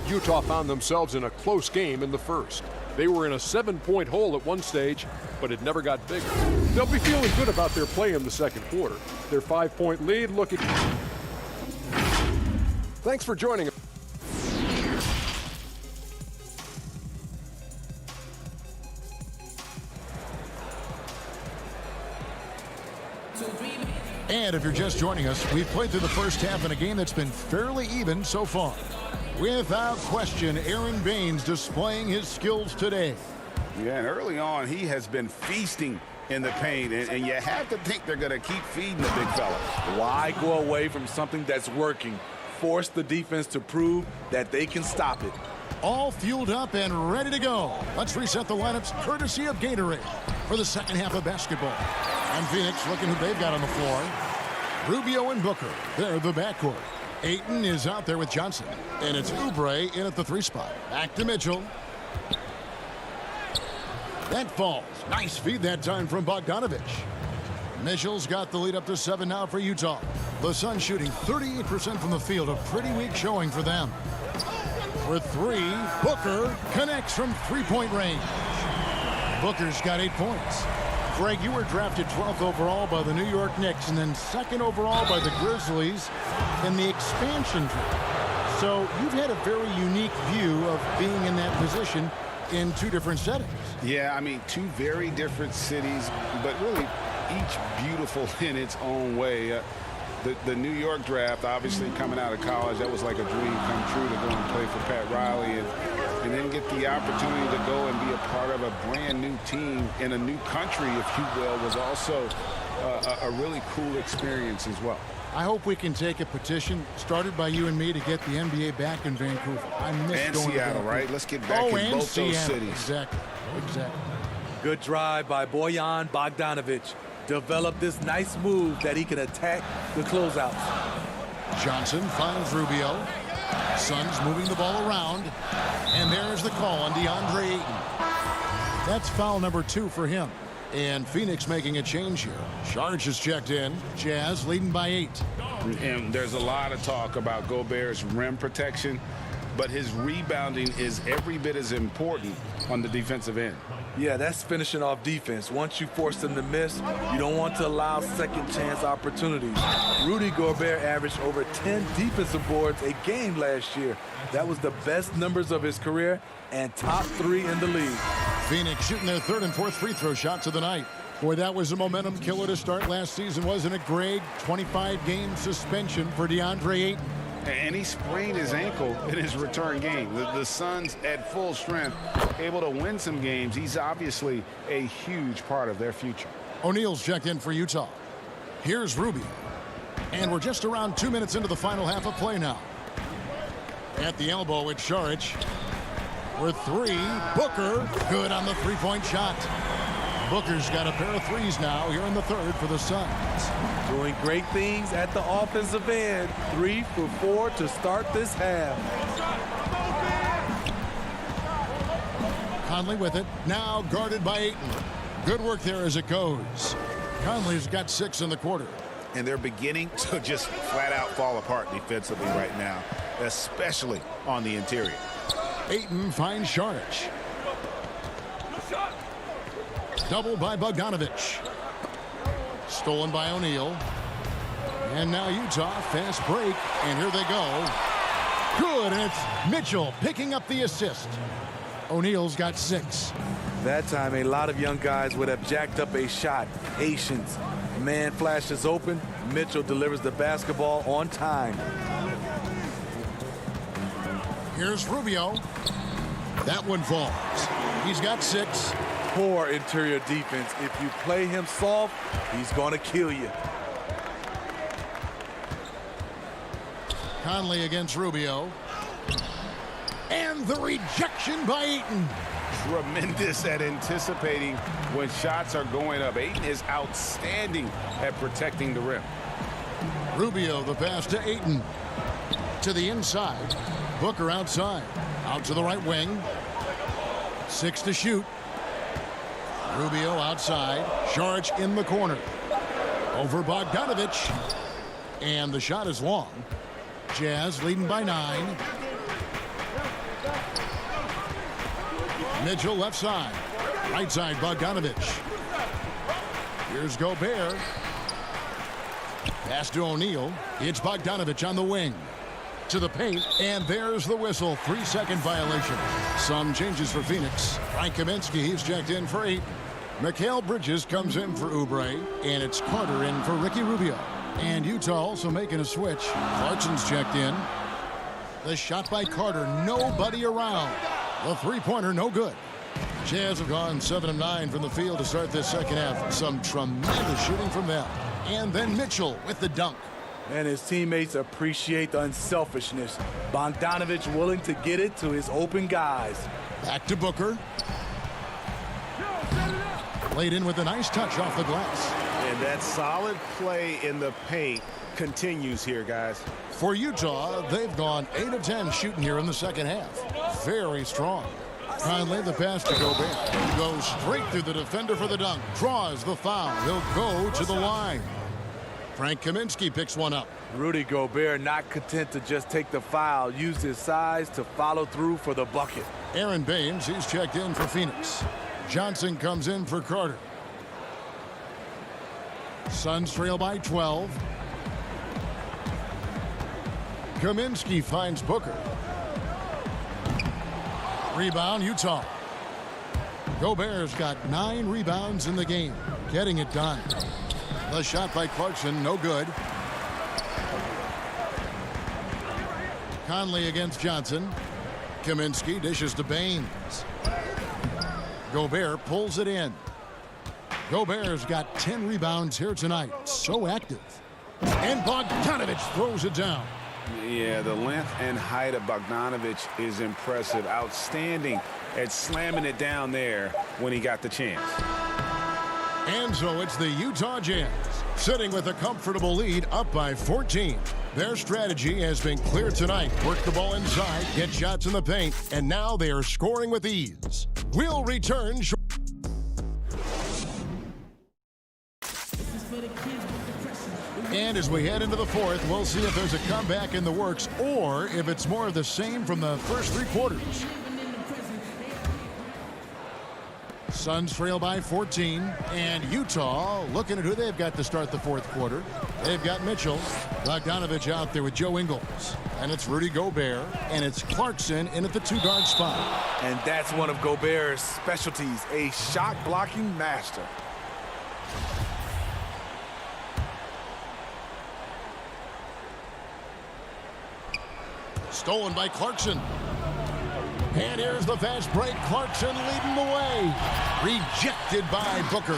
[SPEAKER 8] Utah found themselves in a close game in the first. They were in a 7-point hole at one stage, but it never got bigger. They'll be feeling good about their play in the second quarter. Their 5-point lead looking. Thanks for joining us.
[SPEAKER 1] And if you're just joining us, we've played through the first half in a game that's been fairly even so far. Without question, Aaron Baines displaying his skills today.
[SPEAKER 3] Yeah, and early on, he has been feasting in the paint, and you have to think they're going to keep feeding the big fella.
[SPEAKER 14] Why go away from something that's working? Force the defense to prove that they can stop it.
[SPEAKER 1] All fueled up and ready to go. Let's reset the lineups courtesy of Gatorade for the second half of basketball. And Phoenix looking who they've got on the floor. Rubio and Booker, they're the backcourt. Payton is out there with Johnson. And it's Oubre in at the 3 spot. Back to Mitchell. That falls. Nice feed that time from Bogdanovich. Mitchell's got the lead up to 7 now for Utah. The Suns shooting 38% from the field. A pretty weak showing for them. For 3, Booker connects from 3-point range. Booker's got 8 points. Greg, you were drafted 12th overall by the New York Knicks and then 2nd overall by the Grizzlies in the expansion draft. So you've had a very unique view of being in that position. in two different settings.
[SPEAKER 3] Yeah, I mean, two very different cities, but really each beautiful in its own way. The New York draft, obviously coming out of college, that was like a dream come true to go and play for Pat Riley and then get the opportunity to go and be a part of a brand new team in a new country, if you will, was also a really cool experience as well.
[SPEAKER 1] I hope we can take a petition started by you and me to get the NBA back in Vancouver. I miss
[SPEAKER 3] and
[SPEAKER 1] going
[SPEAKER 3] Seattle,
[SPEAKER 1] to
[SPEAKER 3] right? Let's get back in both
[SPEAKER 1] Seattle.
[SPEAKER 3] those cities.
[SPEAKER 1] Exactly.
[SPEAKER 14] Good drive by Bojan Bogdanovic. Developed this nice move that he can attack the closeouts.
[SPEAKER 1] Johnson finds Rubio. Suns moving the ball around. And there's the call on DeAndre Ayton. That's foul number 2 for him. And Phoenix making a change here. Sharge is checked in. Jazz leading by 8.
[SPEAKER 3] And there's a lot of talk about Gobert's rim protection, but his rebounding is every bit as important on the defensive end.
[SPEAKER 14] Yeah, that's finishing off defense. Once you force them to miss, you don't want to allow second chance opportunities. Rudy Gobert averaged over 10 defensive boards a game last year. That was the best numbers of his career and top 3 in the league.
[SPEAKER 1] Phoenix shooting their 3rd and 4th free throw shots of the night. Boy, that was a momentum killer to start last season, wasn't it, Greg? 25-game suspension for DeAndre Ayton.
[SPEAKER 3] And he sprained his ankle in his return game. The Suns at full strength, able to win some games. He's obviously a huge part of their future.
[SPEAKER 1] O'Neal's checked in for Utah. Here's Rubio. And we're just around 2 minutes into the final half of play now. At the elbow, it's Saric. For 3, Booker, good on the three-point shot. Booker's got a pair of threes now here in the 3rd for the Suns.
[SPEAKER 14] Doing great things at the offensive end. 3 for 4 to start this half.
[SPEAKER 1] Conley with it, now guarded by Ayton. Good work there as it goes. Conley's got 6 in the quarter.
[SPEAKER 3] And they're beginning to just flat out fall apart defensively right now, especially on the interior.
[SPEAKER 1] Ayton finds Saric. Double by Bogdanovic. Stolen by O'Neal. And now Utah, fast break, and here they go. Good, and it's Mitchell picking up the assist. O'Neal's got 6.
[SPEAKER 14] That time, a lot of young guys would have jacked up a shot. Patience. Man flashes open. Mitchell delivers the basketball on time.
[SPEAKER 1] Here's Rubio. That one falls. He's got 6.
[SPEAKER 14] Poor interior defense. If you play him soft, he's going to kill you.
[SPEAKER 1] Conley against Rubio. And the rejection by Ayton.
[SPEAKER 3] Tremendous at anticipating when shots are going up. Ayton is outstanding at protecting the rim.
[SPEAKER 1] Rubio, the pass to Ayton. To the inside. Booker outside. Out to the right wing. 6 to shoot. Rubio outside. Saric in the corner. Over Bogdanovic. And the shot is long. Jazz leading by 9. Mitchell left side. Right side Bogdanovic. Here's Gobert. Pass to O'Neal. It's Bogdanovic on the wing. To the paint, and there's the whistle. 3-second violation. Some changes for Phoenix. Frank Kaminsky, he's checked in for 8. Mikal Bridges comes in for Oubre, and it's Carter in for Ricky Rubio. And Utah also making a switch. Clarkson's checked in. The shot by Carter, nobody around. The three-pointer, no good. Jazz have gone 7 of 9 from the field to start this second half. Some tremendous shooting from them. And then Mitchell with the dunk.
[SPEAKER 14] And his teammates appreciate the unselfishness. Bogdanovic willing to get it to his open guys.
[SPEAKER 1] Back to Booker. Laid in with a nice touch off the glass.
[SPEAKER 4] And that solid play in the paint continues here, guys.
[SPEAKER 1] For Utah, they've gone 8 of 10 shooting here in the second half. Very strong. Conley, the pass to Gobert. Goes straight through the defender for the dunk. Draws the foul. He'll go to the line. Frank Kaminsky picks one up.
[SPEAKER 14] Rudy Gobert not content to just take the foul. Used his size to follow through for the bucket.
[SPEAKER 1] Aaron Baines, he's checked in for Phoenix. Johnson comes in for Carter. Suns trail by 12. Kaminsky finds Booker. Rebound, Utah. Gobert's got 9 rebounds in the game, getting it done. The shot by Clarkson, no good. Conley against Johnson. Kaminsky dishes to Baines. Gobert pulls it in. Gobert's got 10 rebounds here tonight. So active. And Bogdanovich throws it down.
[SPEAKER 3] Yeah, the length and height of Bogdanovich is impressive. Outstanding at slamming it down there when he got the chance.
[SPEAKER 1] And so it's the Utah Jazz sitting with a comfortable lead, up by 14. Their strategy has been clear tonight. Work the ball inside, get shots in the paint, and now they are scoring with ease. We'll return shortly. And as we head into the fourth, we'll see if there's a comeback in the works or if it's more of the same from the first 3 quarters. Suns trail by 14, and Utah looking at who they've got to start the fourth quarter. They've got Mitchell, Bogdanovich out there with Joe Ingles, and it's Rudy Gobert, and it's Clarkson in at the 2-guard spot.
[SPEAKER 14] And that's one of Gobert's specialties, a shot blocking master.
[SPEAKER 1] Stolen by Clarkson. And here's the fast break. Clarkson leading the way. Rejected by Booker.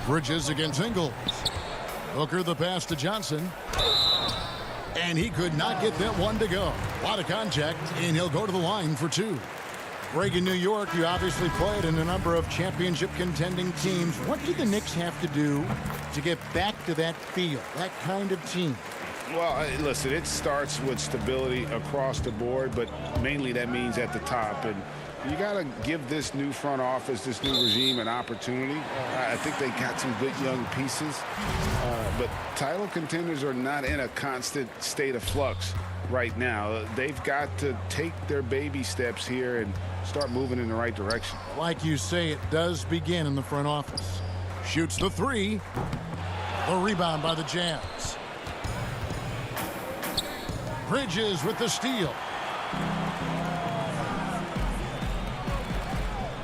[SPEAKER 1] Bridges against Ingles. Booker the pass to Johnson. And he could not get that one to go. A lot of contact, and he'll go to the line for 2. Greg, in New York, you obviously played in a number of championship contending teams. What do the Knicks have to do to get back to that feel, that kind of team?
[SPEAKER 3] Well, listen, it starts with stability across the board, but mainly that means at the top. And you got to give this new front office, this new regime, an opportunity. I think they got some good young pieces, but title contenders are not in a constant state of flux right now. They've got to take their baby steps here and start moving in the right direction.
[SPEAKER 1] Like you say, it does begin in the front office. Shoots the 3. The rebound by the Jazz. Bridges with the steal.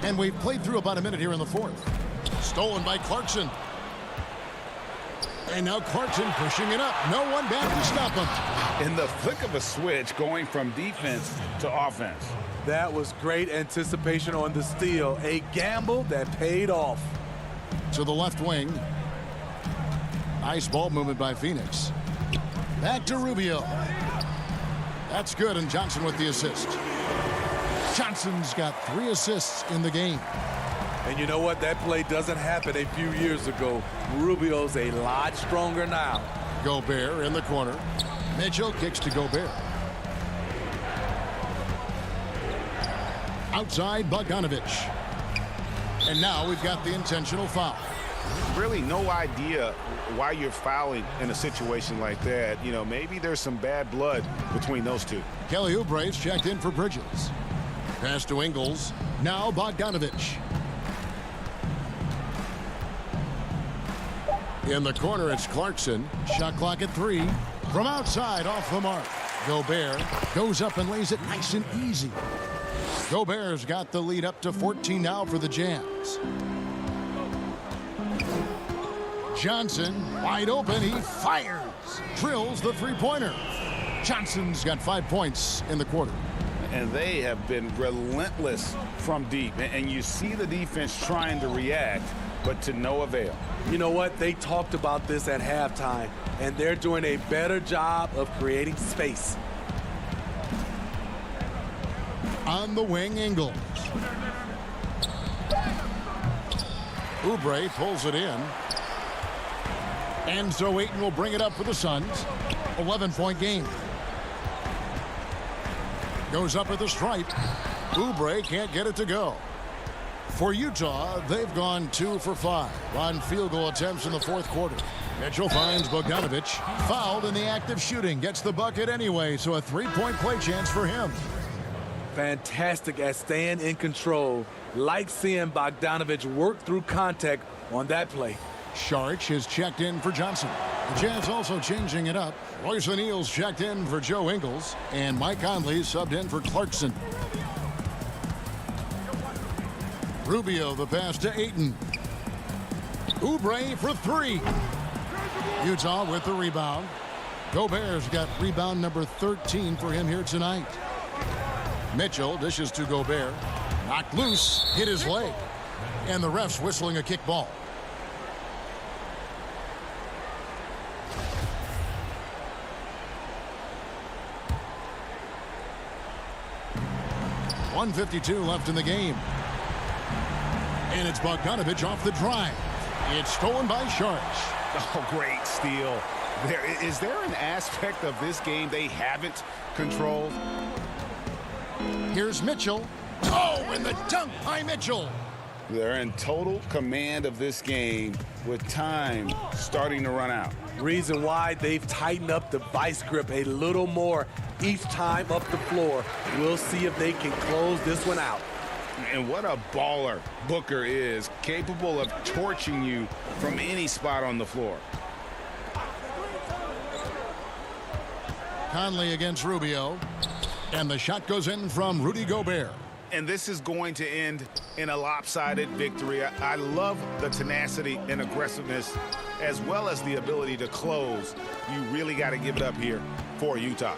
[SPEAKER 1] And we've played through about a minute here in the fourth. Stolen by Clarkson. And now Clarkson pushing it up. No one back to stop him.
[SPEAKER 3] In the flick of a switch, going from defense to offense.
[SPEAKER 14] That was great anticipation on the steal. A gamble that paid off.
[SPEAKER 1] To the left wing. Nice ball movement by Phoenix. Back to Rubio. That's good, and Johnson with the assist. Johnson's got 3 assists in the game.
[SPEAKER 14] And you know what? That play doesn't happen a few years ago. Rubio's a lot stronger now.
[SPEAKER 1] Gobert in the corner. Mitchell kicks to Gobert. Outside, Bogdanovich. And now we've got the intentional foul.
[SPEAKER 3] Really no idea why you're fouling in a situation like that. You know, maybe there's some bad blood between those two.
[SPEAKER 1] Kelly Oubre's checked in for Bridges. Pass to Ingles. Now Bogdanovich. In the corner, it's Clarkson. Shot clock at 3. From outside, off the mark. Gobert goes up and lays it nice and easy. Gobert's got the lead up to 14 now for the Jazz. Johnson, wide open, he fires. Drills the 3-pointer. Johnson's got 5 points in the quarter.
[SPEAKER 3] And they have been relentless from deep. And you see the defense trying to react, but to no avail.
[SPEAKER 14] You know what? They talked about this at halftime, and they're doing a better job of creating space.
[SPEAKER 1] On the wing, Ingles. Oubre pulls it in. And so Payton will bring it up for the Suns. 11-point game. Goes up at the stripe. Oubre can't get it to go. For Utah, they've gone 2 for 5 on field goal attempts in the fourth quarter. Mitchell finds Bogdanovich. Fouled in the act of shooting. Gets the bucket anyway, so a 3-point play chance for him.
[SPEAKER 14] Fantastic at staying in control. Like seeing Bogdanovich work through contact on that play.
[SPEAKER 1] Sharch is checked in for Johnson. The Jazz also changing it up. Royce O'Neal's checked in for Joe Ingles, and Mike Conley subbed in for Clarkson. Rubio the pass to Payton. Oubre for three. Utah with the rebound. Gobert's got rebound number 13 for him here tonight. Mitchell dishes to Gobert. Knocked loose, hit his leg. And the refs whistling a kick ball. .152 left in the game. And it's Bogdanovich off the drive. It's stolen by Sharch.
[SPEAKER 3] Oh, great steal. Is there an aspect of this game they haven't controlled?
[SPEAKER 1] Here's Mitchell. Oh, and the dunk by Mitchell.
[SPEAKER 3] They're in total command of this game with time starting to run out.
[SPEAKER 14] Reason why they've tightened up the vice grip a little more each time up the floor. We'll see if they can close this one out.
[SPEAKER 3] And what a baller Booker is, capable of torching you from any spot on the floor.
[SPEAKER 1] Conley against Rubio. And the shot goes in from Rudy Gobert.
[SPEAKER 3] And this is going to end in a lopsided victory. I love the tenacity and aggressiveness as well as the ability to close. You really got to give it up here for Utah.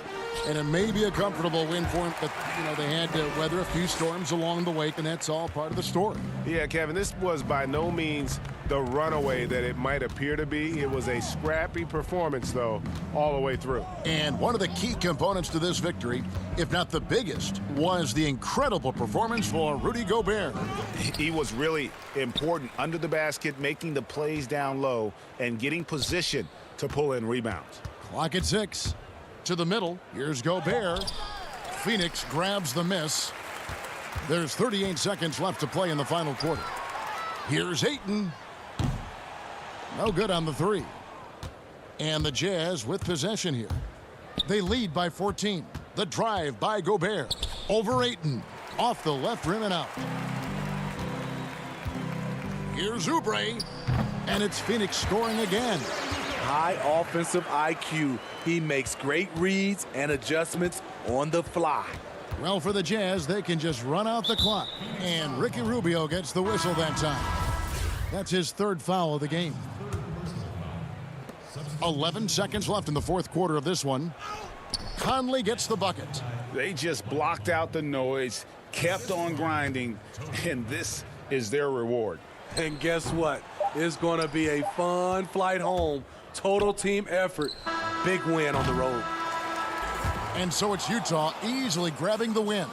[SPEAKER 1] And it may be a comfortable win for him, but, they had to weather a few storms along the way, and that's all part of the story.
[SPEAKER 4] Yeah, Kevin, this was by no means the runaway that it might appear to be. It was a scrappy performance, though, all the way through.
[SPEAKER 1] And one of the key components to this victory, if not the biggest, was the incredible performance for Rudy Gobert.
[SPEAKER 3] He was really important under the basket, making the plays down low and getting position to pull in rebounds.
[SPEAKER 1] Clock at 6. To the middle. Here's Gobert. Phoenix grabs the miss. There's 38 seconds left to play in the final quarter. Here's Payton. No good on the three. And the Jazz with possession here. They lead by 14. The drive by Gobert. Over Payton. Off the left rim and out. Here's Oubre. And it's Phoenix scoring again.
[SPEAKER 14] High offensive IQ. He makes great reads and adjustments on the fly.
[SPEAKER 1] Well, for the Jazz, they can just run out the clock. And Ricky Rubio gets the whistle that time. That's his third foul of the game. 11 seconds left in the fourth quarter of this one. Conley gets the bucket.
[SPEAKER 3] They just blocked out the noise, kept on grinding, and this is their reward.
[SPEAKER 14] And guess what? It's going to be a fun flight home. Total team effort. Big win on the road.
[SPEAKER 1] And so it's Utah easily grabbing the win.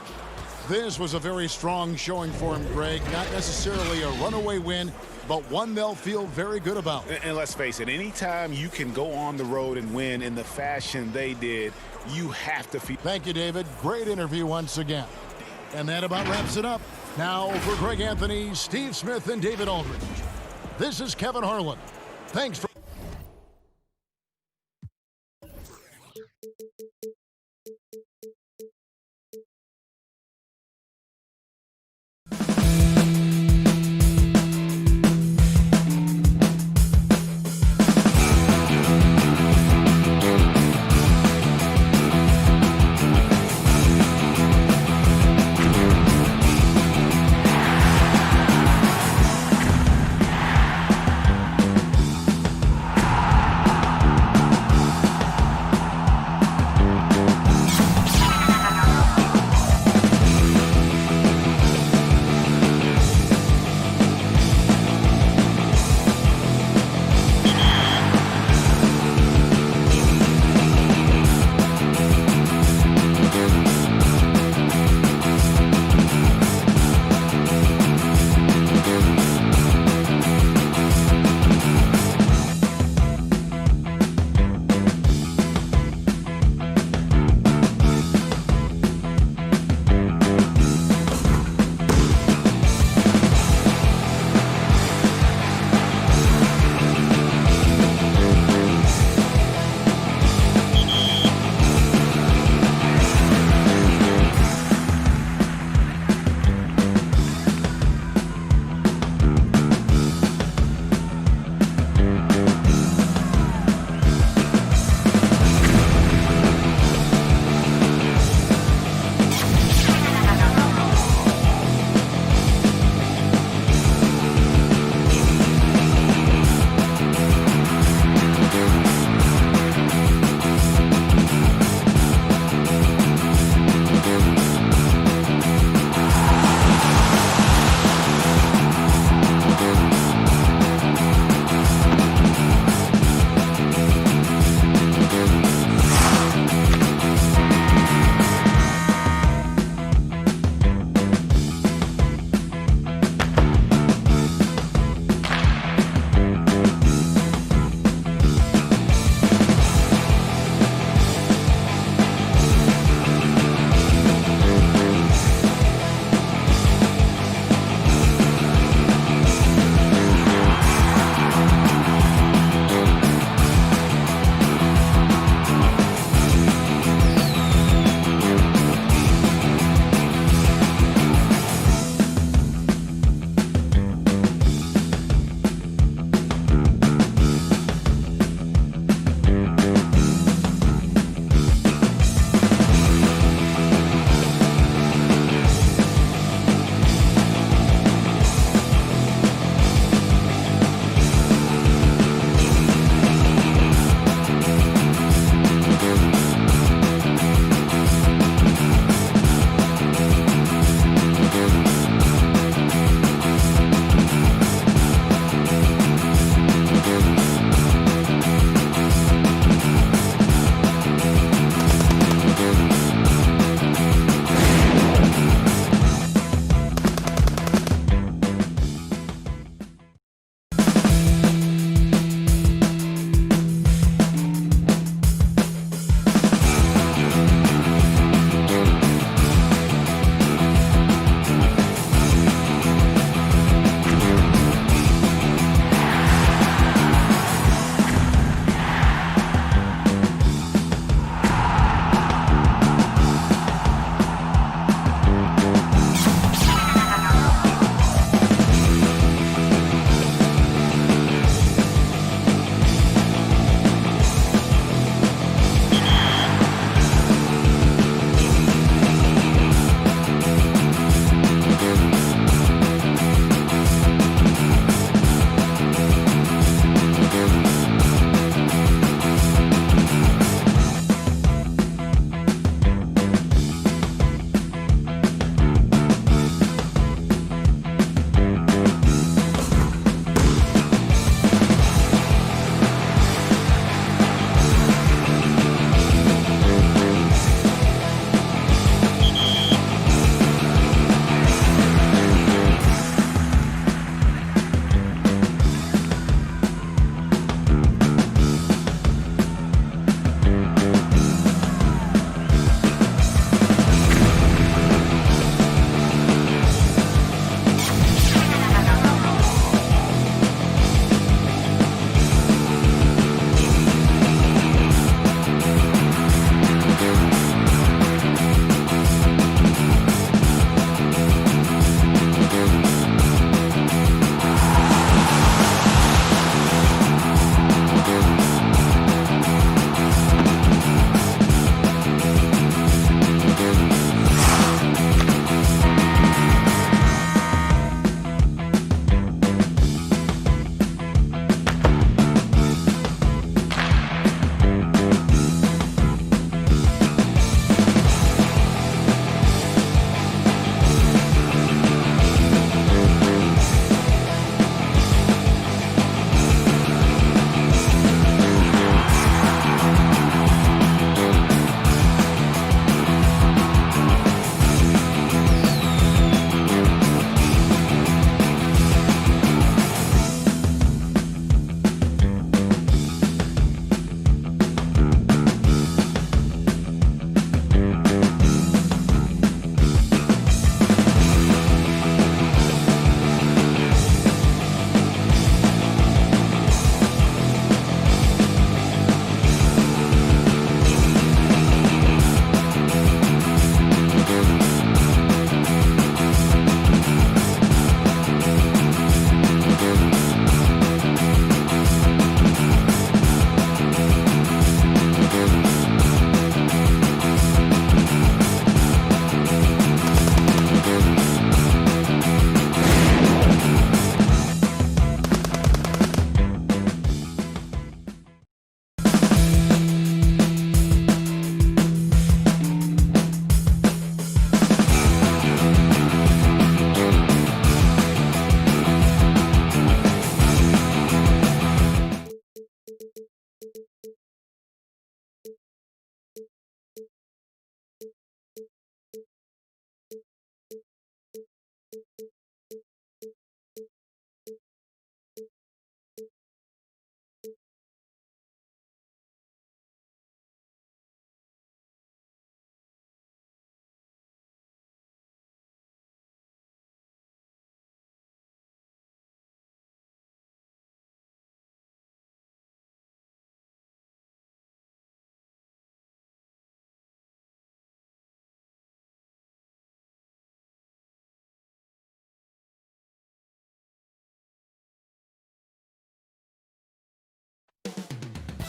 [SPEAKER 1] This was a very strong showing for him, Greg. Not necessarily a runaway win, but one they'll feel very good about.
[SPEAKER 3] And let's face it, anytime you can go on the road and win in the fashion they did, you have to feel.
[SPEAKER 1] Thank you, David. Great interview once again. And that about wraps it up. Now for Greg Anthony, Steve Smith, and David Aldridge. This is Kevin Harlan. Thanks for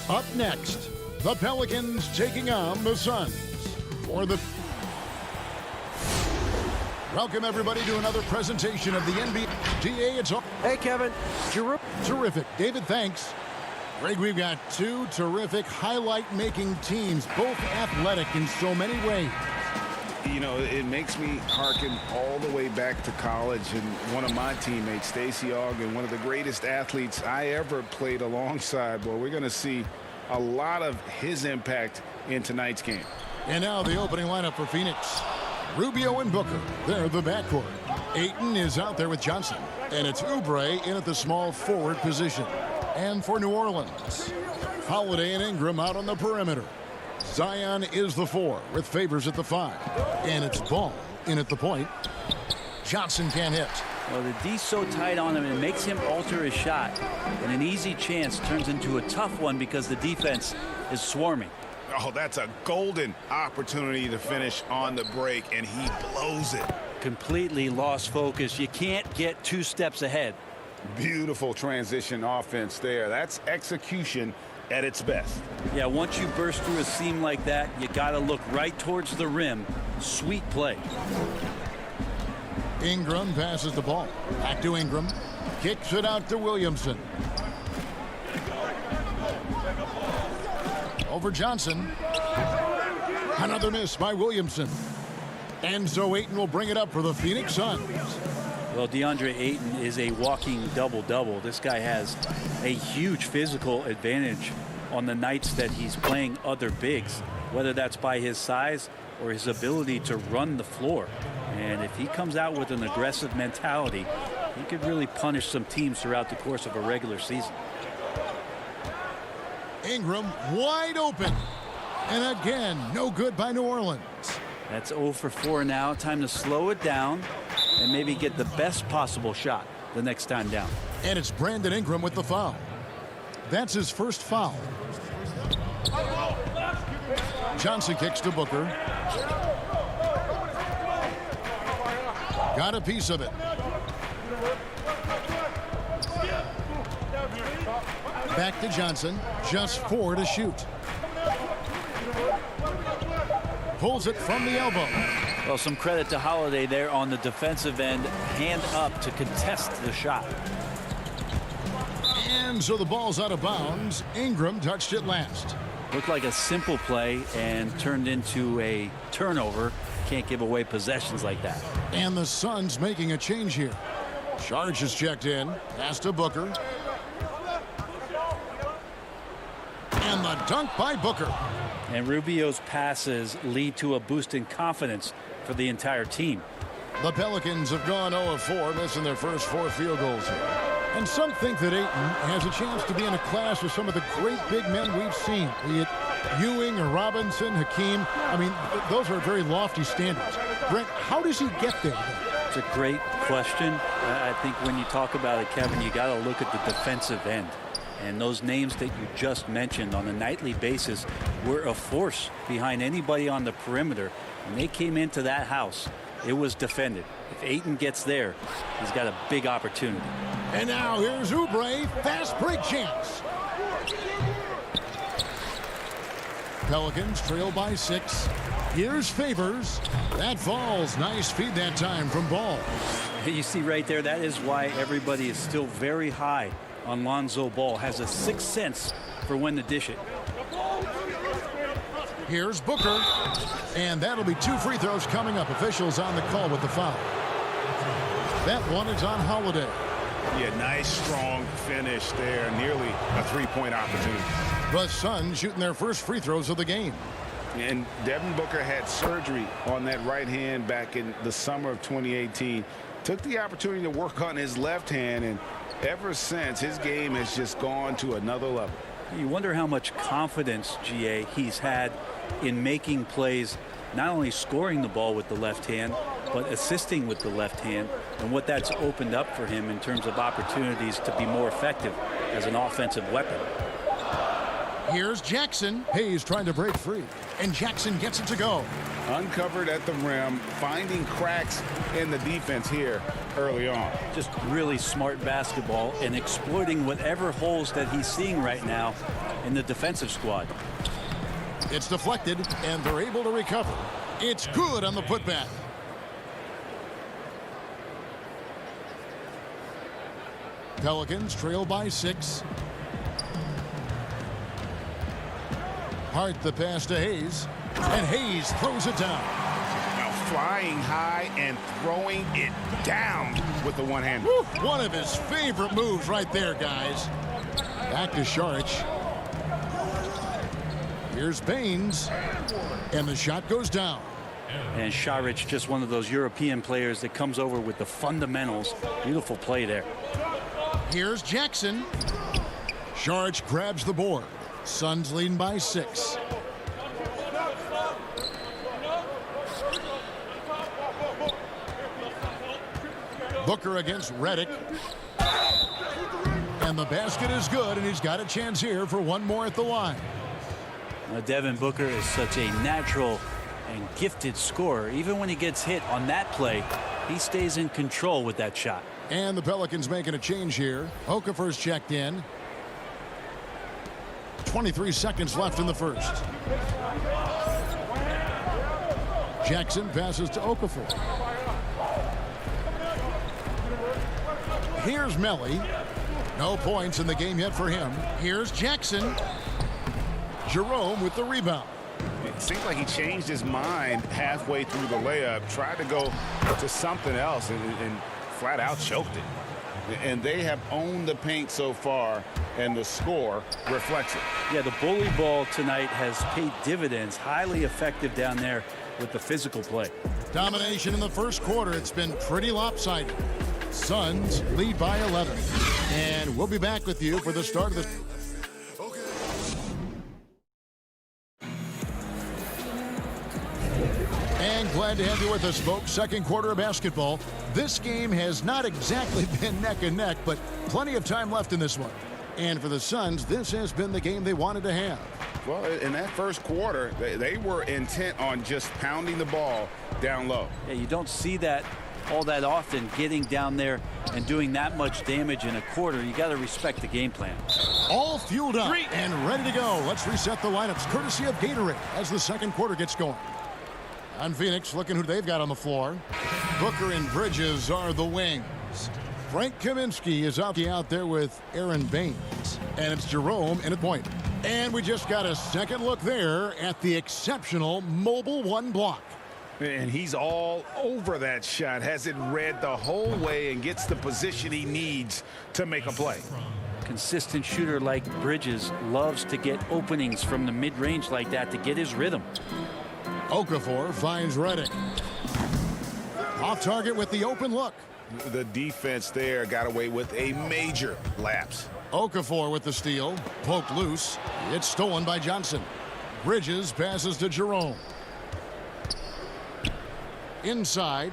[SPEAKER 1] Up next, the Pelicans taking on the Suns. Welcome, everybody, to another presentation of the NBA. DA, it's all.
[SPEAKER 9] Hey, Kevin.
[SPEAKER 1] Terrific. David, thanks. Greg, we've got two terrific highlight-making teams, both athletic in so many ways.
[SPEAKER 3] You know, it makes me hearken all the way back to college, and one of my teammates, Stacey Ogden, one of the greatest athletes I ever played alongside. Well, we're going to see a lot of his impact in tonight's game.
[SPEAKER 1] And now the opening lineup for Phoenix. Rubio and Booker, they're the backcourt. Payton is out there with Johnson, and it's Oubre in at the small forward position. And for New Orleans, Holiday and Ingram out on the perimeter. Zion is the 4 with Favors at the 5. And it's Ball in at the point. Johnson can't hit.
[SPEAKER 2] Well, the D's so tight on him, it makes him alter his shot. And an easy chance turns into a tough one because the defense is swarming.
[SPEAKER 3] Oh, that's a golden opportunity to finish on the break, and he blows it.
[SPEAKER 2] Completely lost focus. You can't get 2 steps ahead.
[SPEAKER 3] Beautiful transition offense there. That's execution at its best.
[SPEAKER 2] Yeah, once you burst through a seam like that, you got to look right towards the rim. Sweet play.
[SPEAKER 1] Ingram passes the ball. Back to Ingram. Kicks it out to Williamson. Over Johnson. Another miss by Williamson. And so Ayton will bring it up for the Phoenix Suns.
[SPEAKER 2] Well, DeAndre Ayton is a walking double-double. This guy has a huge physical advantage on the nights that he's playing other bigs, whether that's by his size or his ability to run the floor. And if he comes out with an aggressive mentality, he could really punish some teams throughout the course of a regular season.
[SPEAKER 1] Ingram wide open. And again, no good by New Orleans.
[SPEAKER 2] That's 0 for 4 now. Time to slow it down and maybe get the best possible shot the next time down.
[SPEAKER 1] And it's Brandon Ingram with the foul. That's his first foul. Johnson kicks to Booker. Got a piece of it. Back to Johnson. Just 4 to shoot. Pulls it from the elbow.
[SPEAKER 2] Well, some credit to Holiday there on the defensive end. Hand up to contest the shot.
[SPEAKER 1] And so the ball's out of bounds. Ingram touched it last.
[SPEAKER 2] Looked like a simple play and turned into a turnover. Can't give away possessions like that.
[SPEAKER 1] And the Suns making a change here. Charge is checked in. Pass to Booker. And the dunk by Booker.
[SPEAKER 2] And Rubio's passes lead to a boost in confidence for the entire team.
[SPEAKER 1] The Pelicans have gone 0 of 4, missing their first 4 field goals here. And some think that Ayton has a chance to be in a class with some of the great big men we've seen, be it Ewing or Robinson, Hakeem. I mean, those are very lofty standards. Brent, how does he get there?
[SPEAKER 2] It's a great question. I think when you talk about it, Kevin, you got to look at the defensive end. And those names that you just mentioned on a nightly basis were a force behind anybody on the perimeter. When they came into that house, it was defended. If Ayton gets there, he's got a big opportunity.
[SPEAKER 1] And now here's Oubre. Fast break chance. Pelicans trail by 6. Here's Favors. That falls. Nice feed that time from Ball.
[SPEAKER 2] You see right there, that is why everybody is still very high on Lonzo Ball. Has a sixth sense for when to dish it.
[SPEAKER 1] Here's Booker. And that'll be 2 free throws coming up. Officials on the call with the foul. That one is on Holiday.
[SPEAKER 3] Yeah, nice, strong finish there. Nearly a 3-point opportunity.
[SPEAKER 1] The Suns shooting their first free throws of the game.
[SPEAKER 3] And Devin Booker had surgery on that right hand back in the summer of 2018. Took the opportunity to work on his left hand, and ever since, his game has just gone to another level.
[SPEAKER 2] You wonder how much confidence, GA, he's had in making plays, not only scoring the ball with the left hand, but assisting with the left hand, and what that's opened up for him in terms of opportunities to be more effective as an offensive weapon.
[SPEAKER 1] Here's Jackson. Hayes trying to break free, and Jackson gets it to go.
[SPEAKER 3] Uncovered at the rim, finding cracks in the defense here early on.
[SPEAKER 2] Just really smart basketball and exploiting whatever holes that he's seeing right now in the defensive squad.
[SPEAKER 1] It's deflected, and they're able to recover. It's good on the putback. Pelicans trail by 6. Hart the pass to Hayes, and Hayes throws it down.
[SPEAKER 3] Now flying high and throwing it down with the one-hand.
[SPEAKER 1] One of his favorite moves right there, guys. Back to Saric. Here's Baines, and the shot goes down.
[SPEAKER 2] And Saric, just one of those European players that comes over with the fundamentals. Beautiful play there.
[SPEAKER 1] Here's Jackson. Saric grabs the board. Suns leading by 6. Booker against Redick. And the basket is good, and he's got a chance here for one more at the line.
[SPEAKER 2] Devin Booker is such a natural and gifted scorer. Even when he gets hit on that play, he stays in control with that shot.
[SPEAKER 1] And the Pelicans making a change here. Okafor's checked in. 23 seconds left in the first. Jackson passes to Okafor. Here's Melly. No points in the game yet for him. Here's Jackson. Jerome with the rebound.
[SPEAKER 3] It seems like he changed his mind halfway through the layup, tried to go to something else, and flat out choked it. And they have owned the paint so far, and the score reflects it.
[SPEAKER 2] Yeah, the bully ball tonight has paid dividends. Highly effective down there with the physical play.
[SPEAKER 1] Domination in the first quarter. It's been pretty lopsided. Suns lead by 11. And we'll be back with you for the start of the... And glad to have you with us, folks. Second quarter of basketball. This game has not exactly been neck and neck, but plenty of time left in this one. And for the Suns, this has been the game they wanted to have.
[SPEAKER 3] Well, in that first quarter, they were intent on just pounding the ball down low.
[SPEAKER 2] Yeah, you don't see that all that often, getting down there and doing that much damage in a quarter. You got to respect the game plan.
[SPEAKER 1] All fueled up and ready to go. Let's reset the lineups courtesy of Gatorade as the second quarter gets going. On Phoenix, looking who they've got on the floor. Booker and Bridges are the wings. Frank Kaminsky is out there with Aaron Baines. And it's Jerome in at point. And we just got a second look there at the exceptional mobile one block.
[SPEAKER 3] And he's all over that shot. Has it read the whole way and gets the position he needs to make a play.
[SPEAKER 2] Consistent shooter like Bridges loves to get openings from the mid-range like that to get his rhythm.
[SPEAKER 1] Okafor finds Redick. Off target with the open look.
[SPEAKER 3] The defense there got away with a major lapse.
[SPEAKER 1] Okafor with the steal. Poked loose. It's stolen by Johnson. Bridges passes to Jerome. Inside.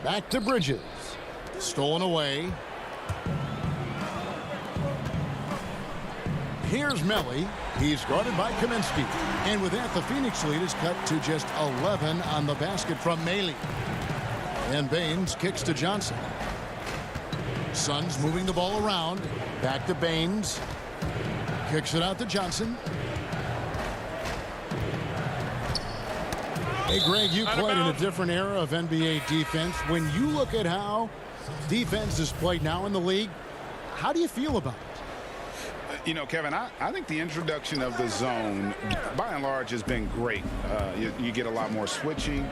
[SPEAKER 1] Back to Bridges. Stolen away. Here's Melly. He's guarded by Kaminsky. And with that, the Phoenix lead is cut to just 11 on the basket from Maley. And Baines kicks to Johnson. Suns moving the ball around. Back to Baines. Kicks it out to Johnson. Hey, Greg, you played in a different era of NBA defense. When you look at how defense is played now in the league, how do you feel about it?
[SPEAKER 3] You know, Kevin, I think the introduction of the zone, by and large, has been great. You get a lot more switching,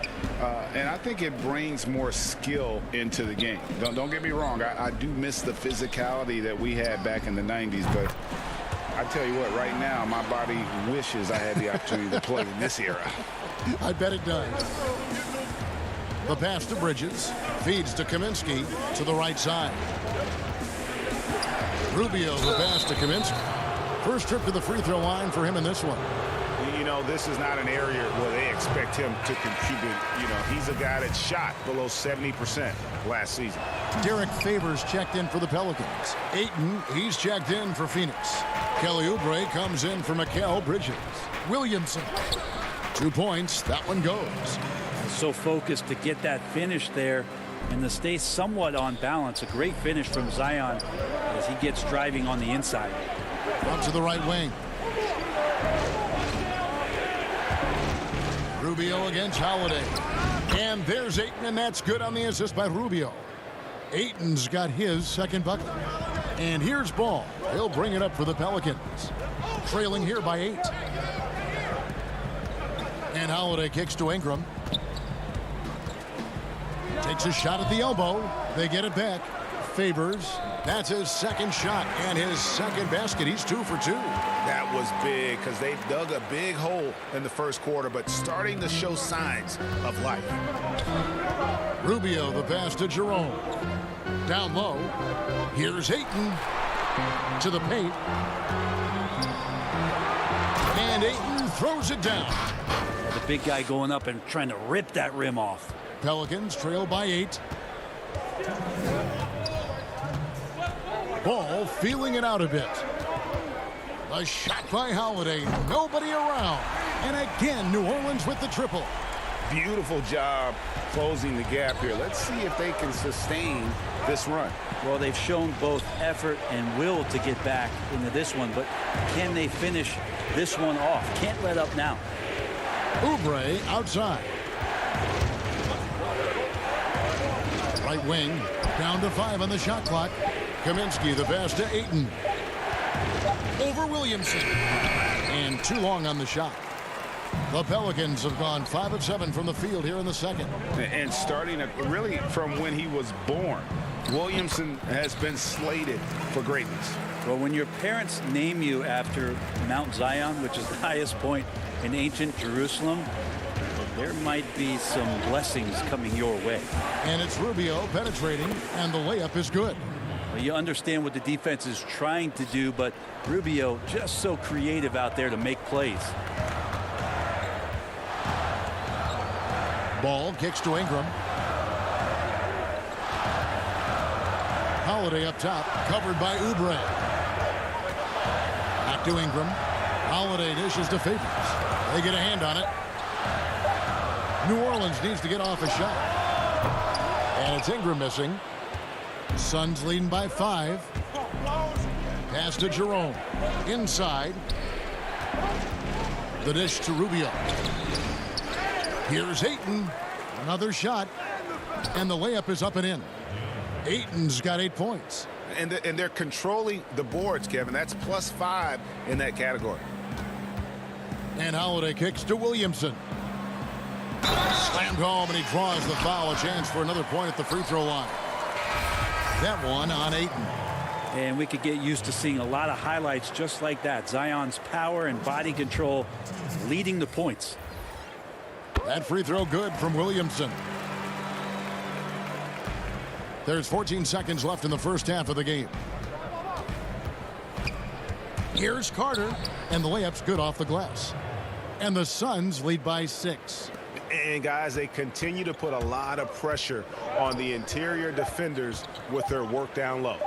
[SPEAKER 3] and I think it brings more skill into the game. Don't get me wrong. I do miss the physicality that we had back in the 90s, but I tell you what, right now, my body wishes I had the opportunity to play in this era.
[SPEAKER 1] I bet it does. The pass to Bridges. Feeds to Kaminsky to the right side. Rubio the pass to Kaminsky. First trip to the free throw line for him in this one.
[SPEAKER 3] You know, this is not an area where they expect him to contribute. You know, he's a guy that shot below 70% last season.
[SPEAKER 1] Derek Favors checked in for the Pelicans. Payton, he's checked in for Phoenix. Kelly Oubre comes in for Mikal Bridges. Williamson. 2 points. That one goes.
[SPEAKER 2] So focused to get that finish there and to stay somewhat on balance. A great finish from Zion as he gets driving on the inside.
[SPEAKER 1] Out to the right wing. Rubio against Holiday. And there's Ayton, and that's good on the assist by Rubio. Ayton's got his second bucket. And here's Ball. He'll bring it up for the Pelicans. Trailing here by 8. And Holiday kicks to Ingram. Takes a shot at the elbow. They get it back. Favors. That's his second shot and his second basket. He's 2 for 2.
[SPEAKER 3] That was big because they dug a big hole in the first quarter, but starting to show signs of life.
[SPEAKER 1] Rubio, the pass to Jerome. Down low. Here's Ayton to the paint. And Ayton throws it down.
[SPEAKER 2] The big guy going up and trying to rip that rim off.
[SPEAKER 1] Pelicans trail by 8. Ball feeling it out a bit. A shot by Holiday. Nobody around. And again, New Orleans with the triple.
[SPEAKER 3] Beautiful job closing the gap here. Let's see if they can sustain this run.
[SPEAKER 2] Well, they've shown both effort and will to get back into this one, but can they finish this one off? Can't let up now.
[SPEAKER 1] Oubre outside. Right wing, down to 5 on the shot clock. Kaminsky, the pass to Ayton. Over Williamson. And too long on the shot. The Pelicans have gone 5 of 7 from the field here in the second.
[SPEAKER 3] And starting really from when he was born, Williamson has been slated for greatness.
[SPEAKER 2] Well, when your parents name you after Mount Zion, which is the highest point in ancient Jerusalem, there might be some blessings coming your way.
[SPEAKER 1] And it's Rubio penetrating, and the layup is good.
[SPEAKER 2] Well, you understand what the defense is trying to do, but Rubio just so creative out there to make plays.
[SPEAKER 1] Ball kicks to Ingram. Holiday up top, covered by Oubre. Back to Ingram. Holiday dishes to Favors. They get a hand on it. New Orleans needs to get off a shot. And it's Ingram missing. Suns leading by 5. Pass to Jerome. Inside. The dish to Rubio. Here's Ayton. Another shot. And the layup is up and in. Ayton's got 8 points.
[SPEAKER 3] And they're controlling the boards, Kevin. That's +5 in that category.
[SPEAKER 1] And Holiday kicks to Williamson. Slammed home, and he draws the foul. A chance for another point at the free throw line. That one on Ayton.
[SPEAKER 2] And we could get used to seeing a lot of highlights just like that. Zion's power and body control leading the points.
[SPEAKER 1] That free throw good from Williamson. There's 14 seconds left in the first half of the game. Here's Carter, and the layup's good off the glass. And the Suns lead by 6.
[SPEAKER 3] And guys, they continue to put a lot of pressure on the interior defenders with their work down low.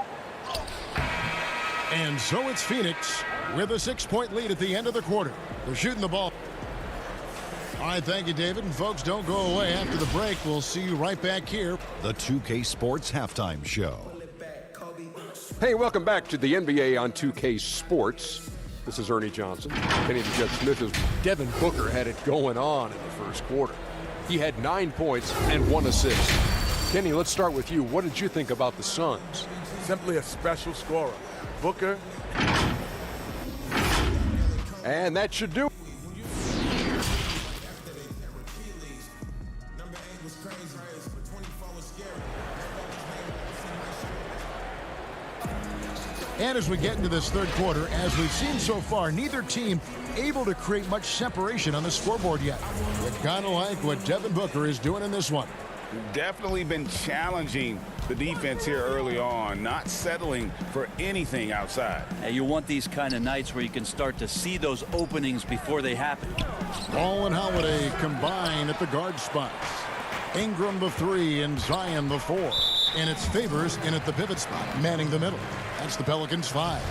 [SPEAKER 1] And so it's Phoenix with a 6-point lead at the end of the quarter. They're shooting the ball. All right, thank you, David. And folks, don't go away. After the break, we'll see you right back here.
[SPEAKER 6] The 2K Sports Halftime Show.
[SPEAKER 8] Hey, welcome back to the NBA on 2K Sports. This is Ernie Johnson. Kenny the Jet Smith as Devin Booker had it going on in the first quarter. He had 9 points and 1 assist. Kenny, let's start with you. What did you think about the Suns?
[SPEAKER 14] Simply a special scorer. Booker.
[SPEAKER 8] And that should do it.
[SPEAKER 1] And as we get into this third quarter, as we've seen so far, neither team able to create much separation on the scoreboard yet. You kind of like what Devin Booker is doing in this one.
[SPEAKER 3] Definitely been challenging the defense here early on, not settling for anything outside.
[SPEAKER 2] And you want these kind of nights where you can start to see those openings before they happen.
[SPEAKER 1] Ball and Holiday combine at the guard spots. Ingram the 3 and Zion the 4. And it's Favors in at the pivot spot, manning the middle. That's the Pelicans 5.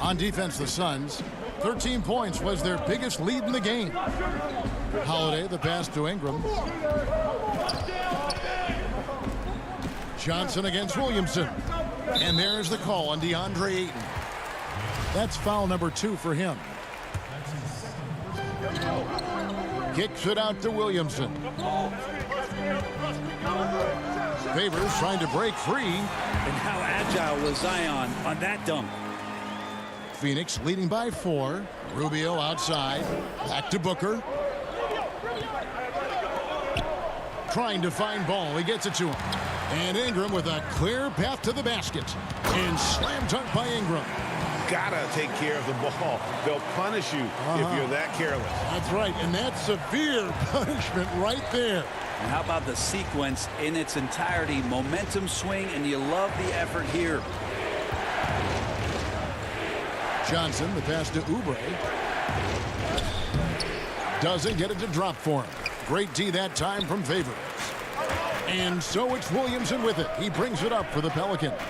[SPEAKER 1] On defense, the Suns. 13 points was their biggest lead in the game. Holiday, the pass to Ingram. Johnson against Williamson. And there's the call on DeAndre Ayton. That's foul number 2 for him. Kicks it out to Williamson. Favors trying to break free.
[SPEAKER 2] And how agile was Zion on that dunk.
[SPEAKER 1] Phoenix leading by 4. Rubio outside. Back to Booker. Trying to find ball. He gets it to him. And Ingram with a clear path to the basket. And slam dunk by Ingram.
[SPEAKER 3] Gotta take care of the ball. They'll punish you if you're that careless.
[SPEAKER 1] That's right, and that's severe punishment right there.
[SPEAKER 2] And how about the sequence in its entirety? Momentum swing, and you love the effort here.
[SPEAKER 1] Johnson, the pass to Oubre. Doesn't get it to drop for him. Great D that time from Favors. And so it's Williamson with it. He brings it up for the Pelicans.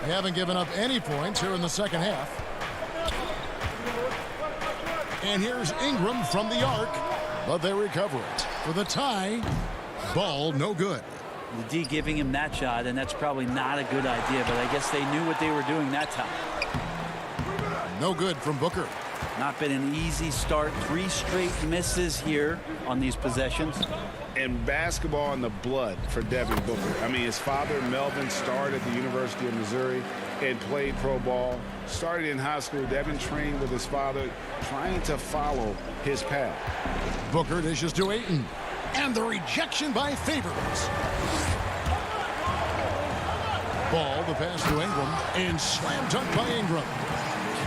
[SPEAKER 1] They haven't given up any points here in the second half. And here's Ingram from the arc, but they recover it for the tie. Ball no good.
[SPEAKER 2] The D giving him that shot, and that's probably not a good idea, but I guess they knew what they were doing that time.
[SPEAKER 1] No good from Booker.
[SPEAKER 2] Not been an easy start. 3 straight misses here on these possessions.
[SPEAKER 3] And basketball in the blood for Devin Booker. I mean, his father, Melvin, started at the University of Missouri and played pro ball. Started in high school. Devin trained with his father, trying to follow his path.
[SPEAKER 1] Booker dishes to Ayton. And the rejection by Favors. Ball, the pass to Ingram. And slam dunk by Ingram.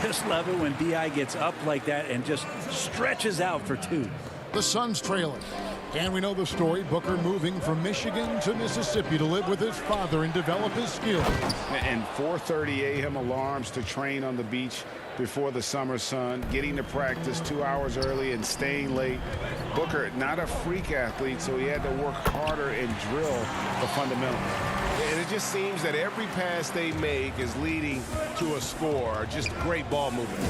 [SPEAKER 2] Just love it when B.I. gets up like that and just stretches out for 2.
[SPEAKER 1] The Suns trailing. And we know the story. Booker moving from Michigan to Mississippi to live with his father and develop his skills.
[SPEAKER 3] And 4:30 a.m. alarms to train on the beach before the summer sun, getting to practice 2 hours early and staying late. Booker, not a freak athlete, so he had to work harder and drill the fundamentals.
[SPEAKER 4] And it just seems that every pass they make is leading to a score. Just great ball movement.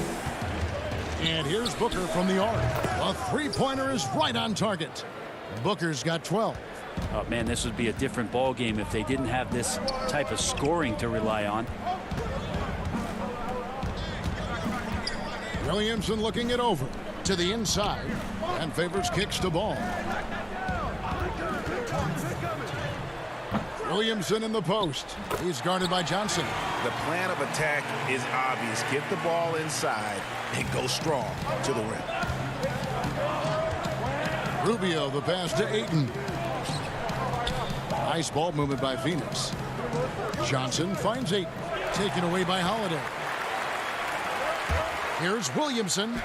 [SPEAKER 1] And here's Booker from the arc. A three-pointer is right on target. Booker's got 12.
[SPEAKER 2] Oh, man, this would be a different ball game if they didn't have this type of scoring to rely on.
[SPEAKER 1] Williamson looking it over to the inside. And Favors kicks the ball. Williamson in the post. He's guarded by Johnson.
[SPEAKER 14] The plan of attack is obvious. Get the ball inside and go strong to the rim.
[SPEAKER 1] Rubio, the pass to Ayton. Nice ball movement by Phoenix. Johnson finds Ayton. Taken away by Holiday. Here's Williamson.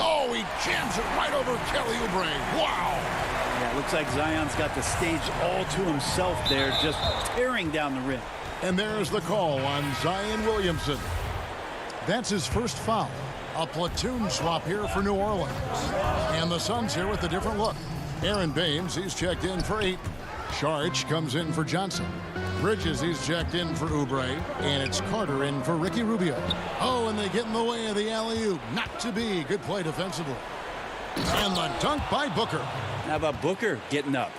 [SPEAKER 1] Oh, he jams it right over Kelly Oubre. Wow.
[SPEAKER 2] Yeah, it looks like Zion's got the stage all to himself there, just tearing down the rim.
[SPEAKER 1] And there's the call on Zion Williamson. That's his first foul. A platoon swap here for New Orleans. And the Suns here with a different look. Aaron Baines, he's checked in for 8. Saric comes in for Johnson. Bridges, he's checked in for Oubre. And it's Carter in for Ricky Rubio. Oh, and they get in the way of the alley-oop. Not to be. Good play defensively. And the dunk by Booker.
[SPEAKER 2] How about Booker getting up?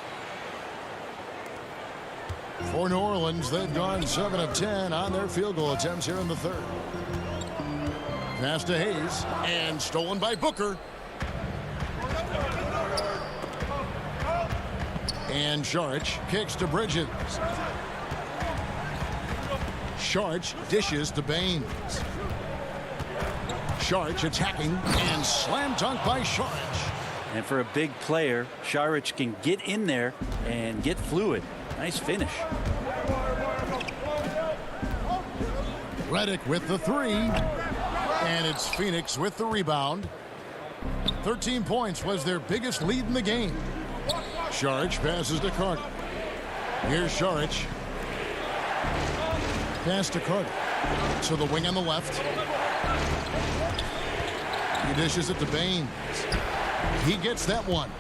[SPEAKER 1] For New Orleans, they've gone 7 of 10 on their field goal attempts here in the third. Pass to Hayes, and stolen by Booker. And Saric kicks to Bridges. Saric dishes to Baines. Saric attacking, and slam dunk by Saric.
[SPEAKER 2] And for a big player, Saric can get in there and get fluid. Nice finish.
[SPEAKER 1] Redick with the 3. And it's Phoenix with the rebound. 13 points was their biggest lead in the game. Saric passes to Carter. Here's Saric. Pass to Carter. To the wing on the left. He dishes it to Baines. He gets that one.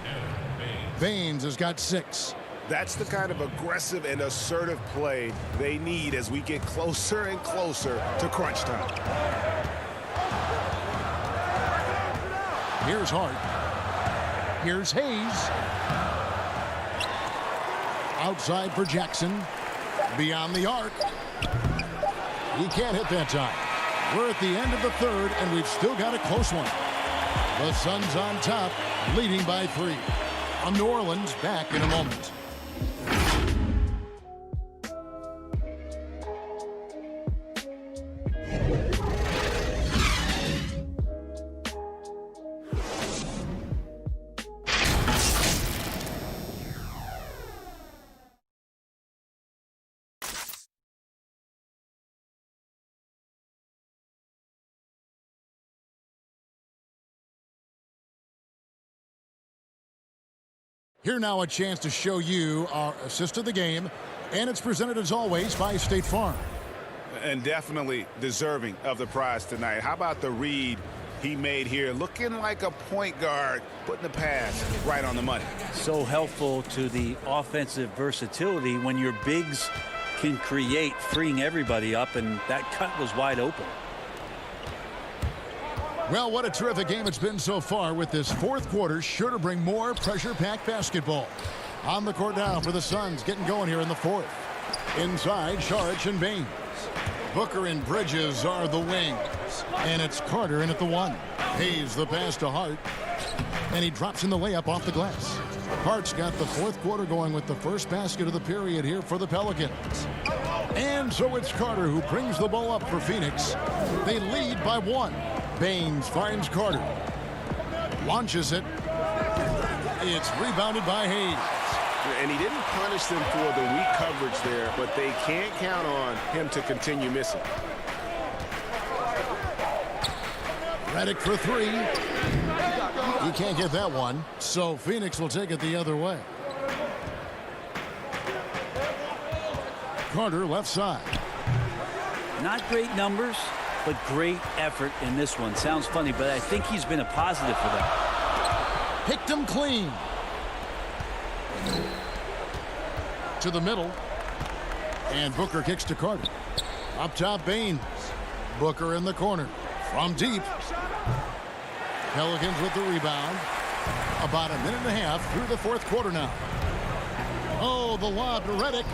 [SPEAKER 1] Baines has got 6.
[SPEAKER 4] That's the kind of aggressive and assertive play they need as we get closer and closer to crunch time.
[SPEAKER 1] Here's Hart. Here's Hayes. Outside for Jackson. Beyond the arc. He can't hit that time. We're at the end of the third, and we've still got a close one. The Suns on top, leading by 3. New Orleans back in a moment. Here now a chance to show you our assist of the game, and it's presented as always by State Farm.
[SPEAKER 3] And definitely deserving of the prize tonight. How about the read he made here? Looking like a point guard, putting the pass right on the money.
[SPEAKER 2] So helpful to the offensive versatility when your bigs can create, freeing everybody up, and that cut was wide open.
[SPEAKER 1] Well, what a terrific game it's been so far, with this fourth quarter sure to bring more pressure-packed basketball. On the court now for the Suns, getting going here in the fourth. Inside, Sharch and Baines. Booker and Bridges are the wings. And it's Carter in at the 1. Hayes the pass to Hart. And he drops in the layup off the glass. Hart's got the fourth quarter going with the first basket of the period here for the Pelicans. And so it's Carter who brings the ball up for Phoenix. They lead by 1. Baines finds Carter. Launches it. It's rebounded by Hayes.
[SPEAKER 4] And he didn't punish them for the weak coverage there, but they can't count on him to continue missing.
[SPEAKER 1] Redick for 3. He can't get that one, so Phoenix will take it the other way. Carter left side.
[SPEAKER 2] Not great numbers, but great effort in this one. Sounds funny, but I think he's been a positive for them.
[SPEAKER 1] Picked him clean. To the middle. And Booker kicks to Carter. Up top, Baines. Booker in the corner. From deep. Pelicans with the rebound. About a minute and a half through the fourth quarter now. Oh, the lob to Redick.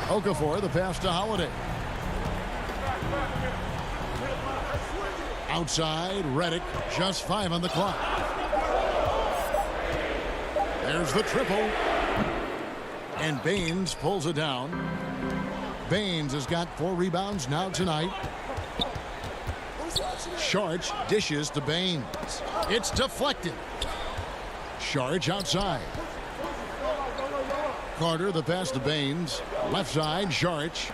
[SPEAKER 1] Okafor, the pass to Holiday. Outside, Redick, just 5 on the clock. There's the triple. And Baines pulls it down. Baines has got 4 rebounds now tonight. Sharch dishes to Baines. It's deflected. Sharch outside. Carter, the pass to Baines. Left side, Sharch.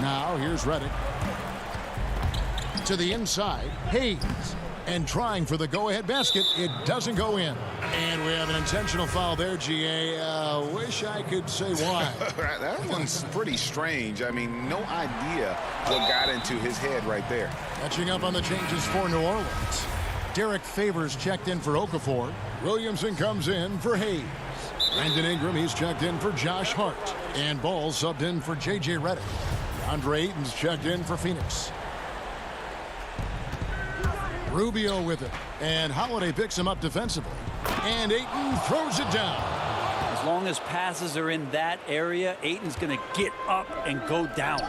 [SPEAKER 1] Now here's Redick. To the inside, Hayes. And trying for the go-ahead basket. It doesn't go in. And we have an intentional foul there, GA. Wish I could say why.
[SPEAKER 3] That one's pretty strange. I mean, no idea what got into his head right there.
[SPEAKER 1] Catching up on the changes for New Orleans. Derek Favors checked in for Okafor. Williamson comes in for Hayes. Brandon Ingram, he's checked in for Josh Hart. And Ball subbed in for J.J. Redick. Andre Ayton's checked in for Phoenix. Rubio with it. And Holiday picks him up defensively. And Ayton throws it down.
[SPEAKER 2] As long as passes are in that area, Ayton's going to get up and go down.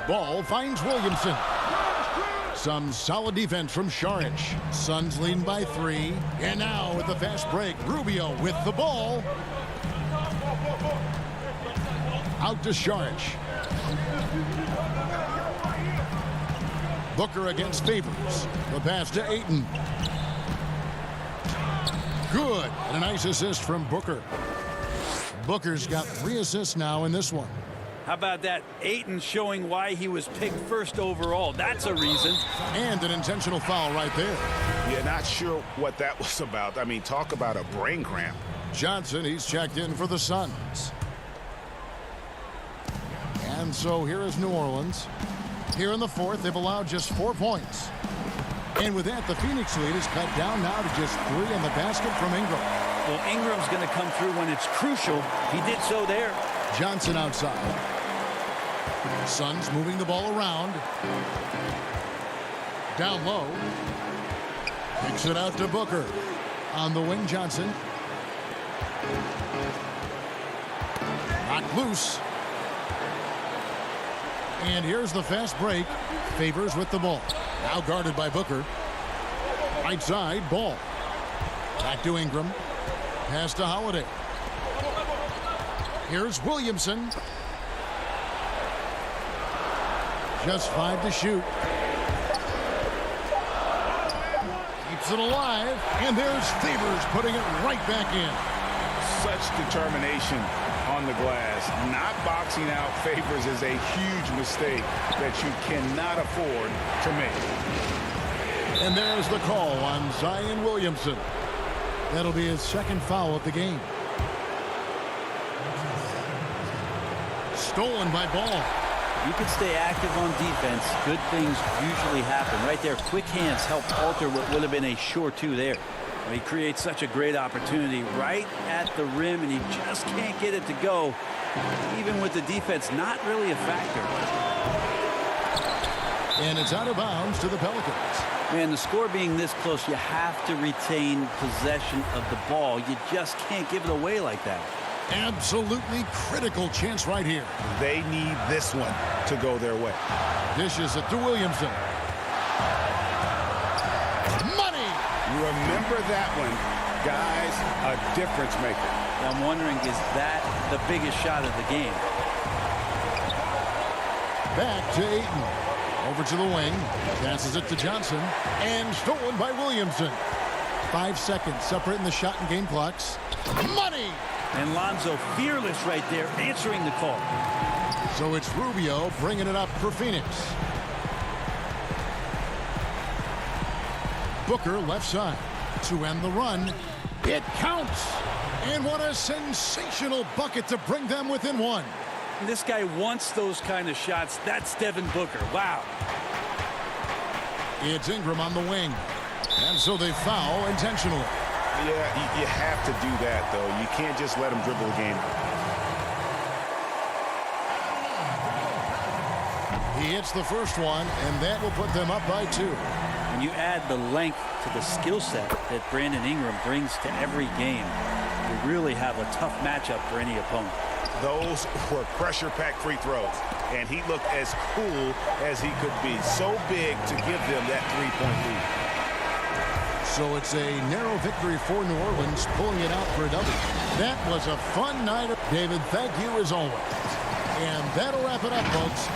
[SPEAKER 1] Ball finds Williamson. Some solid defense from Sharch. Suns leading by 3. And now with the fast break, Rubio with the ball. Out to Sharch. Booker against Favors. The pass to Ayton. Good. And a nice assist from Booker. Booker's got 3 assists now in this one.
[SPEAKER 2] How about that? Ayton showing why he was picked first overall. That's a reason.
[SPEAKER 1] And an intentional foul right there.
[SPEAKER 3] Yeah, not sure what that was about. I mean, talk about a brain cramp.
[SPEAKER 1] Johnson, he's checked in for the Suns. And so here is New Orleans. Here in the fourth, they've allowed just 4 points. And with that, the Phoenix lead is cut down now to just 3 in the basket from Ingram.
[SPEAKER 2] Well, Ingram's going to come through when it's crucial. He did so there.
[SPEAKER 1] Johnson outside. Suns moving the ball around. Down low. Kicks it out to Booker. On the wing, Johnson. Knocked loose. And here's the fast break. Favors with the ball. Now guarded by Booker. Right side, Ball. Back to Ingram. Pass to Holiday. Here's Williamson. Just 5 to shoot. Keeps it alive. And there's Favors putting it right back in.
[SPEAKER 3] Such determination on the glass. Not boxing out Favors is a huge mistake that you cannot afford to make.
[SPEAKER 1] And there's the call on Zion Williamson. That'll be his second foul of the game. Stolen by Ball.
[SPEAKER 2] You can stay active on defense. Good things usually happen. Right there, quick hands help alter what would have been a sure two there. He creates such a great opportunity right at the rim, and he just can't get it to go. Even with the defense not really a factor.
[SPEAKER 1] And it's out of bounds to the Pelicans.
[SPEAKER 2] Man, the score being this close, you have to retain possession of the ball. You just can't give it away like that.
[SPEAKER 1] Absolutely critical chance right here.
[SPEAKER 3] They need this one to go their way.
[SPEAKER 1] Dishes it to Williamson. Money!
[SPEAKER 3] Remember that one. Guys, a difference maker.
[SPEAKER 2] I'm wondering, is that the biggest shot of the game?
[SPEAKER 1] Back to Payton. Over to the wing. Passes it to Johnson. And stolen by Williamson. 5 seconds separating the shot and game clocks. Money!
[SPEAKER 2] And Lonzo fearless right there, answering the call.
[SPEAKER 1] So it's Rubio bringing it up for Phoenix. Booker left side to end the run. It counts. And what a sensational bucket to bring them within one.
[SPEAKER 2] This guy wants those kind of shots. That's Devin Booker. Wow.
[SPEAKER 1] It's Ingram on the wing. And so they foul intentionally.
[SPEAKER 3] Yeah, you have to do that, though. You can't just let him dribble the game.
[SPEAKER 1] He hits the first one, and that will put them up by 2.
[SPEAKER 2] When you add the length to the skill set that Brandon Ingram brings to every game, you really have a tough matchup for any opponent.
[SPEAKER 3] Those were pressure-packed free throws, and he looked as cool as he could be. So big to give them that 3-point lead.
[SPEAKER 1] So it's a narrow victory for New Orleans, pulling it out for a W. That was a fun night. David, thank you as always. And that'll wrap it up, folks.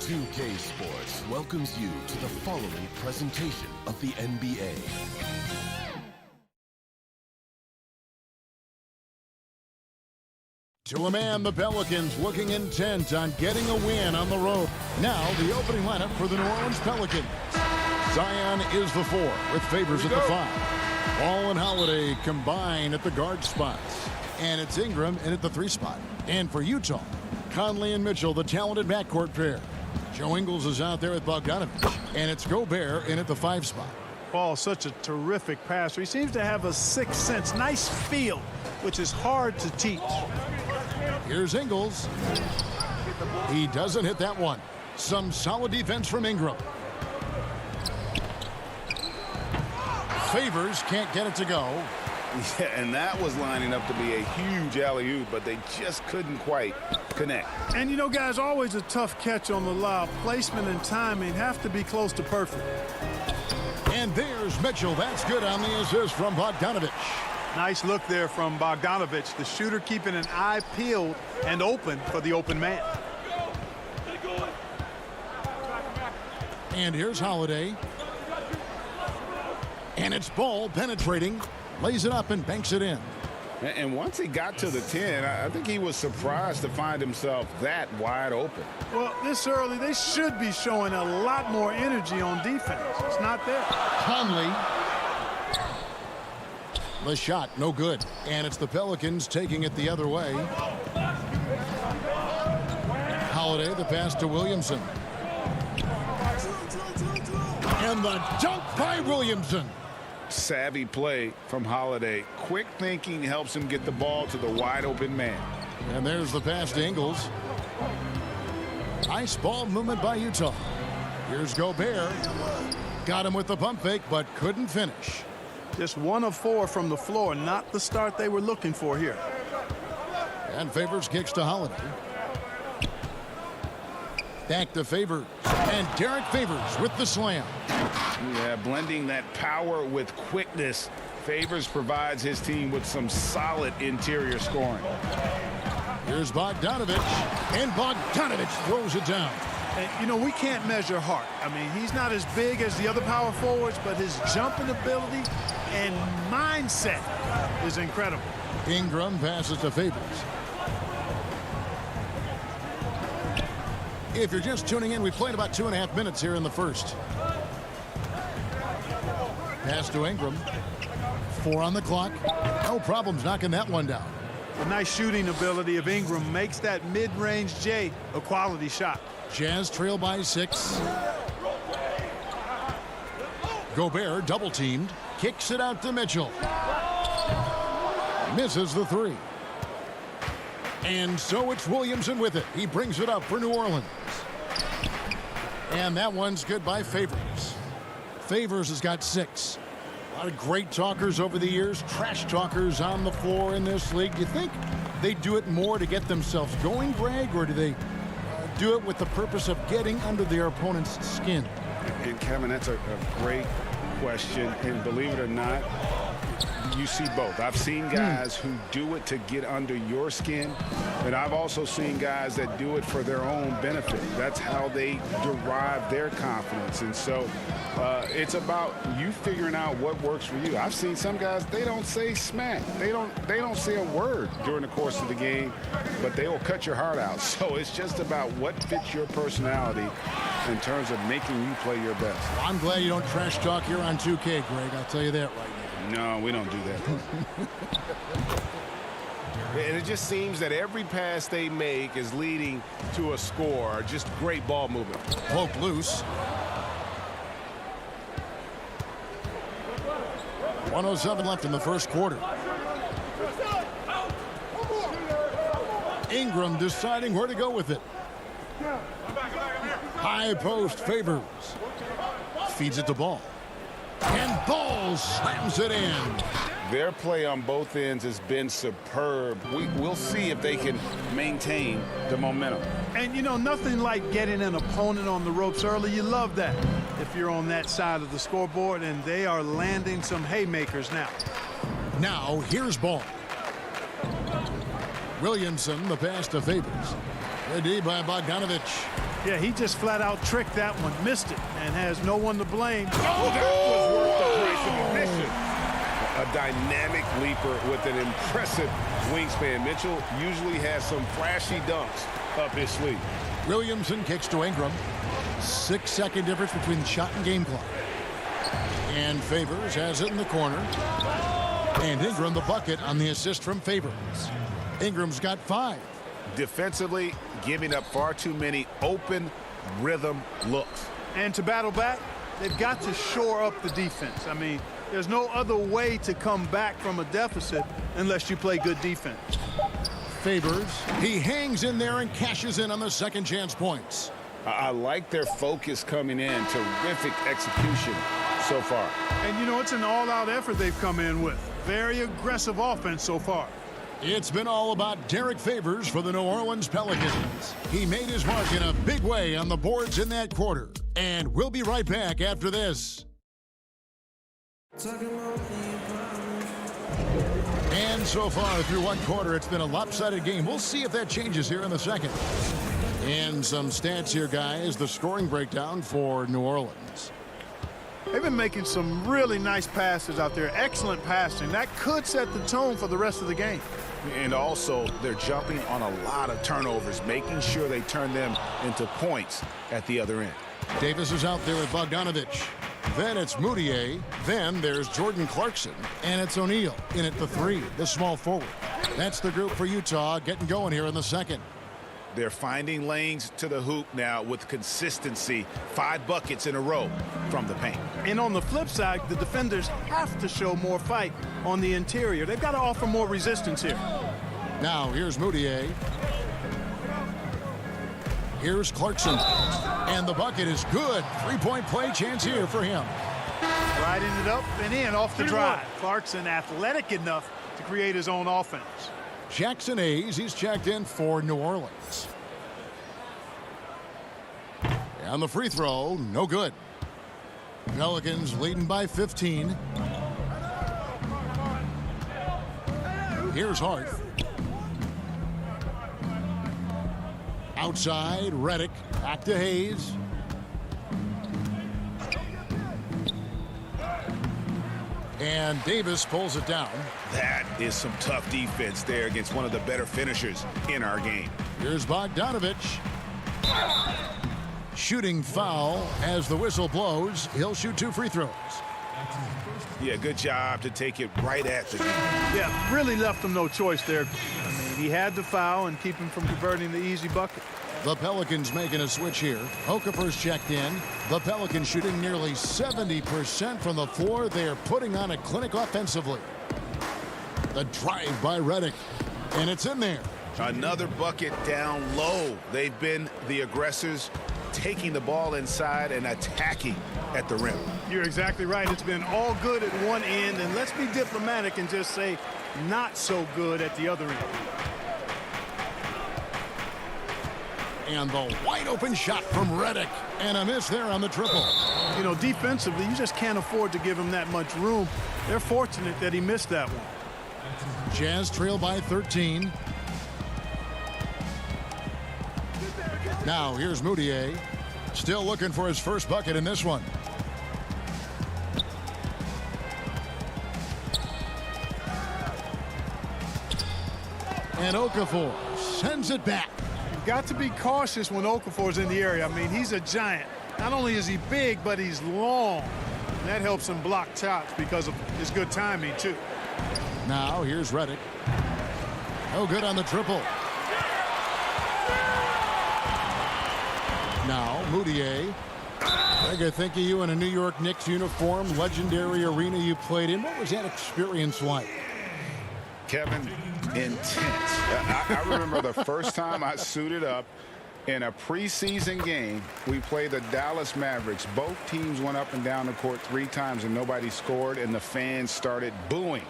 [SPEAKER 15] 2K Sports welcomes you to the following presentation of the NBA.
[SPEAKER 1] To a man, the Pelicans looking intent on getting a win on the road. Now, the opening lineup for the New Orleans Pelicans. Zion is the 4 with Favors at the 5. Ball and Holiday combine at the guard spots. And it's Ingram in at the 3 spot. And for Utah, Conley and Mitchell, the talented backcourt pair. Joe Ingles is out there with Bogdanovich. And it's Gobert in at the 5 spot.
[SPEAKER 10] Paul, such a terrific passer. He seems to have a sixth sense, nice feel, which is hard to teach.
[SPEAKER 1] Here's Ingles. He doesn't hit that one. Some solid defense from Ingram. Favors can't get it to go.
[SPEAKER 3] Yeah, and that was lining up to be a huge alley-oop, but they just couldn't quite connect.
[SPEAKER 10] And, you know, guys, always a tough catch on the lob. Placement and timing have to be close to perfect.
[SPEAKER 1] And there's Mitchell. That's good on the assist from Bogdanovich.
[SPEAKER 10] Nice look there from Bogdanovich, the shooter keeping an eye peeled and open for the open man.
[SPEAKER 1] And here's Holiday. And it's Ball penetrating, lays it up and banks it in.
[SPEAKER 3] And once he got to the 10, I think he was surprised to find himself that wide open.
[SPEAKER 10] Well, this early, they should be showing a lot more energy on defense. It's not there.
[SPEAKER 1] Conley. The shot, no good. And it's the Pelicans taking it the other way. Holiday, the pass to Williamson. And the dunk by Williamson.
[SPEAKER 3] Savvy play from Holiday. Quick thinking helps him get the ball to the wide open man.
[SPEAKER 1] And there's the pass to Ingles. Nice ball movement by Utah. Here's Gobert. Got him with the pump fake, but couldn't finish.
[SPEAKER 10] Just 1 of 4 from the floor, not the start they were looking for here.
[SPEAKER 1] And Favors kicks to Holiday. Back to Favors. And Derek Favors with the slam.
[SPEAKER 3] Yeah, blending that power with quickness. Favors provides his team with some solid interior scoring.
[SPEAKER 1] Here's Bogdanovich. And Bogdanovich throws it down.
[SPEAKER 10] And, you know, we can't measure Hart. I mean, he's not as big as the other power forwards, but his jumping ability and mindset is incredible.
[SPEAKER 1] Ingram passes to Favors. If you're just tuning in, we played about 2.5 minutes here in the first. Pass to Ingram. 4 on the clock. No problems knocking that one down.
[SPEAKER 10] The nice shooting ability of Ingram makes that mid-range J a quality shot.
[SPEAKER 1] Jazz trail by 6. Gobert double teamed. Kicks it out to Mitchell. Misses the 3. And so it's Williamson with it. He brings it up for New Orleans. And that one's good by Favors. Favors has got 6. A lot of great talkers over the years. Trash talkers on the floor in this league. Do you think they do it more to get themselves going, Greg, or do they do it with the purpose of getting under their opponent's skin?
[SPEAKER 3] And Kevin, that's a great question. And believe it or not, you see both. I've seen guys who do it to get under your skin, but I've also seen guys that do it for their own benefit. That's how they derive their confidence. And so it's about you figuring out what works for you. I've seen some guys, they don't say smack. They don't say a word during the course of the game, but they will cut your heart out. So it's just about what fits your personality in terms of making you play your best.
[SPEAKER 1] Well, I'm glad you don't trash talk here on 2K, Greg. I'll tell you that right now.
[SPEAKER 3] No, we don't do that.
[SPEAKER 4] And it just seems that every pass they make is leading to a score. Just great ball movement.
[SPEAKER 1] Poke loose. 1:07 left in the first quarter. Ingram deciding where to go with it. High post Favors. Feeds it to Ball. And Ball slams it in.
[SPEAKER 3] Their play on both ends has been superb. We'll see if they can maintain the momentum.
[SPEAKER 10] And, you know, nothing like getting an opponent on the ropes early. You love that if you're on that side of the scoreboard, and they are landing some haymakers now.
[SPEAKER 1] Now, here's Ball. Williamson, the pass to Favors. Good D by Bogdanovich.
[SPEAKER 10] Yeah, he just flat out tricked that one, missed it, and has no one to blame.
[SPEAKER 4] Oh, that was worth the price of admission. A dynamic leaper with an impressive wingspan. Mitchell usually has some flashy dunks up his sleeve.
[SPEAKER 1] Williamson kicks to Ingram. 6-second difference between the shot and game clock. And Favors has it in the corner. And Ingram the bucket on the assist from Favors. Ingram's got 5.
[SPEAKER 3] Defensively, giving up far too many open rhythm looks.
[SPEAKER 10] And to battle back, they've got to shore up the defense. I mean, there's no other way to come back from a deficit unless you play good defense.
[SPEAKER 1] Favors, he hangs in there and cashes in on the second chance points.
[SPEAKER 3] I like their focus coming in. Terrific execution so far.
[SPEAKER 10] And, you know, it's an all-out effort they've come in with. Very aggressive offense so far.
[SPEAKER 1] It's been all about Derek Favors for the New Orleans Pelicans. He made his mark in a big way on the boards in that quarter. And we'll be right back after this. And so far through one quarter, it's been a lopsided game. We'll see if that changes here in the second. And some stats here, guys. The scoring breakdown for New Orleans.
[SPEAKER 10] They've been making some really nice passes out there. Excellent passing. That could set the tone for the rest of the game.
[SPEAKER 3] And also, they're jumping on a lot of turnovers, making sure they turn them into points at the other end.
[SPEAKER 1] Davis is out there with Bogdanovich. Then it's Moutier. Then there's Jordan Clarkson. And it's O'Neal in at the 3, the small forward. That's the group for Utah getting going here in the second.
[SPEAKER 3] They're finding lanes to the hoop now with consistency. 5 buckets in a row from the paint.
[SPEAKER 10] And on the flip side, the defenders have to show more fight on the interior. They've got to offer more resistance here.
[SPEAKER 1] Now here's Moutier. Here's Clarkson. And the bucket is good. 3-point play chance here for him.
[SPEAKER 10] Riding it up and in off the drive. Clarkson athletic enough to create his own offense.
[SPEAKER 1] Jackson Hayes, he's checked in for New Orleans. And the free throw, no good. Pelicans leading by 15. Here's Hart. Outside, Redick, back to Hayes. And Davis pulls it down.
[SPEAKER 3] That is some tough defense there against one of the better finishers in our game.
[SPEAKER 1] Here's Bogdanovich. Shooting foul as the whistle blows. He'll shoot 2 free throws.
[SPEAKER 3] Yeah, good job to take it right at the game.
[SPEAKER 10] Yeah, really left him no choice there. I mean, he had to foul and keep him from converting the easy bucket.
[SPEAKER 1] The Pelicans making a switch here. Okafor's checked in. The Pelicans shooting nearly 70% from the floor. They are putting on a clinic offensively. The drive by Redick. And it's in there.
[SPEAKER 3] Another bucket down low. They've been the aggressors, taking the ball inside and attacking at the rim.
[SPEAKER 10] You're exactly right. It's been all good at one end, and let's be diplomatic and just say not so good at the other end.
[SPEAKER 1] And the wide open shot from Redick. And a miss there on the triple.
[SPEAKER 10] You know, defensively, you just can't afford to give him that much room. They're fortunate that he missed that one.
[SPEAKER 1] Jazz trail by 13. Now here's Moutier. Still looking for his first bucket in this one. And Okafor sends it back.
[SPEAKER 10] You've got to be cautious when Okafor's in the area. I mean, he's a giant. Not only is he big, but he's long. And that helps him block shots because of his good timing, too.
[SPEAKER 1] Now here's Redick. No good on the triple. Now Moutier. Greg, I think of you in a New York Knicks uniform, legendary arena you played in. What was that experience like?
[SPEAKER 3] Kevin, intense. I remember the first time I suited up in a preseason game. We played the Dallas Mavericks. Both teams went up and down the court 3 times and nobody scored, and the fans started booing.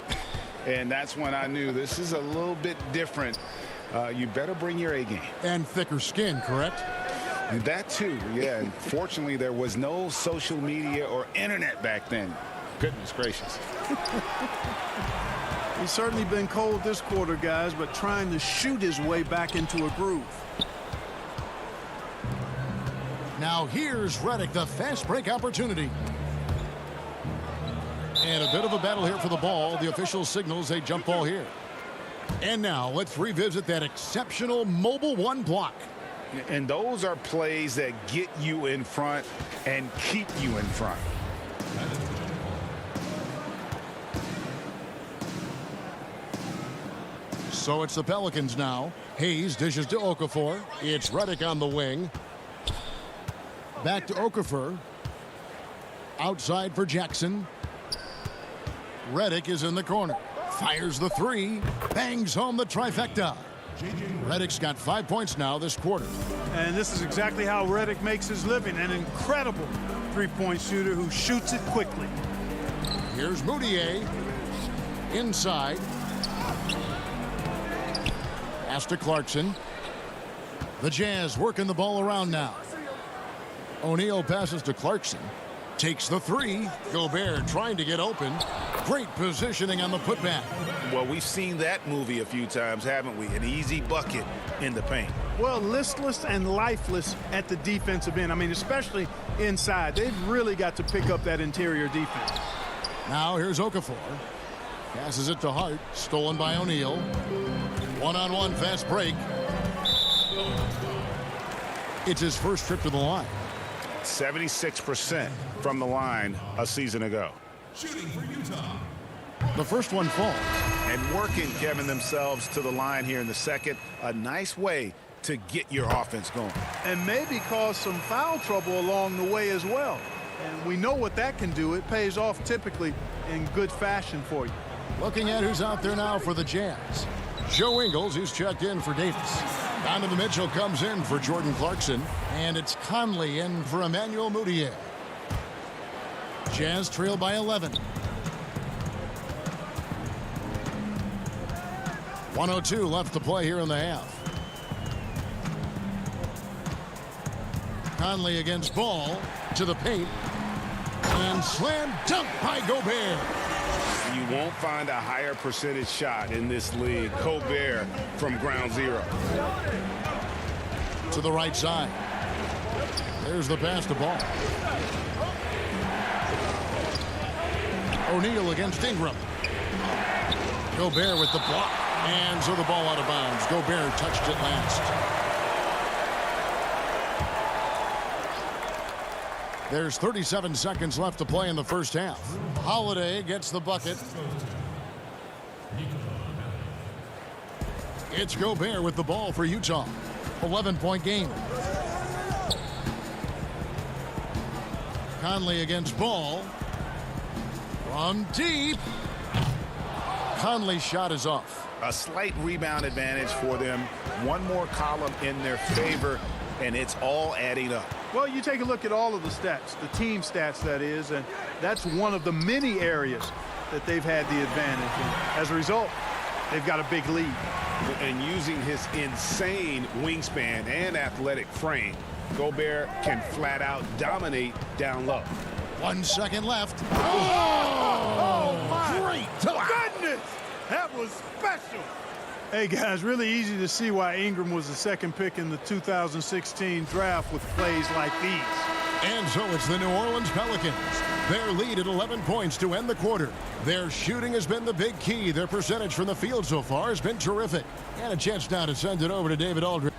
[SPEAKER 3] And that's when I knew this is a little bit different. You better bring your A game.
[SPEAKER 1] And thicker skin, correct?
[SPEAKER 3] That too, yeah. And fortunately, there was no social media or internet back then. Goodness gracious.
[SPEAKER 10] He's certainly been cold this quarter, guys, but trying to shoot his way back into a groove.
[SPEAKER 1] Now here's Redick, the fast break opportunity. And a bit of a battle here for the ball. The official signals a jump ball here. And now let's revisit that exceptional mobile one block.
[SPEAKER 3] And those are plays that get you in front and keep you in front.
[SPEAKER 1] So it's the Pelicans now. Hayes dishes to Okafor. It's Redick on the wing. Back to Okafor. Outside for Jackson. Redick is in the corner. Fires the three. Bangs home the trifecta. Redick's got 5 points now this quarter.
[SPEAKER 10] And this is exactly how Redick makes his living. An incredible three-point shooter who shoots it quickly.
[SPEAKER 1] Here's Moutier. Inside. Pass to Clarkson. The Jazz working the ball around now. O'Neal passes to Clarkson. Takes the three. Gobert trying to get open. Great positioning on the putback.
[SPEAKER 3] Well, we've seen that movie a few times, haven't we? An easy bucket in the paint.
[SPEAKER 10] Well, listless and lifeless at the defensive end. I mean, especially inside. They've really got to pick up that interior defense.
[SPEAKER 1] Now here's Okafor. Passes it to Hart. Stolen by O'Neal. One-on-one fast break. It's his first trip to the line.
[SPEAKER 3] 76% from the line a season ago.
[SPEAKER 13] Shooting for Utah.
[SPEAKER 1] The first one falls.
[SPEAKER 3] And working, Kevin, themselves to the line here in the second. A nice way to get your offense going.
[SPEAKER 10] And maybe cause some foul trouble along the way as well. And we know what that can do. It pays off typically in good fashion for you.
[SPEAKER 1] Looking at who's out there now for the Jazz. Joe Ingles, who's checked in for Davis. Donovan Mitchell comes in for Jordan Clarkson. And it's Conley in for Emmanuel Mudiay. Jazz trail by 11. 1:02 left to play here in the half. Conley against Ball to the paint. And slam dunk by Gobert.
[SPEAKER 3] You won't find a higher percentage shot in this league. Gobert from ground zero.
[SPEAKER 1] To the right side. There's the pass to Ball. O'Neal against Ingram. Gobert with the block. And so the ball out of bounds. Gobert touched it last. There's 37 seconds left to play in the first half. Holiday gets the bucket. It's Gobert with the ball for Utah. 11-point game. Conley against Ball. From deep. Conley's shot is off.
[SPEAKER 3] A slight rebound advantage for them. One more column in their favor, and it's all adding up.
[SPEAKER 10] Well, you take a look at all of the stats, the team stats, that is, and that's one of the many areas that they've had the advantage. And as a result, they've got a big lead.
[SPEAKER 3] And using his insane wingspan and athletic frame, Gobert can flat out dominate down low.
[SPEAKER 1] 1 second left.
[SPEAKER 10] Oh my
[SPEAKER 1] great
[SPEAKER 10] goodness! That was special. Hey, guys, really easy to see why Ingram was the second pick in the 2016 draft with plays like these.
[SPEAKER 1] And so it's the New Orleans Pelicans. Their lead at 11 points to end the quarter. Their shooting has been the big key. Their percentage from the field so far has been terrific. And a chance now to send it over to David Aldridge.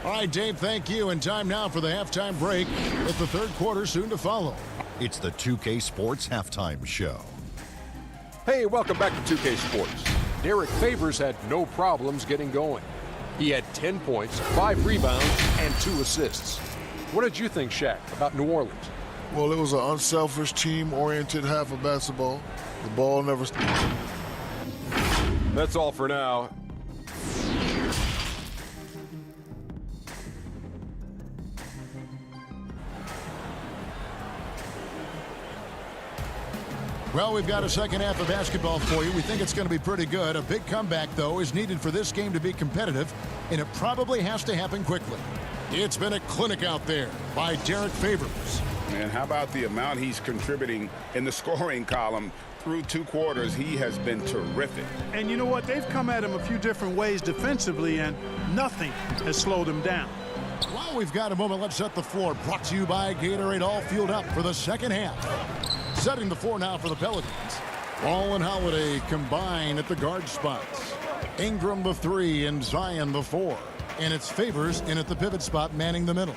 [SPEAKER 1] All right, Dave, thank you. And time now for the halftime break with the third quarter soon to follow.
[SPEAKER 6] It's the 2K Sports Halftime Show.
[SPEAKER 8] Hey, welcome back to 2K Sports. Derek Favors had no problems getting going. He had 10 points, 5 rebounds, and 2 assists. What did you think, Shaq, about New Orleans?
[SPEAKER 16] Well, it was an unselfish, team-oriented half of basketball. The ball never stopped.
[SPEAKER 8] That's all for now.
[SPEAKER 1] Well, we've got a second half of basketball for you. We think it's going to be pretty good. A big comeback, though, is needed for this game to be competitive, and it probably has to happen quickly. It's been a clinic out there by Derek Favors.
[SPEAKER 3] And how about the amount he's contributing in the scoring column? Through 2 quarters, he has been terrific.
[SPEAKER 10] And you know what? They've come at him a few different ways defensively, and nothing has slowed him down.
[SPEAKER 1] While we've got a moment, let's set the floor. Brought to you by Gatorade, all fueled up for the second half. Setting the floor now for the Pelicans. Ball and Holiday combine at the guard spots. Ingram the 3 and Zion the 4. And it's Favors in at the pivot spot, manning the middle.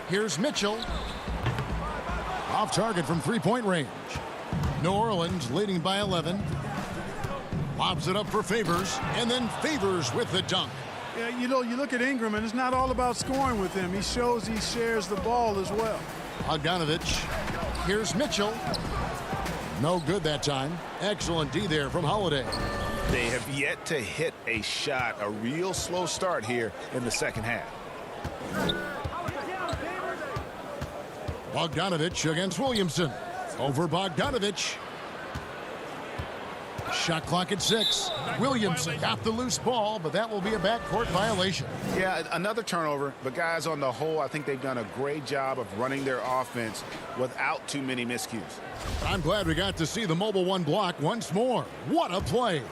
[SPEAKER 1] Here's Mitchell. Off target from three-point range. New Orleans leading by 11. Lobs it up for Favors, and then Favors with the dunk.
[SPEAKER 10] Yeah, you know, you look at Ingram, and it's not all about scoring with him. He shows he shares the ball as well.
[SPEAKER 1] Bogdanovich. Here's Mitchell. No good that time. Excellent D there from Holiday.
[SPEAKER 3] They have yet to hit a shot, a real slow start here in the second half.
[SPEAKER 1] Bogdanovich against Williamson. Over Bogdanovich. Shot clock at 6. Williamson got the loose ball, but that will be a backcourt violation.
[SPEAKER 3] Yeah, another turnover, but guys, on the whole, I think they've done a great job of running their offense without too many miscues.
[SPEAKER 1] I'm glad we got to see the mobile one block once more. What a play.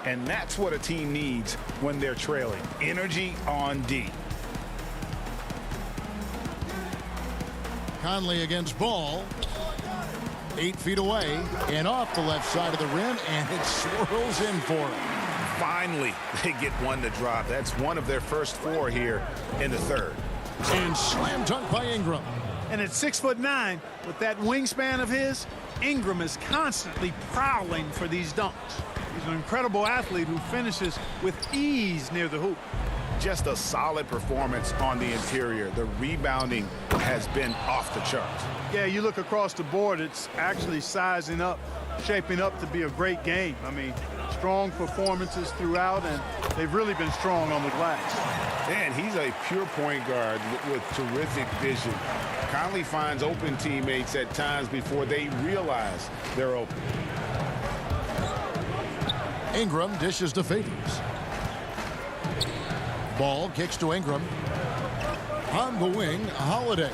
[SPEAKER 3] And that's what a team needs when they're trailing. Energy on D.
[SPEAKER 1] Conley against Ball. 8 feet away and off the left side of the rim, and it swirls in for him.
[SPEAKER 3] Finally, they get one to drop. That's one of their first 4 here in the third.
[SPEAKER 1] And slam dunk by Ingram.
[SPEAKER 10] And at 6'9", with that wingspan of his, Ingram is constantly prowling for these dunks. He's an incredible athlete who finishes with ease near the hoop.
[SPEAKER 3] Just a solid performance on the interior. The rebounding has been off the charts.
[SPEAKER 10] Yeah, you look across the board, it's actually sizing up, shaping up to be a great game. I mean, strong performances throughout, and they've really been strong on the glass.
[SPEAKER 3] And he's a pure point guard with terrific vision. Conley finds open teammates at times before they realize they're open.
[SPEAKER 1] Ingram dishes to Favors. Ball kicks to Ingram. On the wing, Holiday.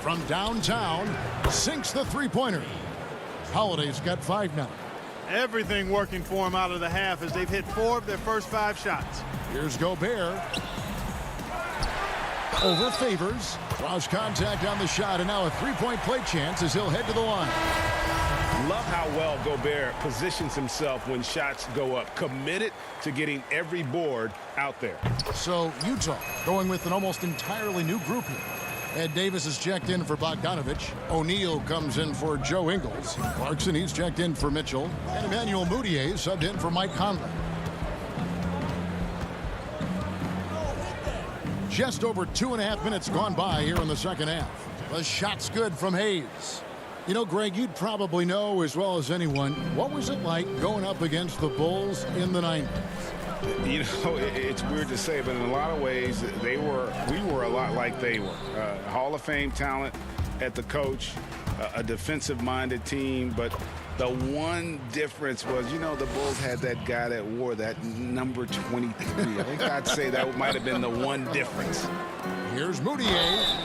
[SPEAKER 1] From downtown, sinks the three-pointer. Holiday's got 5 now.
[SPEAKER 10] Everything working for him out of the half as they've hit 4 of their first 5 shots.
[SPEAKER 1] Here's Gobert. Over Favors. Draws contact on the shot, and now a three-point play chance as he'll head to the line.
[SPEAKER 3] Love how well Gobert positions himself when shots go up. Committed to getting every board out there.
[SPEAKER 1] So Utah going with an almost entirely new group here. Ed Davis is checked in for Bogdanovich. O'Neal comes in for Joe Ingles. Clarkson, he's checked in for Mitchell. And Emmanuel Mudiay subbed in for Mike Conley. Just over 2.5 minutes gone by here in the second half. The shot's good from Hayes. You know, Greg, you'd probably know as well as anyone, what was it like going up against the Bulls in the 90s?
[SPEAKER 3] You know, it's weird to say, but in a lot of ways, we were a lot like they were. Hall of Fame talent at the coach, a defensive-minded team, but the one difference was, you know, the Bulls had that guy that wore that number 23. I think I'd say that might have been the one difference.
[SPEAKER 1] Here's Mudiay.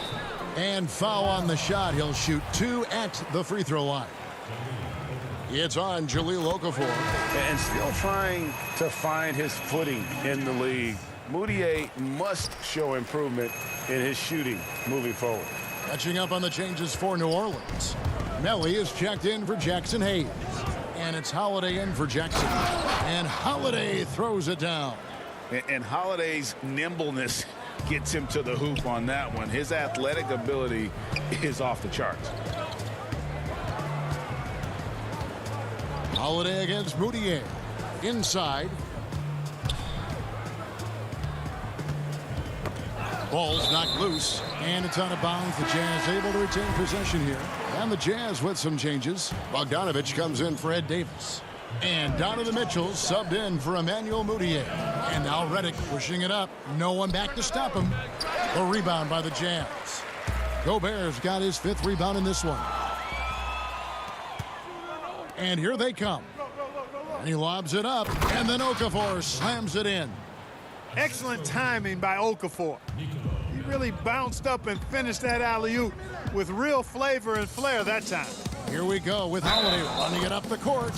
[SPEAKER 1] And foul on the shot. He'll shoot 2 at the free throw line. It's on Jahlil Okafor.
[SPEAKER 3] And still trying to find his footing in the league. Mudiay must show improvement in his shooting moving forward.
[SPEAKER 1] Catching up on the changes for New Orleans. Melly is checked in for Jackson Hayes. And it's Holiday in for Jackson. And Holiday throws it down.
[SPEAKER 3] And Holiday's nimbleness gets him to the hoop on that one. His athletic ability is off the charts.
[SPEAKER 1] Holiday against Mudiay. Inside. Ball's knocked loose, and it's out of bounds. The Jazz able to retain possession here. And the Jazz with some changes. Bogdanovich comes in for Ed Davis. And Donovan Mitchell subbed in for Emmanuel Mudiay. And now Redick pushing it up. No one back to stop him. The rebound by the Jazz. Gobert's got his 5th rebound in this one. And here they come. And he lobs it up. And then Okafor slams it in.
[SPEAKER 10] Excellent timing by Okafor. He really bounced up and finished that alley-oop with real flavor and flair that time.
[SPEAKER 1] Here we go with Holiday running it up the court.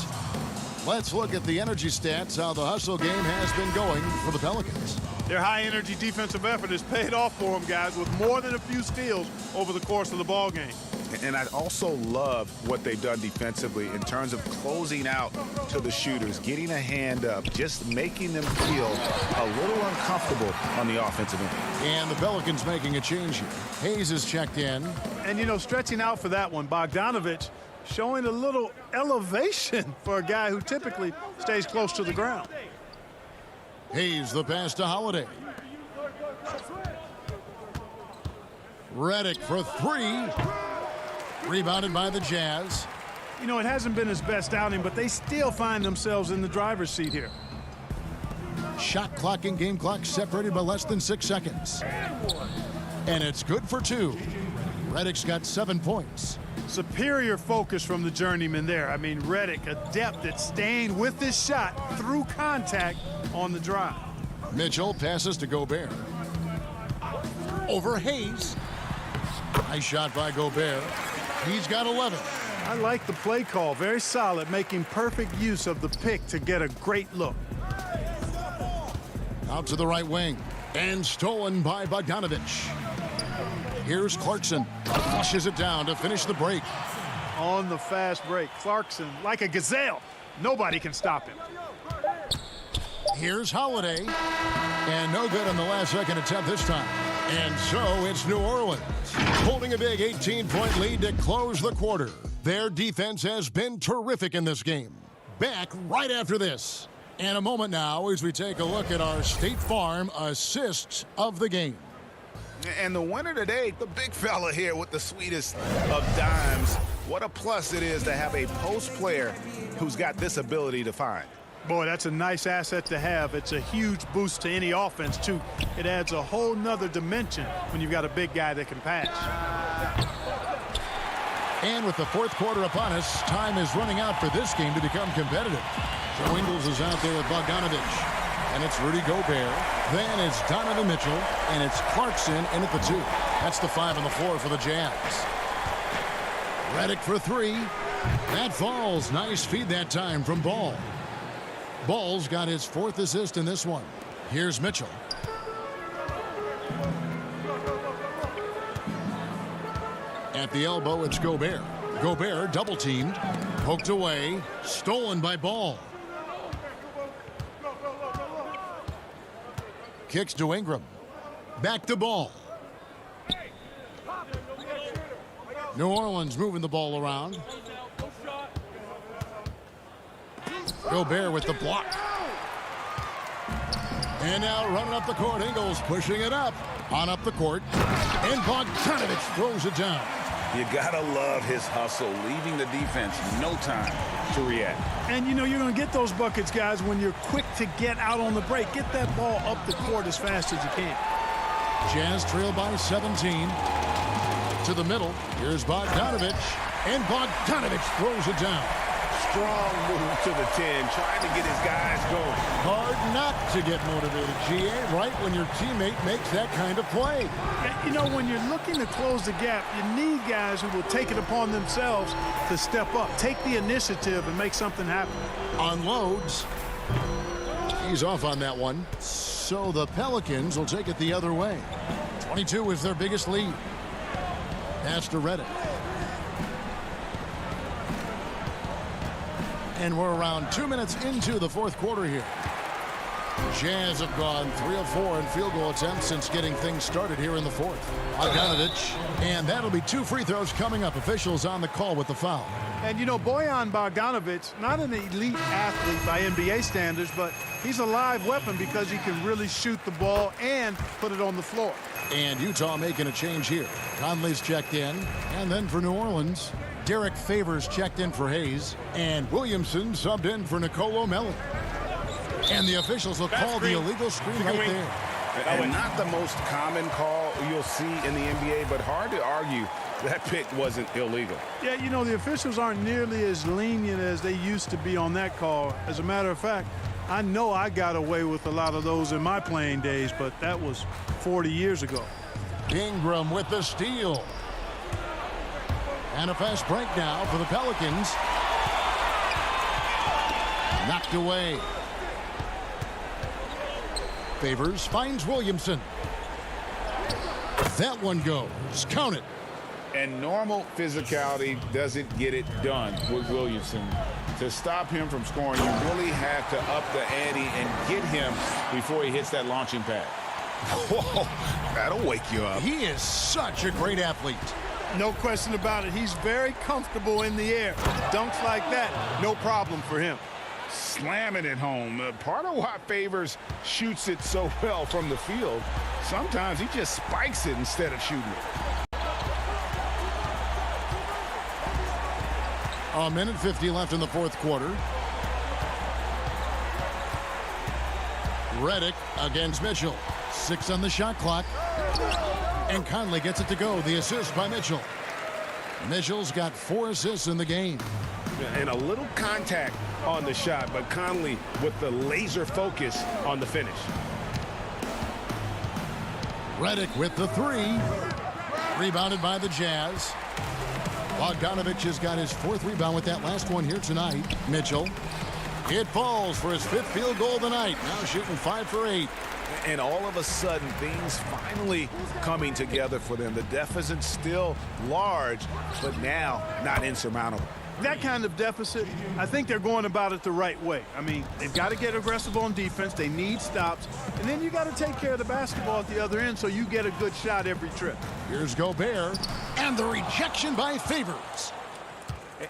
[SPEAKER 1] Let's look at the energy stats, how the hustle game has been going for the Pelicans.
[SPEAKER 10] Their high-energy defensive effort has paid off for them, guys, with more than a few steals over the course of the ball game.
[SPEAKER 3] And I also love what they've done defensively in terms of closing out to the shooters, getting a hand up, just making them feel a little uncomfortable on the offensive end.
[SPEAKER 1] And the Pelicans making a change here. Hayes is checked in.
[SPEAKER 10] And, you know, stretching out for that one, Bogdanovich showing a little elevation for a guy who typically stays close to the ground.
[SPEAKER 1] Hayes the pass to Holiday. Redick for three. Rebounded by the Jazz.
[SPEAKER 10] You know, it hasn't been his best outing, but they still find themselves in the driver's seat here.
[SPEAKER 1] Shot clock and game clock separated by less than 6 seconds. And it's good for 2. Redick's got 7 points.
[SPEAKER 10] Superior focus from the journeyman there. I mean, Redick adept at staying with his shot through contact on the drive.
[SPEAKER 1] Mitchell passes to Gobert. Over Hayes. Nice shot by Gobert. He's got 11.
[SPEAKER 10] I like the play call. Very solid, making perfect use of the pick to get a great look.
[SPEAKER 1] Out to the right wing. And stolen by Bogdanovich. Here's Clarkson. Flushes it down to finish the break.
[SPEAKER 10] On the fast break, Clarkson, like a gazelle. Nobody can stop him.
[SPEAKER 1] Here's Holiday. And no good on the last second attempt this time. And so it's New Orleans holding a big 18-point lead to close the quarter. Their defense has been terrific in this game. Back right after this. And a moment now as we take a look at our State Farm assists of the game.
[SPEAKER 3] And the winner today, the big fella here with the sweetest of dimes. What a plus it is to have a post player who's got this ability to find.
[SPEAKER 10] Boy, that's a nice asset to have. It's a huge boost to any offense, too. It adds a whole nother dimension when you've got a big guy that can pass.
[SPEAKER 1] And with the fourth quarter upon us, time is running out for this game to become competitive. Joe Ingles is out there with Bogdanovich. And it's Rudy Gobert. Then it's Donovan Mitchell. And it's Clarkson in at the 2. That's the 5 on the floor for the Jazz. Redick for 3. That falls. Nice feed that time from Ball. Ball's got his 4th assist in this one. Here's Mitchell. At the elbow, it's Gobert. Gobert double-teamed. Poked away. Stolen by Ball. Kicks to Ingram. Back to Ball. New Orleans moving the ball around. Gobert with the block. And now running up the court, Ingles pushing it up. On up the court. And Bogdanovich throws it down.
[SPEAKER 3] You gotta love his hustle, leaving the defense no time to react.
[SPEAKER 10] And you know you're going to get those buckets, guys, when you're quick to get out on the break. Get that ball up the court as fast as you can.
[SPEAKER 1] Jazz trail by 17. To the middle. Here's Bogdanovich. And Bogdanovich throws it down.
[SPEAKER 3] Strong move to the 10, trying to get his guys going.
[SPEAKER 1] Hard not to get motivated, GA, right when your teammate makes that kind of play.
[SPEAKER 10] You know, when you're looking to close the gap, you need guys who will take it upon themselves to step up, take the initiative, and make something happen.
[SPEAKER 1] Unloads. He's off on that one. So the Pelicans will take it the other way. 22 is their biggest lead. Pass to Redick. And we're around 2 minutes into the fourth quarter here. Jazz have gone 3 of 4 in field goal attempts since getting things started here in the fourth. Bogdanovich, and that'll be 2 free throws coming up. Officials on the call with the foul.
[SPEAKER 10] And, you know, Bojan Bogdanovich, not an elite athlete by NBA standards, but he's a live weapon because he can really shoot the ball and put it on the floor.
[SPEAKER 1] And Utah making a change here. Conley's checked in, and then for New Orleans, Derek Favors checked in for Hayes, and Williamson subbed in for Nicolo Melli. And the officials will call the illegal screen right there.
[SPEAKER 3] And not the most common call you'll see in the NBA, but hard to argue that pick wasn't illegal.
[SPEAKER 10] Yeah, you know, the officials aren't nearly as lenient as they used to be on that call. As a matter of fact, I know I got away with a lot of those in my playing days, but that was 40 years ago.
[SPEAKER 1] Ingram with the steal. And a fast break now for the Pelicans. Knocked away. Favors finds Williamson. That one goes. Count it.
[SPEAKER 3] And normal physicality doesn't get it done with Williamson. To stop him from scoring, you really have to up the ante and get him before he hits that launching pad.
[SPEAKER 16] Whoa, that'll wake you up.
[SPEAKER 1] He is such a great athlete.
[SPEAKER 10] No question about it. He's very comfortable in the air. Dunks like that, no problem for him.
[SPEAKER 3] Slamming it home. Part of why Favors shoots it so well from the field, sometimes he just spikes it instead of shooting it.
[SPEAKER 1] A minute 50 left in the fourth quarter. Redick against Mitchell. 6 on the shot clock. And Conley gets it to go. The assist by Mitchell. Mitchell's got 4 assists in the game.
[SPEAKER 4] And a little contact on the shot, but Conley with the laser focus on the finish.
[SPEAKER 1] Redick with the 3. Rebounded by the Jazz. Bogdanovich has got his 4th rebound with that last one here tonight. Mitchell. It falls for his 5th field goal tonight. Now shooting 5 for 8.
[SPEAKER 3] And all of a sudden, things finally coming together for them. The deficit's still large, but now not insurmountable.
[SPEAKER 10] That kind of deficit, I think they're going about it the right way. I mean, they've got to get aggressive on defense. They need stops. And then you got to take care of the basketball at the other end so you get a good shot every trip.
[SPEAKER 1] Here's Gobert. And the rejection by Favors.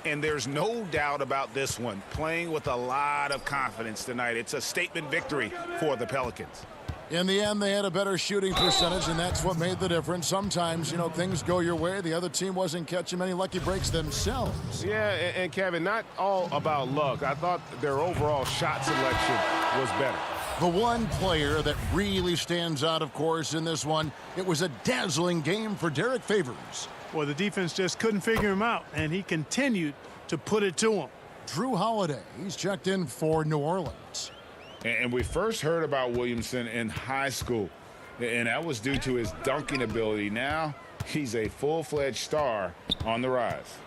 [SPEAKER 3] And there's no doubt about this one. Playing with a lot of confidence tonight. It's a statement victory for the Pelicans.
[SPEAKER 1] In the end, they had a better shooting percentage, and that's what made the difference. Sometimes, you know, things go your way. The other team wasn't catching many lucky breaks themselves.
[SPEAKER 4] Yeah, and Kevin, not all about luck. I thought their overall shot selection was better.
[SPEAKER 1] The one player that really stands out, of course, in this one, it was a dazzling game for Derek Favors.
[SPEAKER 10] Well, the defense just couldn't figure him out, and he continued to put it to him.
[SPEAKER 1] Drew Holiday, he's checked in for New Orleans.
[SPEAKER 3] And we first heard about Williamson in high school, and that was due to his dunking ability. Now he's a full-fledged star on the rise.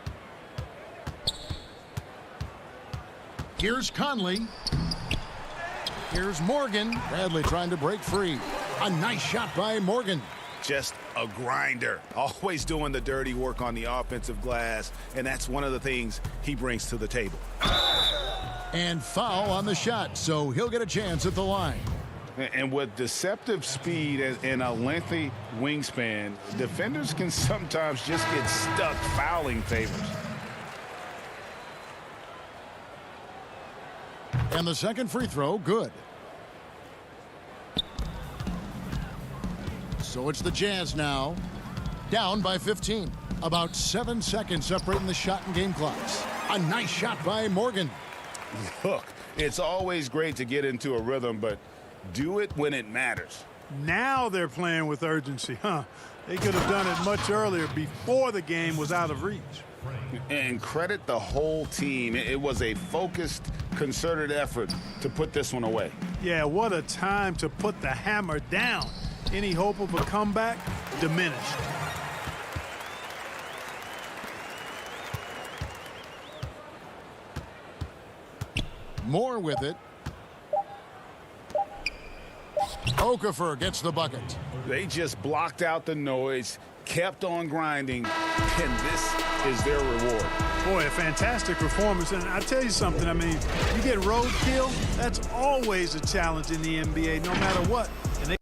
[SPEAKER 1] Here's Conley. Here's Morgan. Bradley trying to break free. A nice shot by Morgan.
[SPEAKER 3] Just a grinder, always doing the dirty work on the offensive glass, and that's one of the things he brings to the table.
[SPEAKER 1] And foul on the shot, so he'll get a chance at the line.
[SPEAKER 3] And with deceptive speed and a lengthy wingspan, defenders can sometimes just get stuck fouling Favors.
[SPEAKER 1] And the second free throw, good. So it's the Jazz now, down by 15. About 7 seconds separating the shot and game clocks. A nice shot by Morgan.
[SPEAKER 3] Look, it's always great to get into a rhythm, but do it when it matters.
[SPEAKER 10] Now they're playing with urgency, huh? They could have done it much earlier before the game was out of reach.
[SPEAKER 3] And credit the whole team. It was a focused, concerted effort to put this one away.
[SPEAKER 10] Yeah, what a time to put the hammer down. Any hope of a comeback diminished.
[SPEAKER 1] More with it. Okafor gets the bucket.
[SPEAKER 3] They just blocked out the noise, kept on grinding, and this is their reward.
[SPEAKER 10] Boy, a fantastic performance. And I tell you something, I mean, you get roadkill, that's always a challenge in the NBA, no matter what. And they